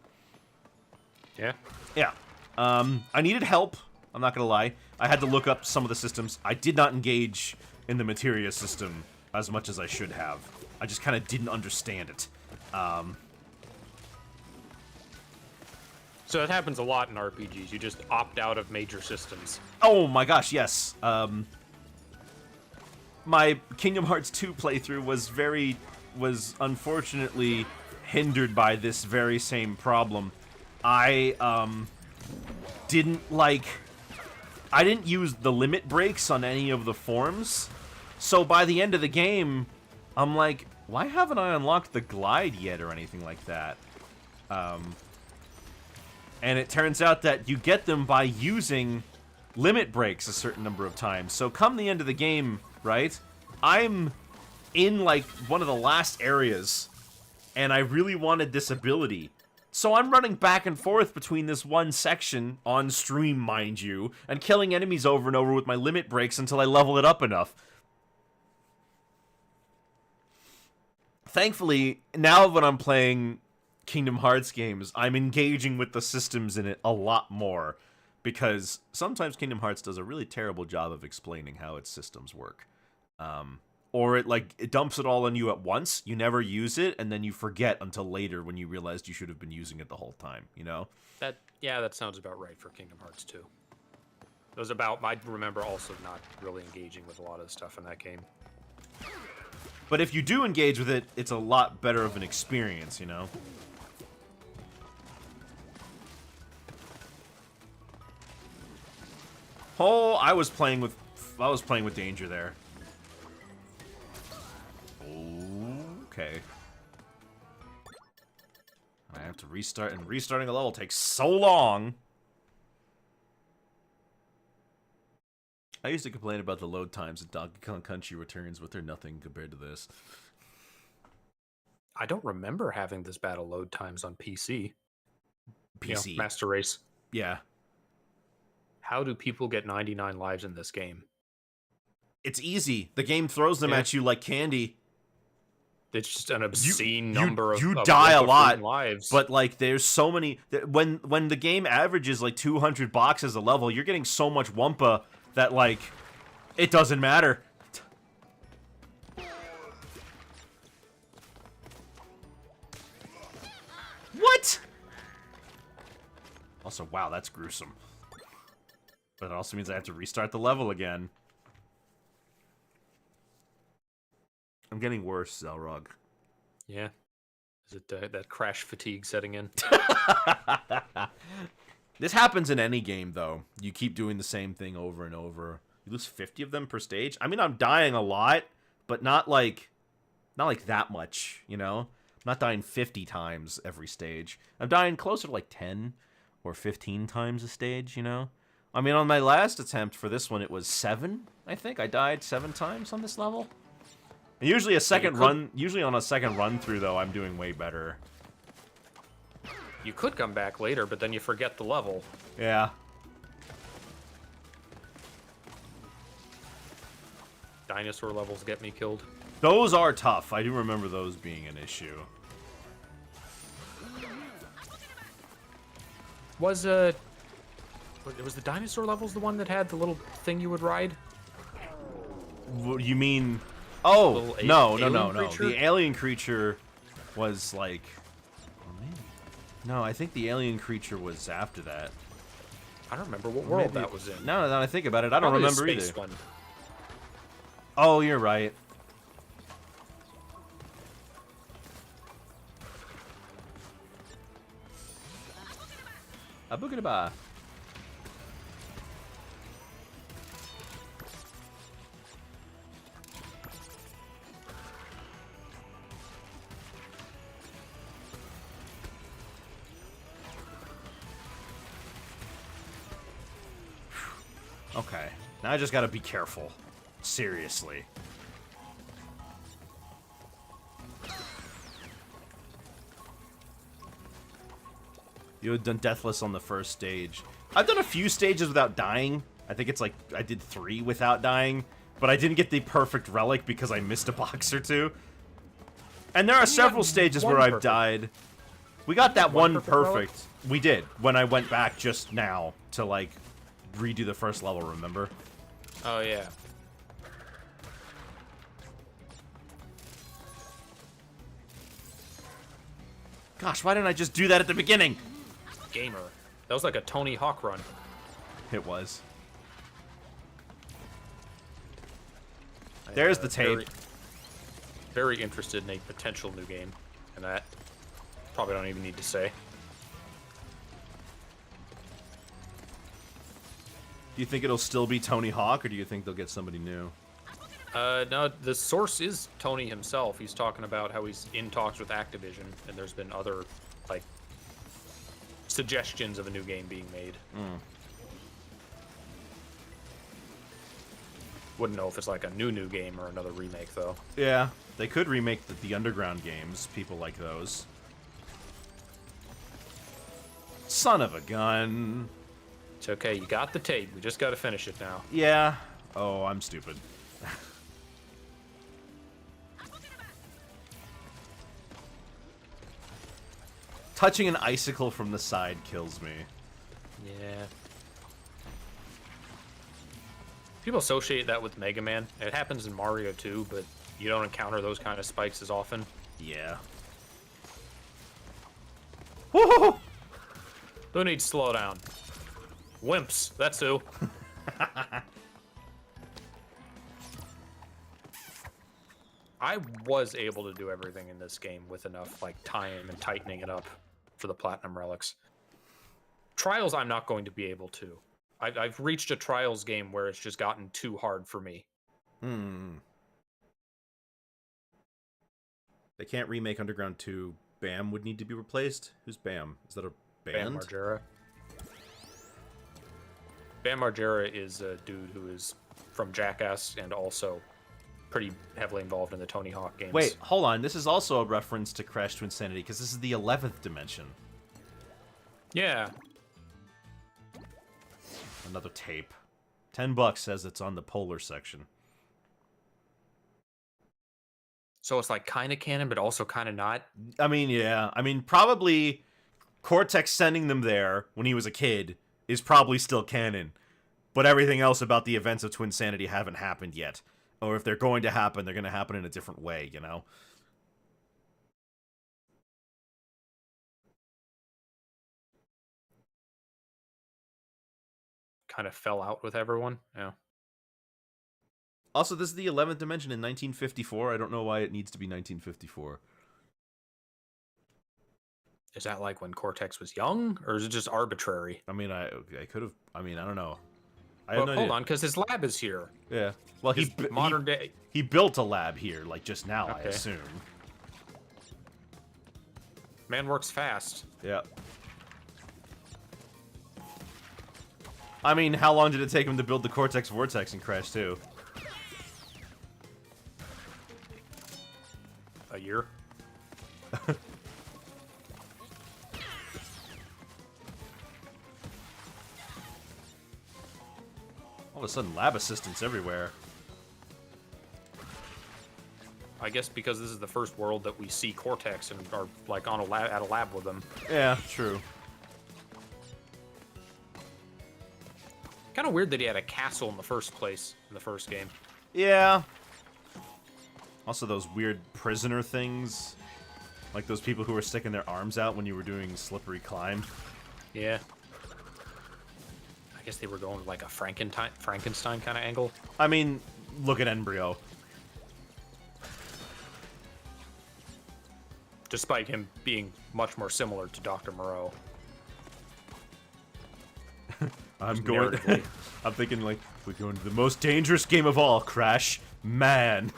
Yeah. Yeah. I needed help. I'm not gonna lie. I had to look up some of the systems. I did not engage in the materia system as much as I should have. I just kind of didn't understand it. So it happens a lot in RPGs. You just opt out of major systems. Oh my gosh, yes. My Kingdom Hearts 2 playthrough was unfortunately hindered by this very same problem. I didn't use the limit breaks on any of the forms. So by the end of the game, I'm like, why haven't I unlocked the glide yet or anything like that? And it turns out that you get them by using limit breaks a certain number of times. So come the end of the game, right? I'm in like one of the last areas, and I really wanted this ability So I'm running back and forth between this one section, on stream, mind you, and killing enemies over and over with my limit breaks until I level it up enough. Thankfully, now when I'm playing Kingdom Hearts games, I'm engaging with the systems in it a lot more. Because sometimes Kingdom Hearts does a really terrible job of explaining how its systems work. Or it dumps it all on you at once, you never use it, and then you forget until later when you realized you should have been using it the whole time, you know? That sounds about right for Kingdom Hearts 2. It was about, I remember also not really engaging with a lot of the stuff in that game. But if you do engage with it, it's a lot better of an experience, you know? Oh, I was playing with danger there. Okay. I have to restart, and restarting a level takes so long. I used to complain about the load times in Donkey Kong Country Returns, but they're nothing compared to this. I don't remember having this battle load times on PC. PC. You know, Master Race. Yeah. How do people get 99 lives in this game? It's easy. The game throws them at you like candy. It's just an obscene number of you die a lot lives. But like there's so many when the game averages like 200 boxes a level, you're getting so much Wumpa that like it doesn't matter. What? Also, wow, that's gruesome. But it also means I have to restart the level again. I'm getting worse, Zelrog. Yeah. Is it that crash fatigue setting in? This happens in any game, though. You keep doing the same thing over and over. You lose 50 of them per stage. I mean, I'm dying a lot, but not like that much, you know? I'm not dying 50 times every stage. I'm dying closer to like 10 or 15 times a stage, you know? I mean, on my last attempt for this one, it was 7, I think. I died 7 times on this level. And usually on a second run through, though, I'm doing way better. You could come back later, but then you forget the level. Yeah. Dinosaur levels get me killed. Those are tough. I do remember those being an issue. Was the dinosaur levels the one that had the little thing you would ride? What you mean? Oh, no. Creature? The alien creature was like... maybe. No, I think the alien creature was after that. I don't remember what world that was in. Now that I think about it, I don't Probably remember the space either. one. Oh, you're right. A boogity-ba. Okay. Now I just gotta be careful. Seriously. You had done Deathless on the first stage. I've done a few stages without dying. I think it's like, I did 3 without dying. But I didn't get the perfect relic because I missed a box or 2. And there are several stages where I've died. We got that one perfect. We did, when I went back just now to, like, redo the first level, remember? Oh, yeah. Gosh, why didn't I just do that at the beginning? Gamer. That was like a Tony Hawk run. It was. There's the tape. Very interested in a potential new game, and that probably don't even need to say. Do you think it'll still be Tony Hawk, or do you think they'll get somebody new? No, the source is Tony himself. He's talking about how he's in talks with Activision, and there's been other, like, suggestions of a new game being made. Wouldn't know if it's like a new game or another remake, though. Yeah, they could remake the Underground games. People like those. Son of a gun. It's okay. You got the tape. We just got to finish it now. Yeah. Oh, I'm stupid. Touching an icicle from the side kills me. Yeah. People associate that with Mega Man. It happens in Mario too, but you don't encounter those kind of spikes as often. Yeah. Woohoo! Who needs slowdown? Wimps. That's who. I was able to do everything in this game with enough like time and tightening it up for the Platinum Relics. Trials, I'm not going to be able to. I've reached a Trials game where it's just gotten too hard for me. They can't remake Underground 2. Bam would need to be replaced. Who's Bam? Is that a Bam band? Margera. Bam Margera is a dude who is from Jackass and also pretty heavily involved in the Tony Hawk games. Wait, hold on. This is also a reference to Crash to Insanity, because this is the 11th dimension. Yeah. Another tape. $10 says it's on the polar section. So it's like kind of canon, but also kind of not. I mean, yeah. I mean, probably Cortex sending them there when he was a kid is probably still canon. But everything else about the events of Twinsanity haven't happened yet. Or if they're going to happen, they're going to happen in a different way, you know? Kind of fell out with everyone. Yeah. Also, this is the 11th dimension in 1954. I don't know why it needs to be 1954. Is that like when Cortex was young, or is it just arbitrary? I mean, I could have... I mean, I don't know. I Well, have no hold idea. on, because his lab is here. Yeah. Well, His modern day. He built a lab here, like, just now, I Okay. assume. Man works fast. Yeah. I mean, how long did it take him to build the Cortex Vortex in Crash 2? A year. All of a sudden, lab assistants everywhere. I guess because this is the first world that we see Cortex and are like on a lab at a lab with him. Yeah, true. Kind of weird that he had a castle in the first place in the first game. Yeah. Also, those weird prisoner things. Like those people who were sticking their arms out when you were doing slippery climb. Yeah. I guess they were going with like a Frankenstein kind of angle. I mean, look at Embryo. Despite him being much more similar to Dr. Moreau. I'm going. narratively. I'm thinking like we're going to the most dangerous game of all, Crash. Man.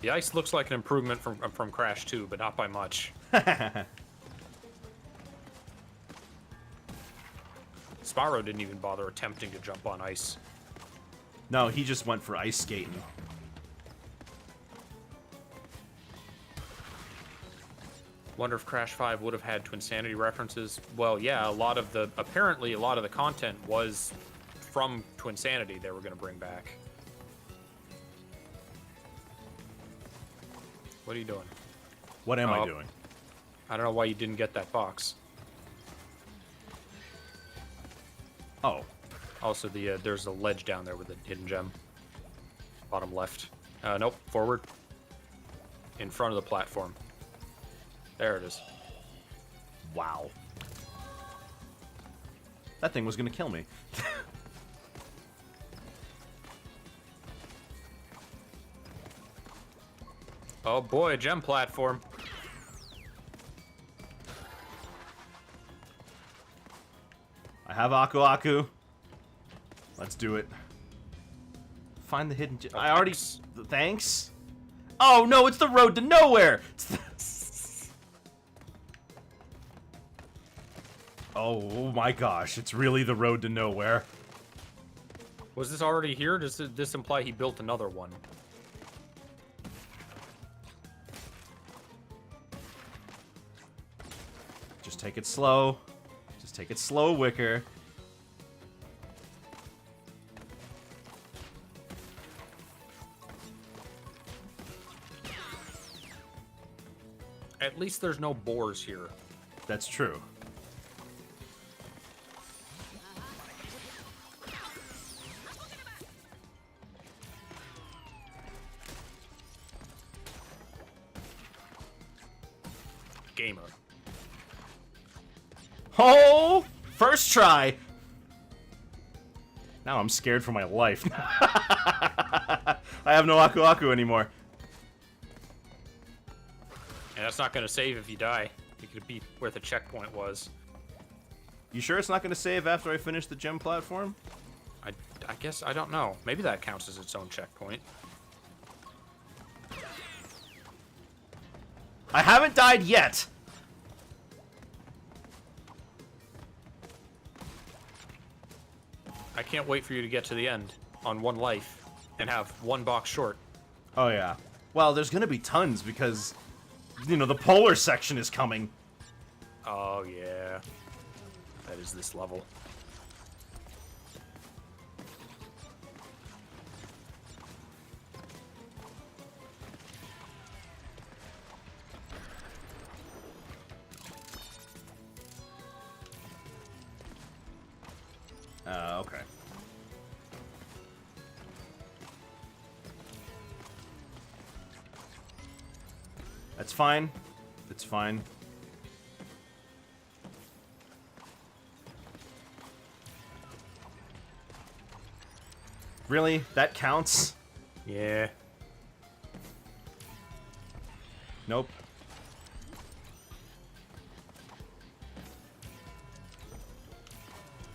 The ice looks like an improvement from Crash 2, but not by much. Spyro didn't even bother attempting to jump on ice. No, he just went for ice skating. Wonder if Crash 5 would have had Twinsanity references. Well, yeah, apparently a lot of the content was from Twinsanity they were going to bring back. What are you doing? What am I Oh. doing? I don't know why you didn't get that box. Oh. Also, there's a ledge down there with a hidden gem. Bottom left. Nope, forward. In front of the platform. There it is. Wow. That thing was gonna kill me. Oh boy, gem platform. I have Aku Aku. Let's do it. Find the hidden. I already. thanks. Thanks. Oh no! It's the road to nowhere. It's the... Oh my gosh, it's really the road to nowhere. Was this already here? Does this imply he built another one? Just take it slow. Just take it slow, Wicker. At least there's no boars here. That's true. Gamer. Oh! First try! Now I'm scared for my life. I have no Aku Aku anymore. And that's not going to save if you die. You could be where the checkpoint was. You sure it's not going to save after I finish the gem platform? I guess, I don't know. Maybe that counts as its own checkpoint. I haven't died yet! I can't wait for you to get to the end on one life and have one box short. Oh yeah. Well, there's gonna be tons because, you know, the polar section is coming. Oh, yeah. That is this level. Okay. That's fine. It's fine. Really? That counts? Yeah. Nope.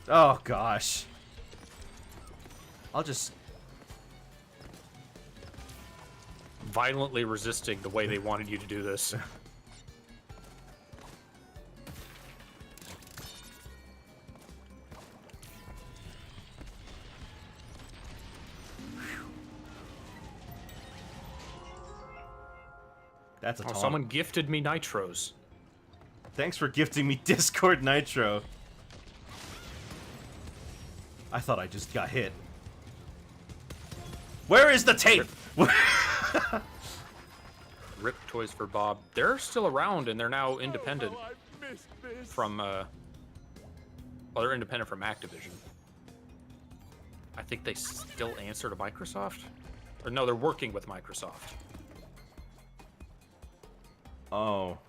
Oh, gosh. I'll just... Violently resisting the way they wanted you to do this. That's a taunt. Someone gifted me nitros. Thanks for gifting me Discord Nitro. I thought I just got hit. Where is the tape? Rip Toys for Bob. They're still around and they're now independent Oh, I missed this. from, well, they're independent from Activision. I think they still answer to Microsoft? Or no, they're working with Microsoft. Oh.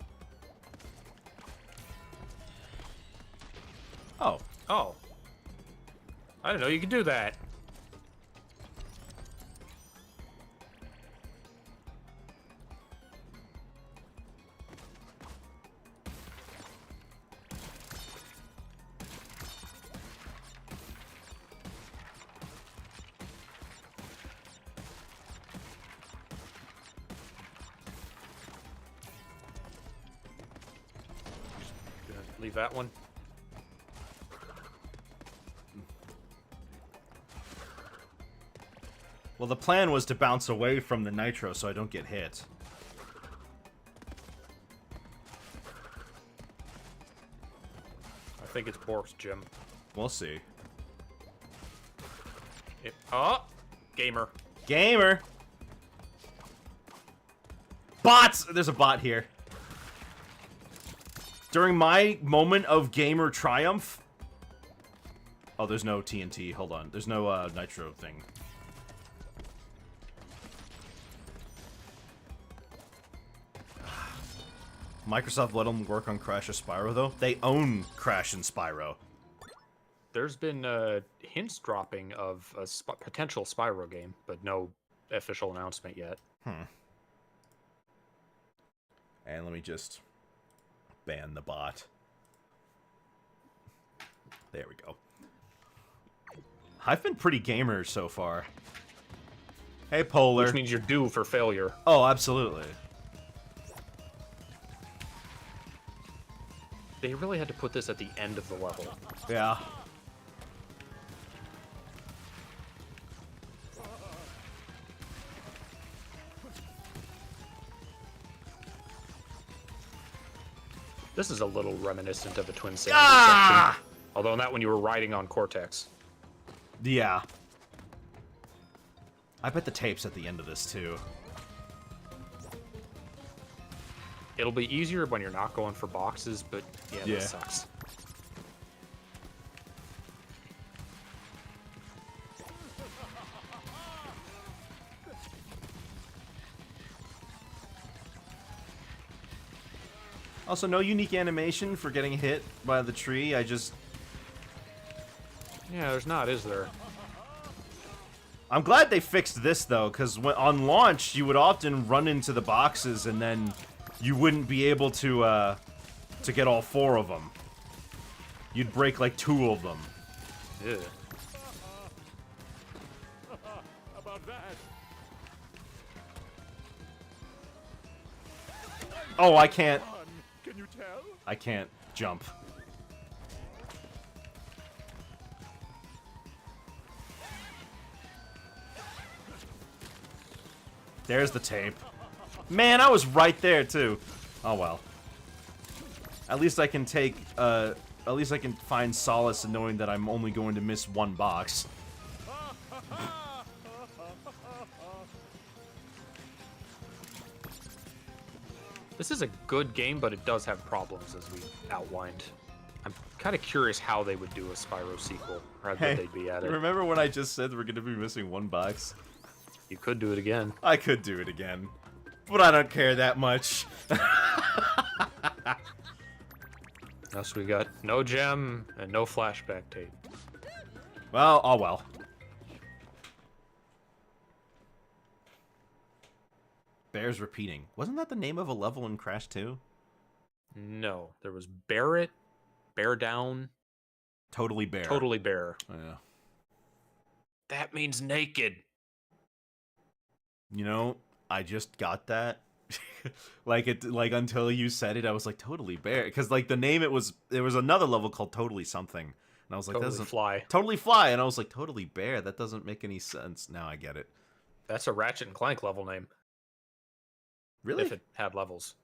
Oh. Oh. I didn't know you could do that. Gonna leave that one. Well, the plan was to bounce away from the nitro so I don't get hit. I think it's Bork's Jim. We'll see. Oh! Gamer. Gamer! Bots! There's a bot here. During my moment of gamer triumph... Oh, there's no TNT. Hold on. There's no nitro thing. Microsoft let them work on Crash of Spyro, though. They own Crash and Spyro. There's been hints dropping of a potential Spyro game, but no official announcement yet. And let me just ban the bot. There we go. I've been pretty gamer so far. Hey, Polar. Which means you're due for failure. Oh, absolutely. They They really had to put this at the end of the level. Yeah. This is a little reminiscent of a Twin Sandy Ah! section. Although in that one you were riding on Cortex. Yeah. I bet the tape's at the end of this, too. It'll be easier when you're not going for boxes, but yeah, Yeah. this sucks. Also, no unique animation for getting hit by the tree. I just... Yeah, there's not, is there? I'm glad they fixed this, though, because on launch, you would often run into the boxes, and then you wouldn't be able to get all 4 of them. You'd break, like, 2 of them. Yeah. About that. Oh, I can't... Fun. Can you tell? I can't jump. There's the tape. Man, I was right there, too. Oh, well. At least I can take, at least I can find solace in knowing that I'm only going to miss 1 box. This is a good game, but it does have problems, as we outlined. I'm kind of curious how they would do a Spyro sequel, or how good they'd be at it. Remember when I just said we're going to be missing 1 box? You could do it again. I could do it again. But I don't care that much. So we got no gem and no flashback tape. Well, oh well. Bears repeating. Wasn't that the name of a level in Crash 2? No, there was Barrett, Bear Down, Totally Bear. Totally Bear. Yeah. That means naked. You know, I just got that. like until you said it, I was like Totally Bear, because like the name there was another level called Totally something, and I was like Totally that doesn't Fly. Totally Fly, and I was like Totally Bear. That doesn't make any sense. Now I get it. That's a Ratchet and Clank level name. Really? If it had levels.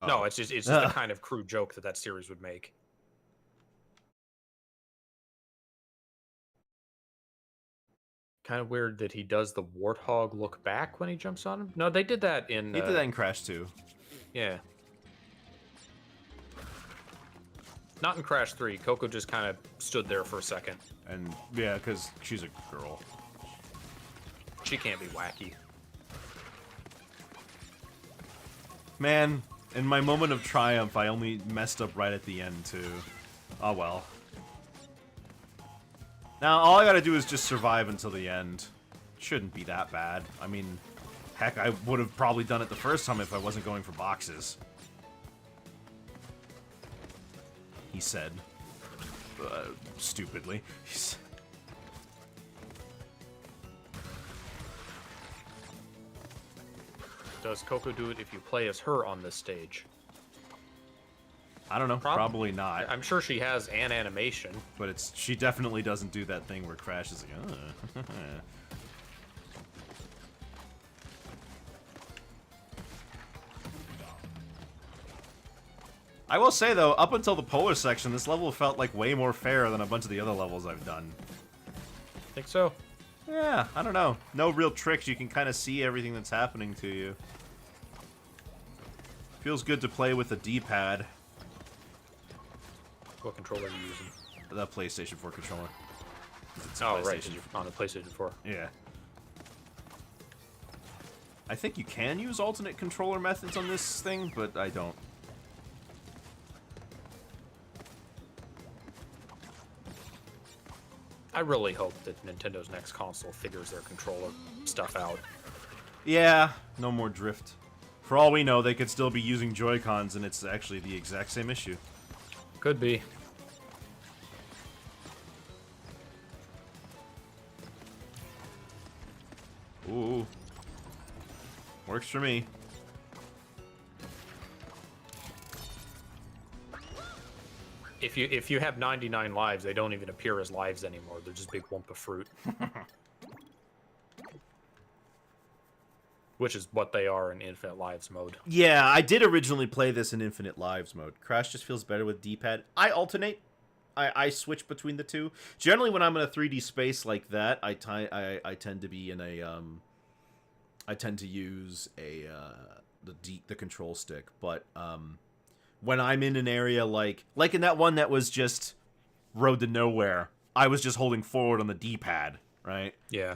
Oh. No, it's just the kind of crude joke that series would make. Kind of weird that he does the warthog look back when he jumps on him. No, they did that in. He did that in Crash 2. Yeah. Not in Crash 3. Coco just kind of stood there for a second. And yeah, because she's a girl. She can't be wacky. Man, in my moment of triumph, I only messed up right at the end, too. Oh well. Now, all I gotta do is just survive until the end. Shouldn't be that bad. I mean, heck, I would have probably done it the first time if I wasn't going for boxes. He said. Stupidly. Does Coco do it if you play as her on this stage? I don't know. Probably not. I'm sure she has an animation. But she definitely doesn't do that thing where Crash is like, I will say, though, up until the polar section, this level felt like way more fair than a bunch of the other levels I've done. Think so? Yeah, I don't know. No real tricks. You can kind of see everything that's happening to you. Feels good to play with a D-pad. What controller are you using? The PlayStation 4 controller. It's Oh, right. PlayStation. On the PlayStation 4. Yeah. I think you can use alternate controller methods on this thing, but I don't. I really hope that Nintendo's next console figures their controller stuff out. Yeah, no more drift. For all we know, they could still be using Joy-Cons, and it's actually the exact same issue. Could be. Ooh. Works for me. if you have 99 lives, they don't even appear as lives anymore. They're just big lump of fruit. Which is what they are in Infinite Lives mode. Yeah, I did originally play this in Infinite Lives mode. Crash just feels better with D-pad. I alternate. I switch between the two. Generally, when I'm in a 3D space like that, I tend to be in a I tend to use a the control stick. But when I'm in an area like in that one that was just Road to Nowhere, I was just holding forward on the D-pad, right? Yeah.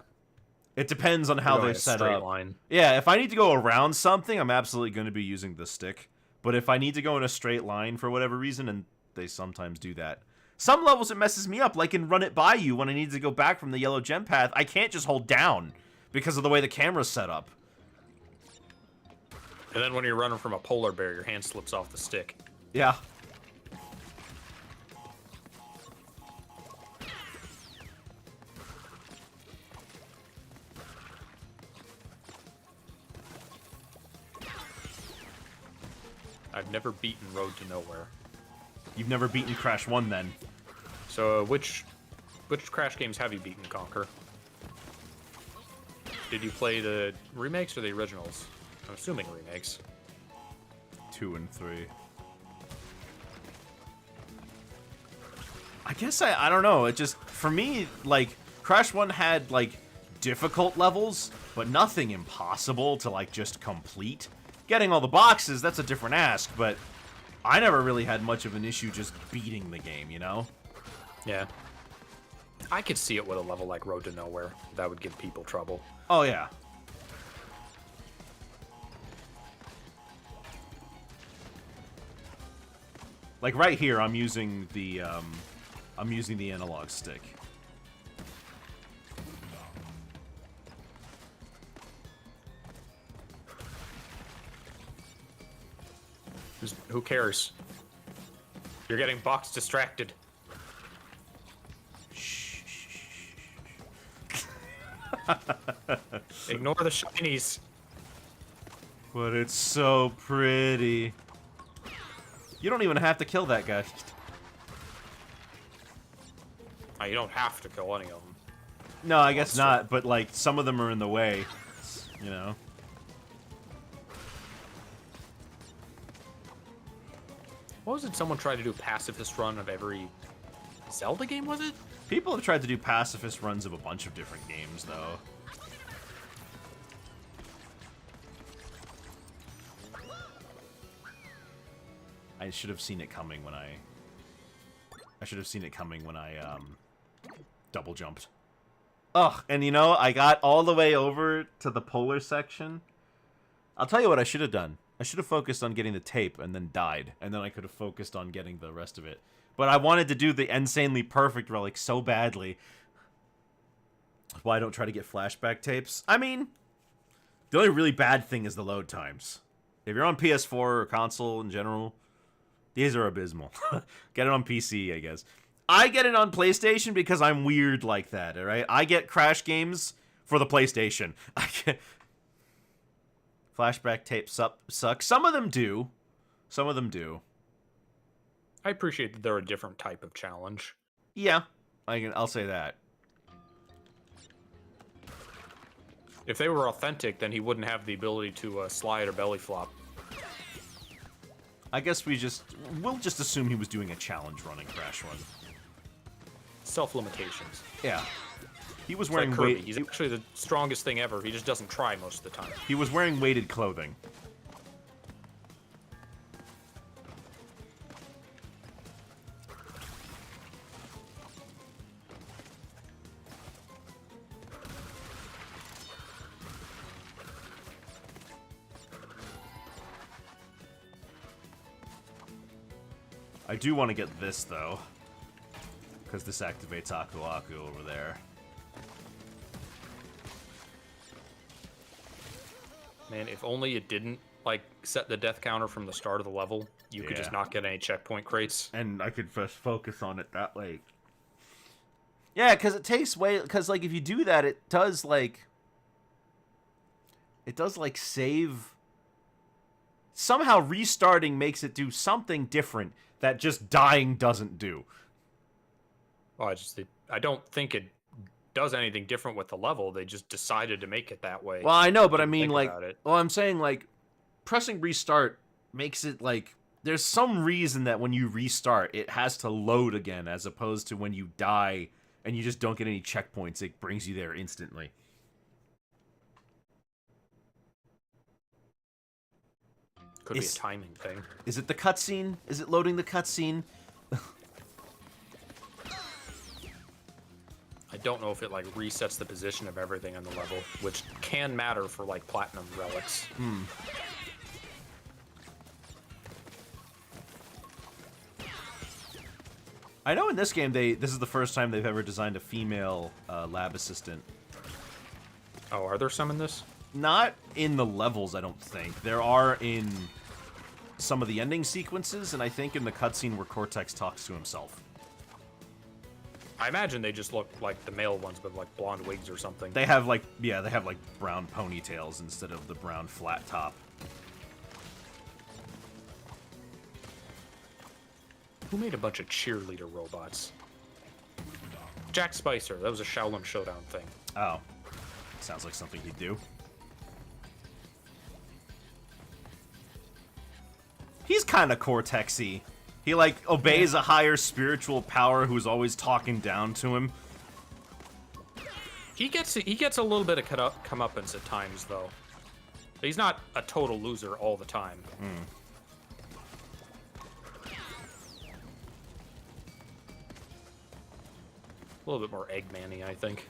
It depends on how Going they a set straight up. line. Yeah, if I need to go around something, I'm absolutely going to be using the stick. But if I need to go in a straight line for whatever reason, and they sometimes do that. Some levels it messes me up, like in Run It By You, when I need to go back from the yellow gem path, I can't just hold down because of the way the camera's set up. And then when you're running from a polar bear, your hand slips off the stick. Yeah. I've never beaten Road to Nowhere. You've never beaten Crash 1 then. So which Crash games have you beaten, Conker? Did you play the remakes or the originals? I'm assuming remakes. 2 and 3. I guess I don't know. It just, for me, like, Crash 1 had, like, difficult levels, but nothing impossible to, like, just complete. Getting all the boxes, that's a different ask, but I never really had much of an issue just beating the game, you know? Yeah. I could see it with a level like Road to Nowhere. That would give people trouble. Oh, yeah. Like, right here, I'm using the analog stick. Who cares? You're getting box distracted. Ignore the shinies. But it's so pretty. You don't even have to kill that guy. You don't have to kill any of them. No, I guess not, but, like, some of them are in the way, you know? What was it someone tried to do a pacifist run of every Zelda game, was it? People have tried to do pacifist runs of a bunch of different games, though. I should have seen it coming when I double jumped. Ugh, and you know, I got all the way over to the polar section. I'll tell you what I should have done. I should have focused on getting the tape and then died, and then I could have focused on getting the rest of it. But I wanted to do the insanely perfect relic so badly. Why I don't try to get flashback tapes? I mean, the only really bad thing is the load times. If you're on PS4 or console in general, these are abysmal. Get it on PC, I guess. I get it on PlayStation because I'm weird like that, alright? I get Crash games for the PlayStation. I get... Flashback tapes suck. Some of them do. Some of them do. I appreciate that they're a different type of challenge. Yeah, I'll say that. If they were authentic, then he wouldn't have the ability to slide or belly flop. I guess we'll just assume he was doing a challenge running Crash 1. Self-limitations. Yeah. He was It's wearing like Kirby. He's actually the strongest thing ever. He just doesn't try most of the time. He was wearing weighted clothing. I do want to get this, though. Because this activates Aku Aku over there. Man, if only it didn't, like, set the death counter from the start of the level, you could just Yeah. not get any checkpoint crates. And I could first focus on it that way. Yeah, because it takes way... Because, like, if you do that, it does, like... It does, like, save somehow restarting makes it do something different that just dying doesn't do. Well, I don't think it does anything different with the level. They just decided to make it that way. Well, I know, but I Didn't mean, think like, about it. well, I'm saying, like, pressing restart makes it, like, there's some reason that when you restart, it has to load again, as opposed to when you die and you just don't get any checkpoints, it brings you there instantly. Could be a timing thing. Is it the cutscene? Is it loading the cutscene? I don't know if it like resets the position of everything on the level, which can matter for like platinum relics. I know in this game, this is the first time they've ever designed a female lab assistant. Oh, are there some in this? Not in the levels, I don't think. There are in some of the ending sequences, and I think in the cutscene where Cortex talks to himself. I imagine they just look like the male ones with like blonde wigs or something. They have like, yeah, they have like brown ponytails instead of the brown flat top. Who made a bunch of cheerleader robots? Jack Spicer. That was a Shaolin Showdown thing. Oh. Sounds like something he'd do. He's kind of Cortex-y. He, like, obeys a higher spiritual power who's always talking down to him. He gets a little bit of comeuppance at times, though. He's not a total loser all the time. A little bit more Eggman-y, I think.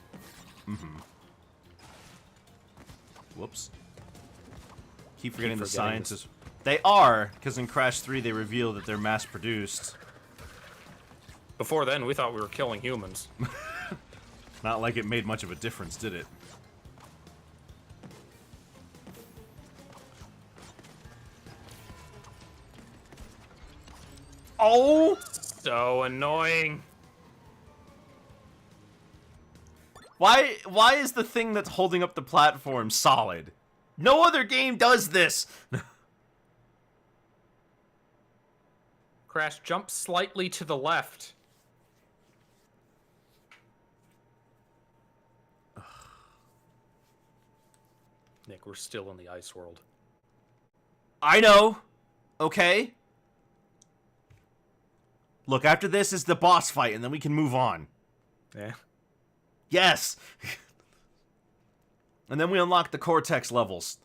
Whoops. Keep forgetting the forgetting scientists. They are, because in Crash 3 they reveal that they're mass-produced. Before then, we thought we were killing humans. Not like it made much of a difference, did it? Oh! So annoying. Why is the thing that's holding up the platform solid? No other game does this! Crash, jump slightly to the left. Nick, we're still in the ice world. I know. Okay. Look, after this is the boss fight, and then we can move on. Yeah. Yes! And then we unlock the Cortex levels.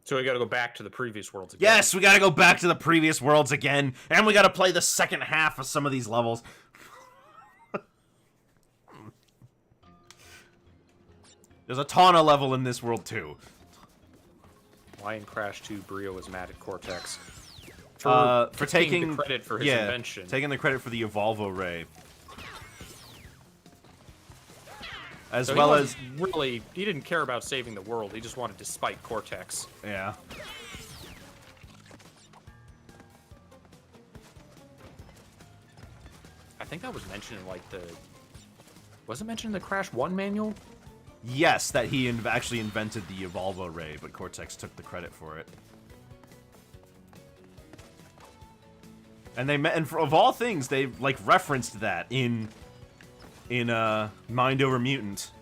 So we gotta go back to the previous worlds again. Yes, we gotta go back to the previous worlds again, and we gotta play the second half of some of these levels. There's a Tawna level in this world, too. Why in Crash 2 Brio was mad at Cortex? For taking the credit for his invention. Taking the credit for the Evolvo Ray. As So well he as... really, he didn't care about saving the world. He just wanted to spite Cortex. Yeah. I think that was mentioned in like the... Was it mentioned in the Crash 1 manual? Yes, that he actually invented the Evolvo Ray, but Cortex took the credit for it. And of all things, they like referenced that in Mind Over Mutant.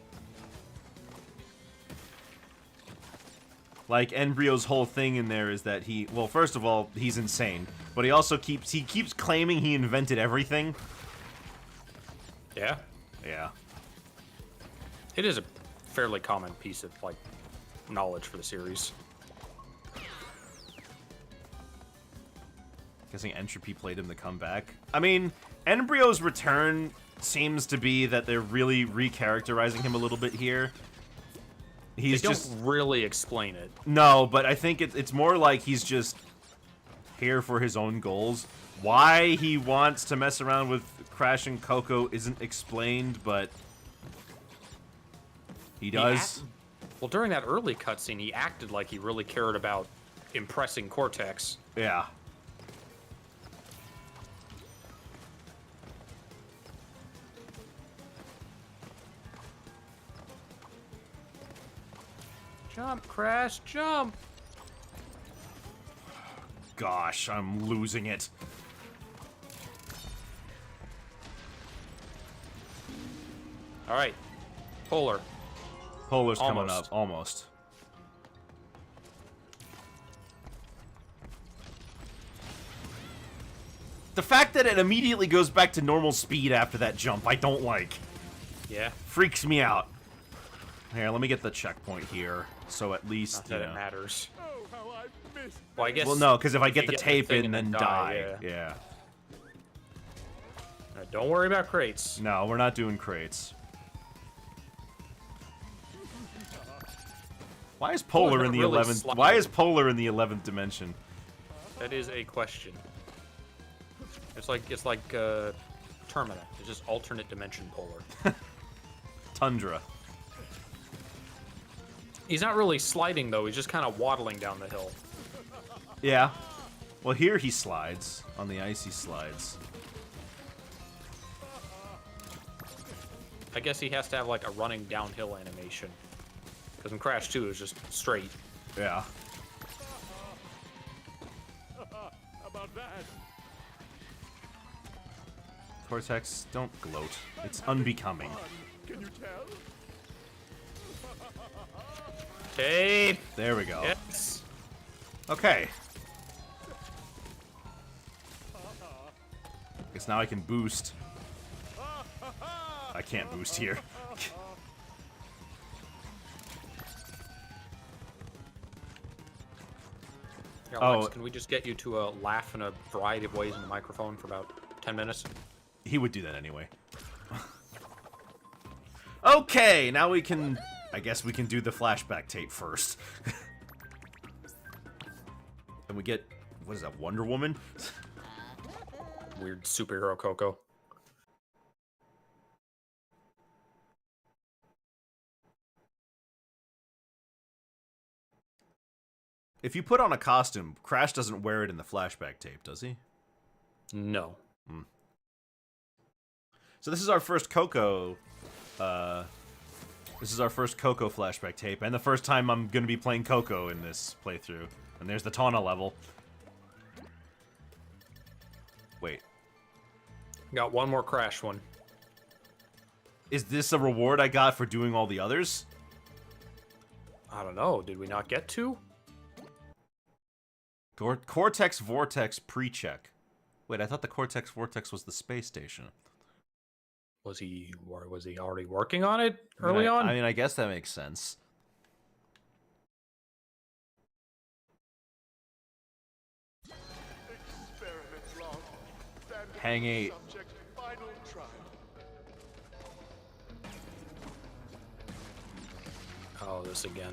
Like Embryo's whole thing in there is that well, first of all, he's insane, but he also keeps claiming he invented everything. Yeah. Yeah. It is a fairly common piece of like knowledge for the series. Guessing Entropy played him to come back. I mean, Embryo's return seems to be that they're really recharacterizing him a little bit here. He's They don't just really explain it. no, but I think it's more like he's just here for his own goals. Why he wants to mess around with Crash and Coco isn't explained, but he does. Well, during that early cutscene, he acted like he really cared about impressing Cortex. Yeah. Jump, Crash, jump! gosh, I'm losing it. All right, Polar. Polar's coming Almost. up, almost. The fact that it immediately goes back to normal speed after that jump, I don't like. Yeah, Freaks me out. Here, let me get the checkpoint here, so at least, not that you it know. matters. Oh, how I missed. Well, I guess. Well, no, because if I you get the tape thing in, and then die. Yeah. Yeah. Don't worry about crates. No, we're not doing crates. Why is Polar in the really 11th? sliding. Why is Polar in the 11th dimension? That is a question. It's like Termina. It's just alternate dimension Polar. Tundra. He's not really sliding though. He's just kind of waddling down the hill. Yeah. Well, here he slides. On the ice he slides. I guess he has to have like a running downhill animation. Because in Crash 2 it was just straight. Yeah. How about that? Cortex, don't gloat. It's unbecoming. Can you tell? Tape! There we go. Yes! Okay. Guess now I can boost. I can't boost here. Here, Alex, Oh. can we just get you to laugh in a variety of ways in the microphone for about 10 minutes? He would do that anyway. Okay, now we can... I guess we can do the flashback tape first. And we get... What is that, Wonder Woman? Weird superhero Coco. If you put on a costume, Crash doesn't wear it in the flashback tape, does he? No. So this is our first Coco, this is our first Coco flashback tape, and the first time I'm gonna be playing Coco in this playthrough. And there's the Tawna level. Wait. Got one more Crash one. Is this a reward I got for doing all the others? I don't know. Did we not get two? Cortex Vortex pre-check. Wait, I thought the Cortex Vortex was the space station. Was he already working on it early on? I mean, I guess that makes sense. Experiment log. Standard Hang 8. subject final trial. Oh, this again.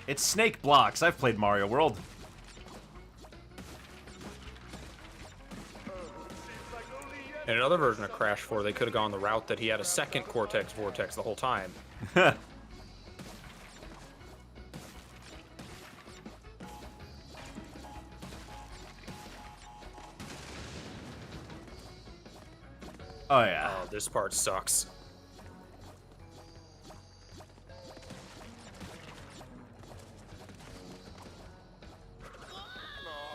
It's Snake Blocks. I've played Mario World. In another version of Crash 4, they could have gone the route that he had a second Cortex Vortex the whole time. Oh, yeah. Oh, this part sucks.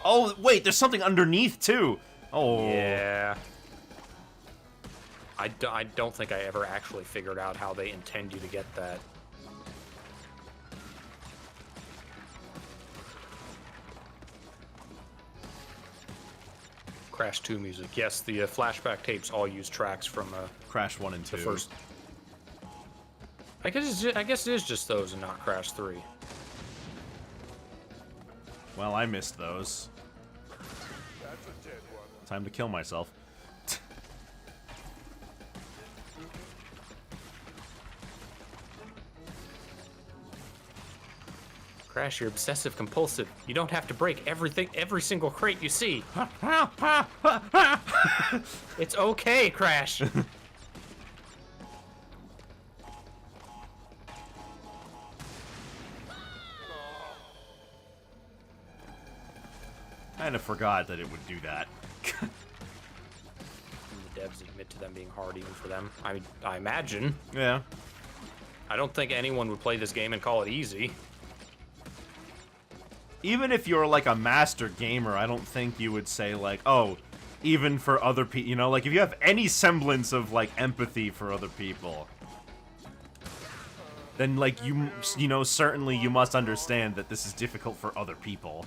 Oh, wait, there's something underneath, too. Oh. Yeah. I don't think I ever actually figured out how they intend you to get that. Crash 2 music. Yes, the flashback tapes all use tracks from Crash 1 and 2. the first. I guess it is just those and not Crash 3. Well, I missed those. That's a dead one. Time to kill myself. Crash, you're obsessive compulsive. You don't have to break every single crate you see. It's okay, Crash. I kind of forgot that it would do that. The devs admit to them being hard even for them. I imagine. Yeah. I don't think anyone would play this game and call it easy. even if you're like a master gamer, I don't think you would say like, oh, even for other people, you know, like if you have any semblance of like empathy for other people, then like you know, certainly you must understand that this is difficult for other people.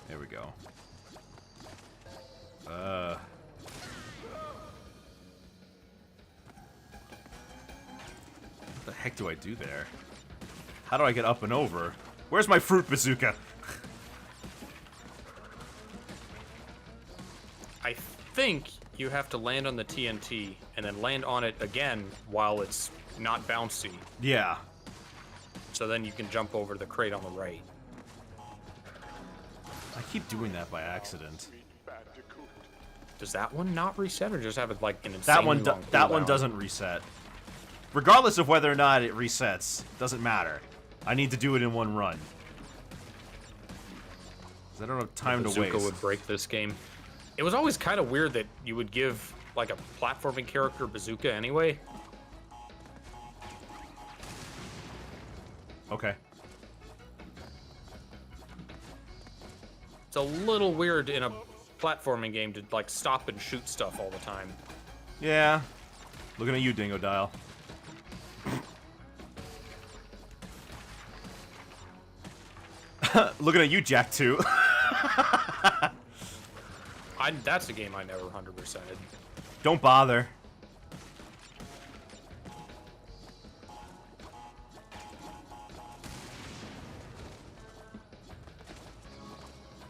There we go. What the heck do I do there? How do I get up and over? Where's my fruit bazooka? I think you have to land on the TNT and then land on it again while it's not bouncy. Yeah. So then you can jump over the crate on the right. I keep doing that by accident. Does that one not reset, or just have it like an insanely That one, long that one cooldown? doesn't reset. Regardless of whether or not it resets, doesn't matter. I need to do it in one run. 'Cause I don't have time to Bazooka waste. would break this game. It was always kind of weird that you would give like a platforming character bazooka anyway. Okay. It's a little weird in a platforming game to like stop and shoot stuff all the time. Yeah. Looking at you, Dingo Dial. Looking at you, Jack 2. That's a game I never 100%ed. Don't bother.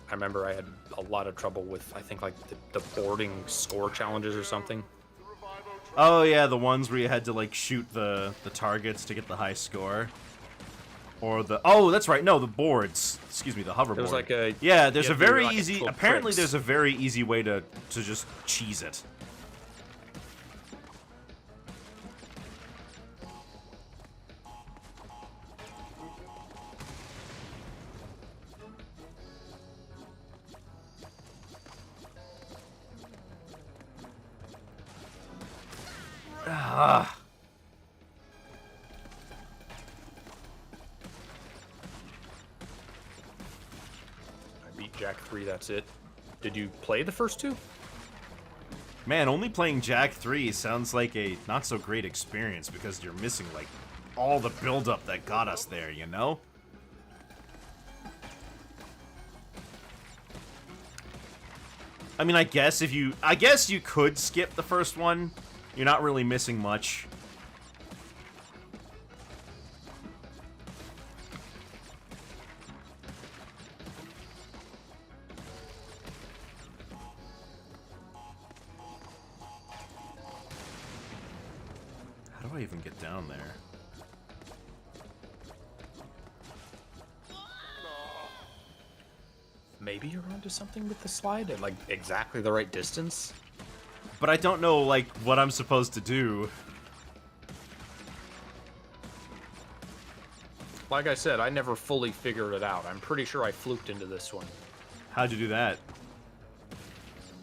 I remember I had a lot of trouble with, I think, like the boarding score challenges or something. Oh yeah, the ones where you had to like shoot the targets to get the high score. Or the that's right, no, the boards. Excuse me, the hoverboard. There was like a yeah. There's you a had to do, very like, easy. little Apparently, tricks. there's a very easy way to just cheese it. Ah. I beat Jack 3, that's it. Did you play the first two? Man, only playing Jack 3 sounds like a not so great experience because you're missing like all the build-up that got us there, you know? I mean, I guess you could skip the first one. You're not really missing much. How do I even get down there? Maybe you're onto something with the slide at like exactly the right distance. But I don't know, like, what I'm supposed to do. Like I said, I never fully figured it out. I'm pretty sure I fluked into this one. How'd you do that?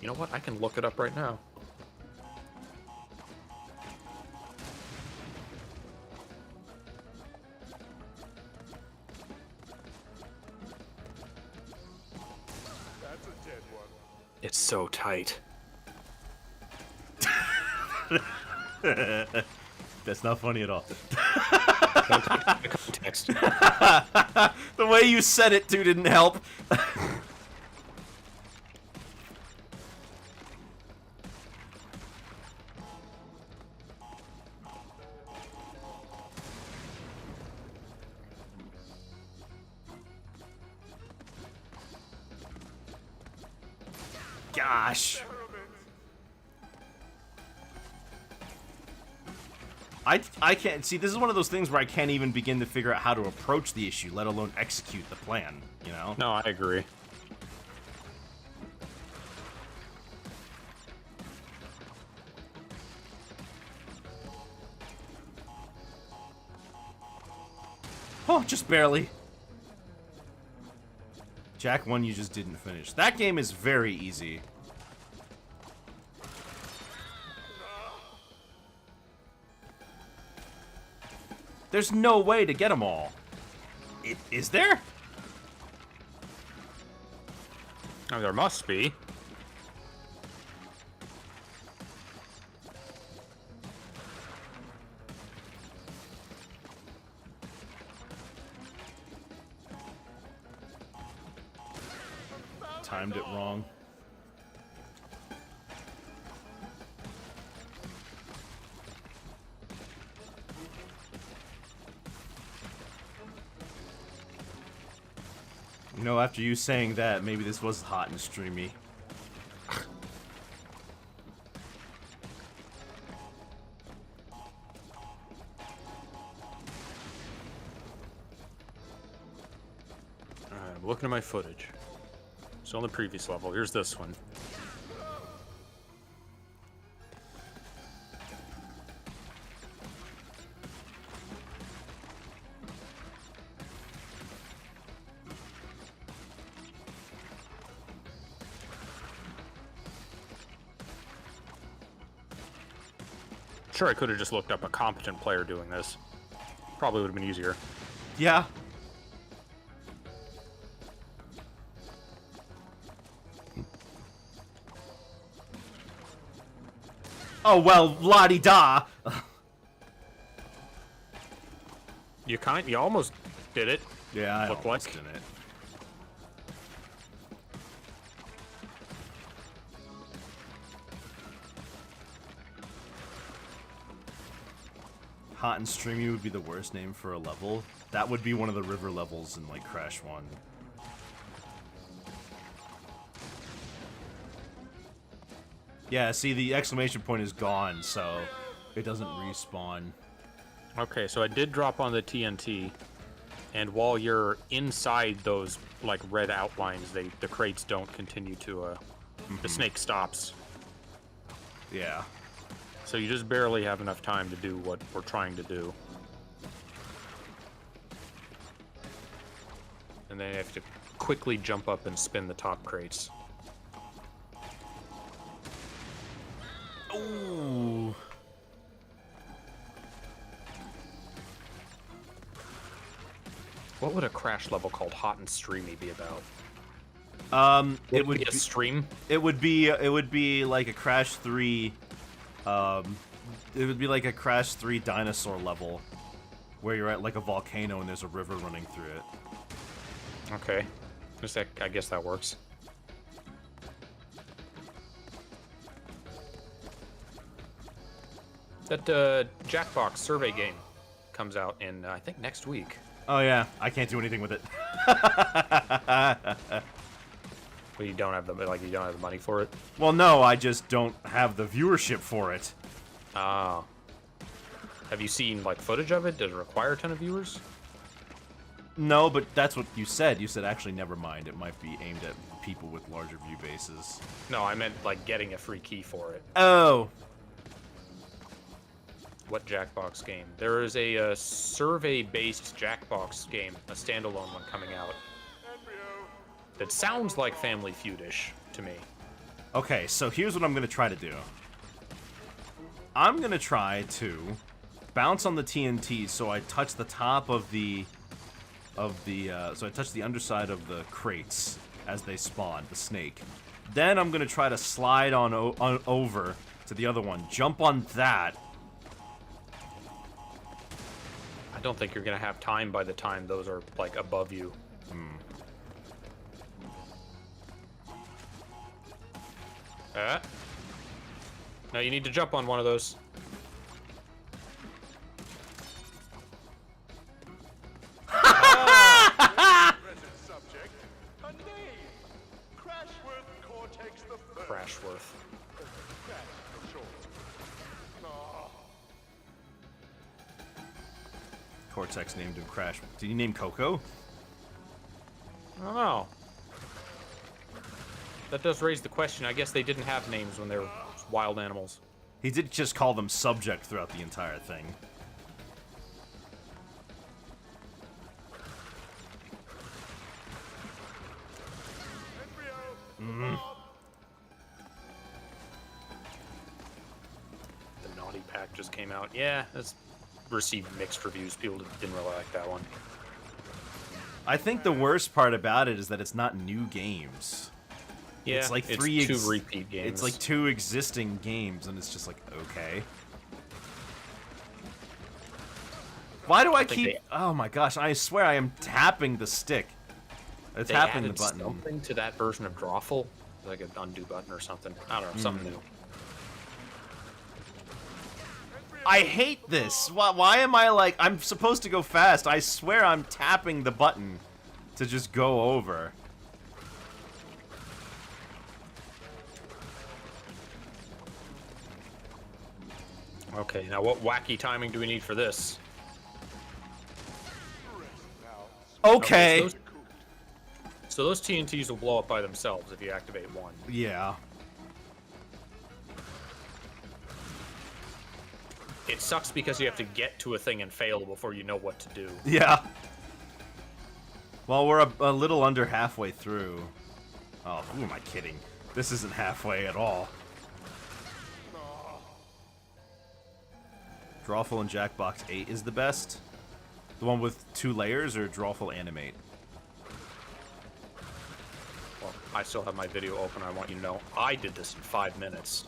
You know what? I can look it up right now. That's a dead one. It's so tight. That's not funny at all. Context. The way you said it, too, didn't help. Gosh. I can't see. This is one of those things where I can't even begin to figure out how to approach the issue, let alone execute the plan. You know? No, I agree. Oh, just barely. Jak 1 you just didn't finish. That game is very easy. There's no way to get them all. Is there? Oh, there must be. Timed it wrong. You know, after you saying that, maybe this was hot and streamy. Alright, I'm looking at my footage. So on the previous level, here's this one. Sure, I could have just looked up a competent player doing this. Probably would have been easier. Yeah. Oh, well, la-di-da. You almost did it. Yeah, I Look almost like. did it. Hot and Streamy would be the worst name for a level. That would be one of the river levels in, like, Crash 1. Yeah, see, the exclamation point is gone, so it doesn't respawn. Okay, so I did drop on the TNT, and while you're inside those like red outlines, the crates don't continue to the snake stops. Yeah. So you just barely have enough time to do what we're trying to do. And then you have to quickly jump up and spin the top crates. Ooh. What would a Crash level called Hot and Streamy be about? It would be a stream. It would be like a Crash 3 it would be like a Crash 3 dinosaur level where you're at like a volcano and there's a river running through it. Okay. I guess that works. That Jackbox survey game comes out in I think next week. Oh yeah, I can't do anything with it. But you don't have the money for it. Well, no, I just don't have the viewership for it. Ah. Have you seen like footage of it? Does it require a ton of viewers? No, but that's what you said. You said actually never mind. It might be aimed at people with larger view bases. No, I meant like getting a free key for it. Oh. What Jackbox game? There is a survey-based Jackbox game, a standalone one coming out. That sounds like Family Feud-ish to me. Okay, so here's what I'm gonna try to do. I'm gonna try to bounce on the TNT so I touch the top of the so I touch the underside of the crates as they spawn, the snake. Then I'm gonna try to slide on over to the other one, jump on that. I don't think you're gonna have time by the time those are like above you. No, you need to jump on one of those. Present subject, a name. Crashworth Cortex the Third. Crashworth. Crash for short. Aw. Cortex named him Crash. Did he name Coco? I don't know. That does raise the question. I guess they didn't have names when they were wild animals. He did just call them subject throughout the entire thing. pack just came out. Yeah, that's received mixed reviews. People didn't really like that one. I think the worst part about it is that it's not new games. Yeah, It's like it's three two repeat games. It's like 2 existing games, and it's just like, okay. Why do I think keep... they- Oh my gosh, I swear I am tapping the stick. It's They tapping the added button. something to that version of Drawful, like an undo button or something. I don't know, something new. I hate this. Why am I like... I'm supposed to go fast. I swear I'm tapping the button to just go over. Okay, now what wacky timing do we need for this? Okay. So those TNTs will blow up by themselves if you activate one. Yeah. It sucks because you have to get to a thing and fail before you know what to do. Yeah. Well, we're a little under halfway through. Oh, who am I kidding? This isn't halfway at all. Drawful and Jackbox 8 is the best? The one with 2 layers, or Drawful Animate? Well, I still have my video open. I want you to know I did this in 5 minutes.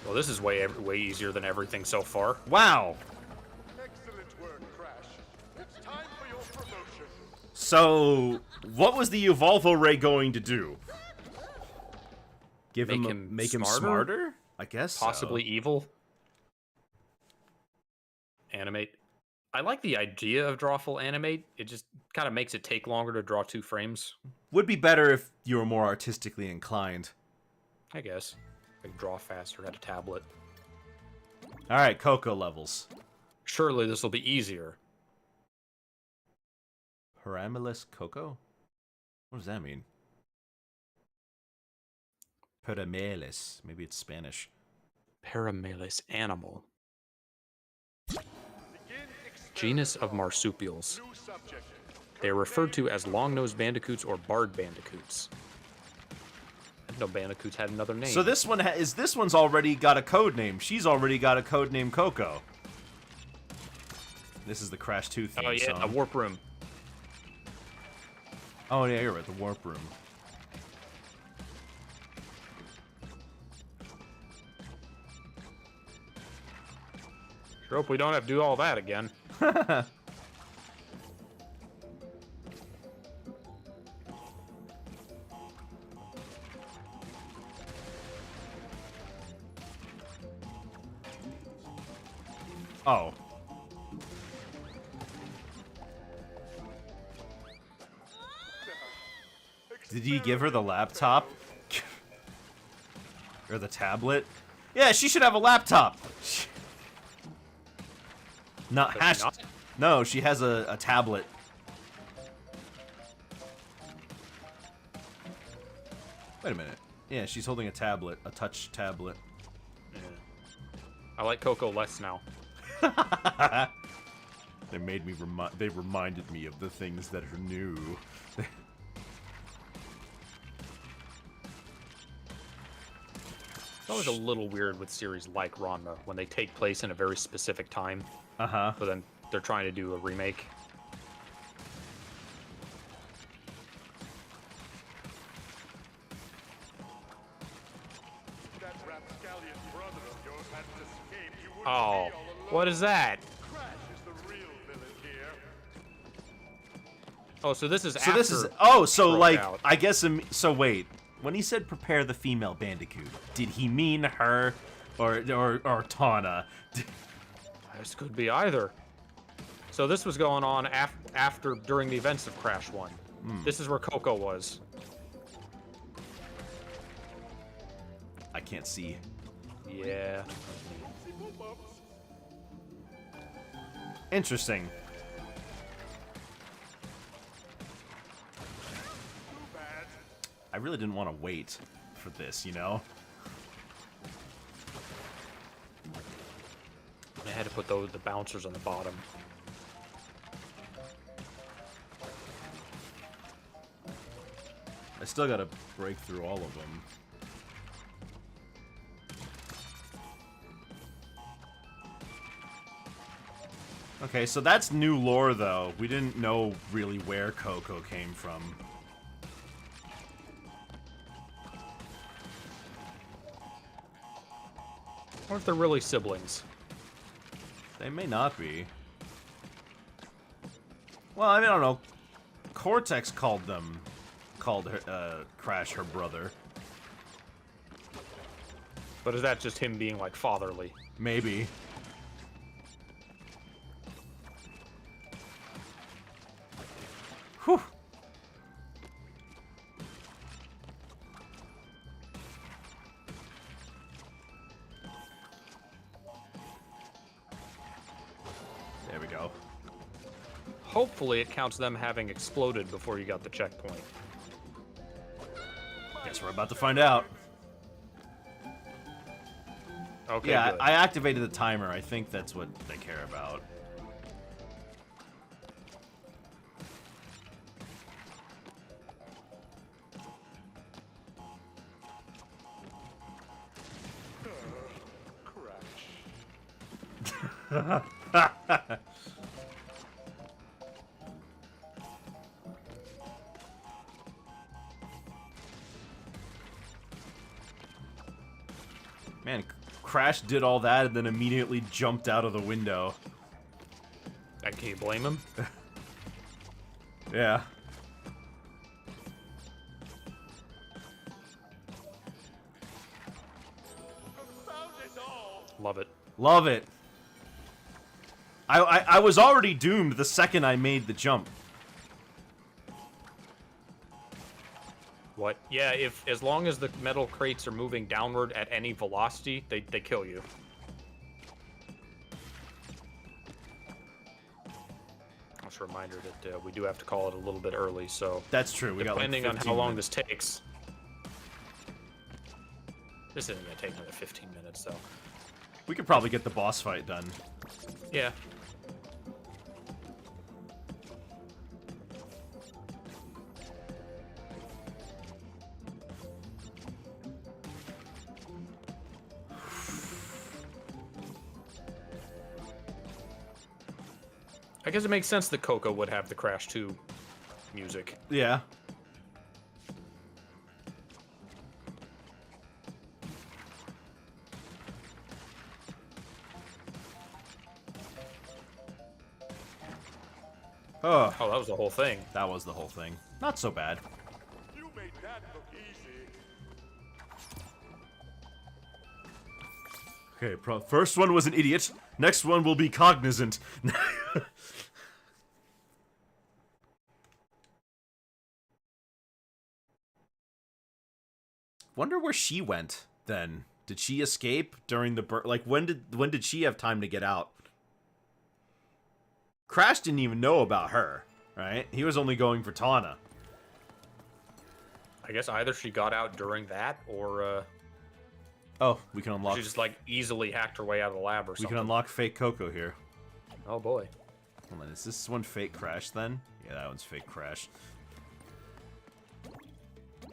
Well, this is way easier than everything so far. Wow! Excellent work, Crash. It's time for your promotion. So, what was the Evolvo Ray going to do? Give Make him, him make him smarter? smarter? I guess so. Possibly evil. Animate. I like the idea of Drawful Animate. It just kind of makes it take longer to draw 2 frames, Would be better if you were more artistically inclined. I guess. Like draw faster at a tablet. Alright, Coco levels. Surely this will be easier. Paramelis Coco? What does that mean? Paramelis. Maybe it's Spanish. Paramelis animal. Begin Genus of marsupials. new subject. They are referred to as long-nosed bandicoots or barred bandicoots. I didn't know bandicoots had another name. So this one this one's already got a code name. She's already got a code name Coco. This is the Crash 2 theme Oh yeah, song. a warp room. Oh yeah, you're right, the warp room. Sure hope we don't have to do all that again. Oh. Did he give her the laptop? Or the tablet? Yeah, she should have a laptop. Not Does hash. she not? No, she has a tablet. Wait a minute. Yeah, she's holding a tablet, a touch tablet. Yeah. I like Coco less now. They made me they reminded me of the things that are new. It's always a little weird with series like Ranma when they take place in a very specific time, Uh-huh. but then they're trying to do a remake. That rapscallion brother of yours hadn't escaped. You wouldn't Oh, be all alone. what is that? Crash is the real villain here. Oh, so this is So after. this is so broke like out. I guess so wait, when he said prepare the female bandicoot, did he mean her or Tawna? This could be either. So this was going on during the events of Crash 1. This is where Coco was. I can't see. Yeah. Interesting. Too bad. I really didn't want to wait for this, you know? put the bouncers on the bottom. I still gotta break through all of them. Okay, so that's new lore, though. We didn't know really where Coco came from. Or if they're really siblings. They may not be. Well, I mean, I don't know. Cortex called her, Crash her brother. But is that just him being, like, fatherly? Maybe. Whew. There we go. Hopefully it counts them having exploded before you got the checkpoint. Guess we're about to find out. Okay, Yeah, good. I activated the timer. I think that's what they care about. Man, Crash did all that and then immediately jumped out of the window. And can you blame him? Yeah. Found it all. Love it. Love it. I was already doomed the second I made the jump. What? Yeah, as long as the metal crates are moving downward at any velocity, they kill you. Just a reminder that we do have to call it a little bit early, so That's true. We got like depending on 15 how long minutes. this takes. This isn't gonna take another 15 minutes, though. We could probably get the boss fight done. Yeah. I guess it makes sense that Coco would have the Crash 2 music. Yeah. Oh, Oh, that was the whole thing. that was the whole thing. Not so bad. You made that look easy. Okay, first one was an idiot. Next one will be cognizant. Wonder where she went then. Did she escape during the like when did she have time to get out? Crash didn't even know about her, right? He was only going for Tawna. I guess either she got out during that, or Oh, we can unlock she just like easily hacked her way out of the lab or we something. can unlock fake Coco here. Oh boy. Hold on, is this one fake Crash then? Yeah, that one's fake Crash.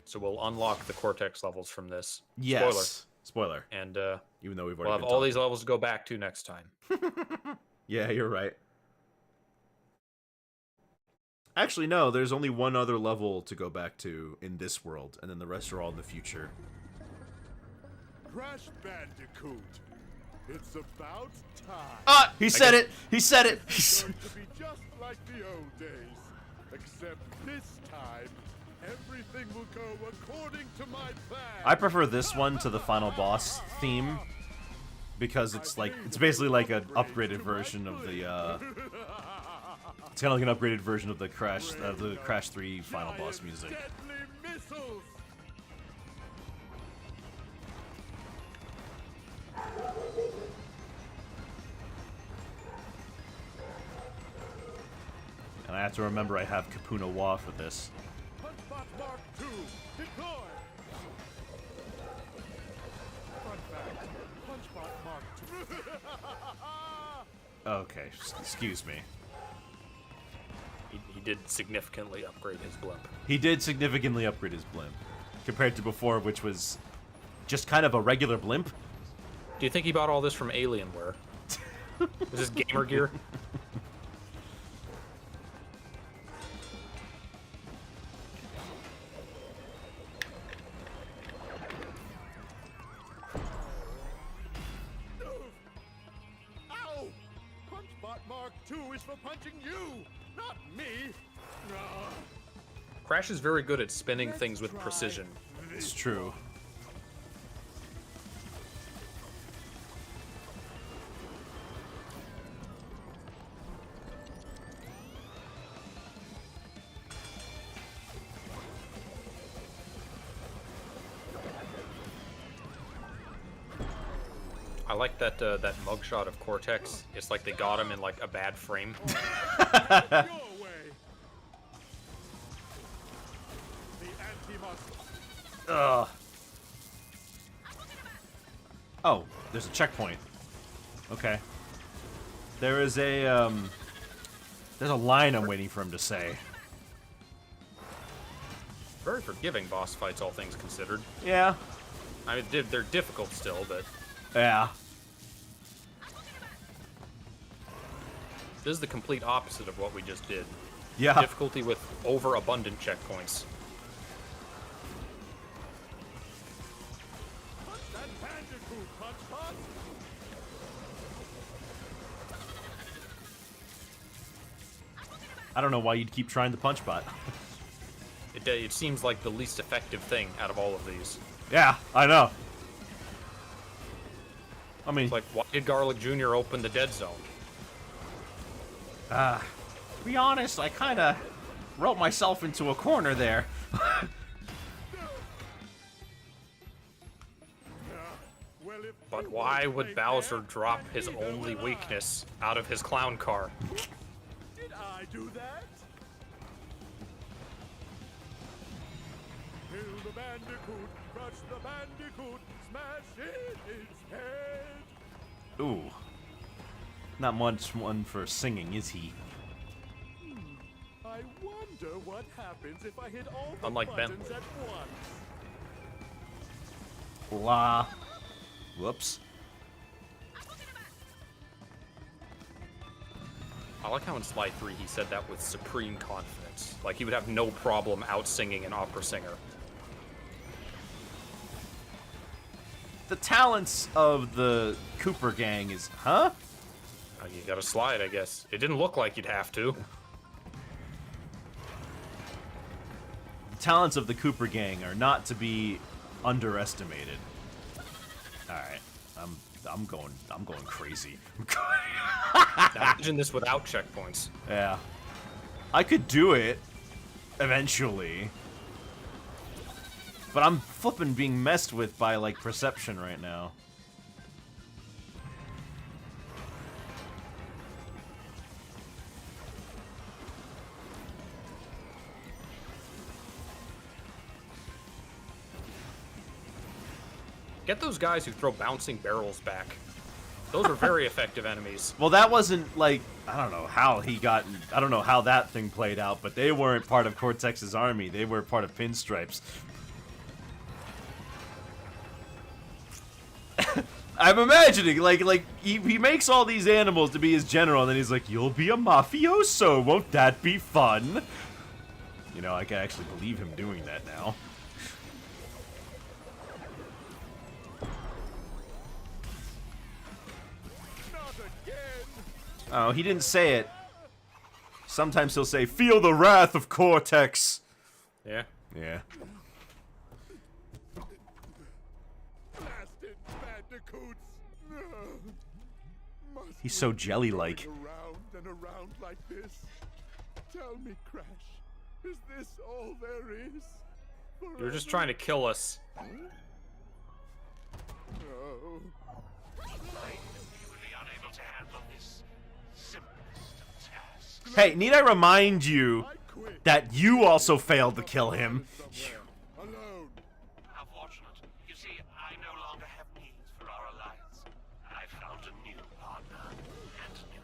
So we'll unlock the Cortex levels from this. Yes. Spoiler. And Even though we've we'll already have all these levels to go back to next time. Yeah, you're right. Actually, no, there's only one other level to go back to in this world, and then the rest are all in the future. Crash Bandicoot. It's about time. Ah! He said it! He said it! It's going to be just like the old days. Except this time, everything will go according to my plan. I prefer this one to the final boss theme, because it's like, it's basically like an upgraded version of the, it's kind of like an upgraded version of the Crash 3 final boss music. Deadly missiles. And I have to remember I have Kapuna Wa for this. Punchbot Mark II, deploy. Fun fact, Punchbot Mark II. Okay, excuse me. He did significantly upgrade his blimp. He did significantly upgrade his blimp. Compared to before, which was just kind of a regular blimp. Do you think he bought all this from Alienware? Is this gamer gear? Ow! Punchbot Mark II is for punching you, not me. Ah. Crash is very good at spinning things with precision. It's true. I like that that mugshot of Cortex. It's like they got him in like a bad frame. Your way. The anti-monster. Ugh. Oh, there's a checkpoint. Okay. There's a line I'm waiting for him to say. Very forgiving boss fights, all things considered. Yeah. I mean, they're difficult still, but Yeah. this is the complete opposite of what we just did. Yeah. Difficulty with overabundant checkpoints. Punch that bandicoot, Punchbot. I don't know why you'd keep trying the punch bot. It seems like the least effective thing out of all of these. Yeah, I know. I mean, It's like, why did Garlic Jr. open the dead zone? to be honest, I kind of wrote myself into a corner there. Well, if But you why won't would play Bowser fair, drop then his neither only will I. weakness out of his clown car? Did I do that? Kill the bandicoot, crush the bandicoot, smash in its head. Ooh. Not much one for singing, is he? I wonder what happens if I hit all the Unlike buttons Bentley. at once. La. Whoops. I like how in Slide 3 he said that with supreme confidence. Like he would have no problem out-singing an opera singer. The talents of the Cooper gang is... Huh? You gotta slide, I guess. It didn't look like you'd have to. The talents of the Cooper gang are not to be underestimated. Alright. I'm going crazy. Now, imagine this without checkpoints. Yeah. I could do it eventually. But I'm flipping being messed with by, like, perception right now. Get those guys who throw bouncing barrels back. Those are very effective enemies. Well, that wasn't, like, I don't know how I don't know how that thing played out, but they weren't part of Cortex's army. They were part of Pinstripes. I'm imagining, like he makes all these animals to be his general, and then he's like, "You'll be a mafioso, won't that be fun?" You know, I can actually believe him doing that now. Not again. Oh, he didn't say it. Sometimes he'll say, "Feel the wrath of Cortex." Yeah. Yeah. Blasted bandicoots. Must He's so we keep jelly-like. going around and around like this? Tell me, Crash, is this all there is? You were just trying to kill us. Oh. Hey, need I remind you I quit. that you also failed to kill him? Somewhere, alone. How fortunate. You see, I no longer have needs for our alliance. I found a new partner and new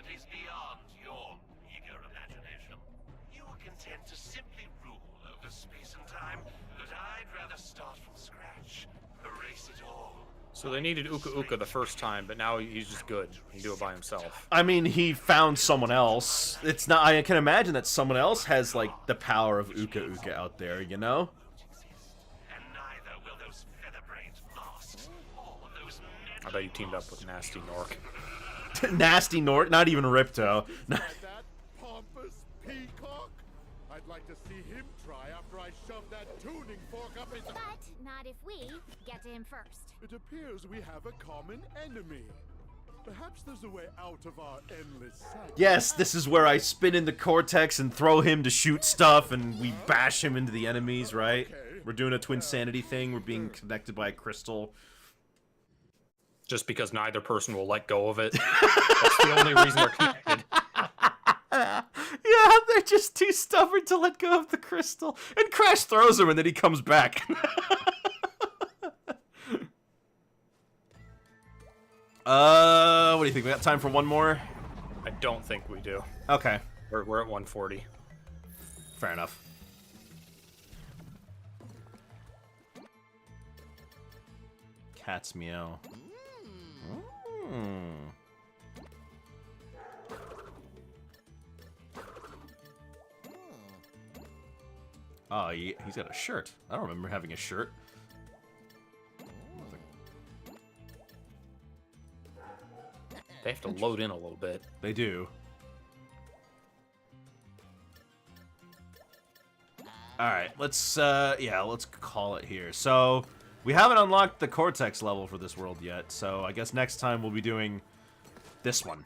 possibilities beyond your eager imagination. You were content to simply rule over space and time, but I'd rather start from scratch, erase it all. So they needed Uka Uka the first time, but now he's just good. He can do it by himself. I mean, he found someone else. It's not. I can imagine that someone else has like the power of Uka Uka out there. You know. And neither will those feather-brained masks. All of those I bet you teamed up with Nasty Nork. Nasty Nork, not even Ripto. That pompous peacock? I'd like to see him try after I shove that tuning fork up his... But not if we get to him first. It appears we have a common enemy. Perhaps there's a way out of our endless cycle. Yes, this is where I spin in the Cortex and throw him to shoot stuff, and we bash him into the enemies, right? We're doing a Twin Sanity thing. We're being connected by a crystal. Just because neither person will let go of it. That's the only reason they're connected. Yeah, they're just too stubborn to let go of the crystal. And Crash throws him, and then he comes back. What do you think? We got time for one more? I don't think we do. Okay, We're at 140. fair enough. Cat's meow. Mm. Oh, he's got a shirt. I don't remember having a shirt. They have to load in a little bit. They do. Alright, let's call it here. So, we haven't unlocked the Cortex level for this world yet, so I guess next time we'll be doing this one.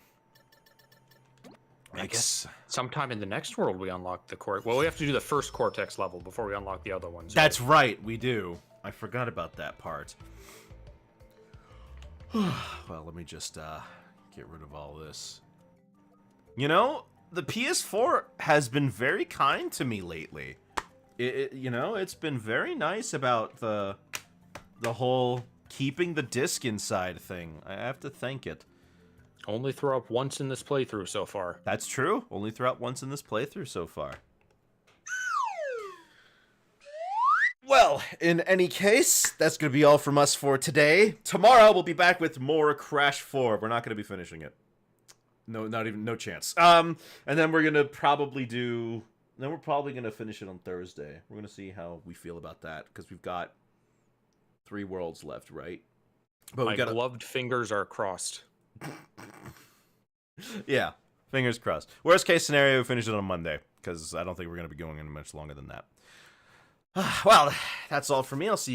I guess sometime in the next world we unlock the Cortex. Well, we have to do the first Cortex level before we unlock the other ones. That's right, we do. I forgot about that part. Well, let me just get rid of all this. You know, the PS4 has been very kind to me lately. You know, it's been very nice about the whole keeping the disc inside thing. I have to thank it. Only throw up once in this playthrough so far. That's true. Only throw out once in this playthrough so far. Well, in any case, that's going to be all from us for today. Tomorrow, we'll be back with more Crash 4. We're not going to be finishing it. No, no chance. And then we're going to probably do... Then we're probably going to finish it on Thursday. We're going to see how we feel about that, because we've got 3 worlds left, right? But My gloved fingers are crossed. Yeah, fingers crossed. Worst case scenario, we finish it on Monday, because I don't think we're going to be going in much longer than that. Well, that's all for me. I'll see you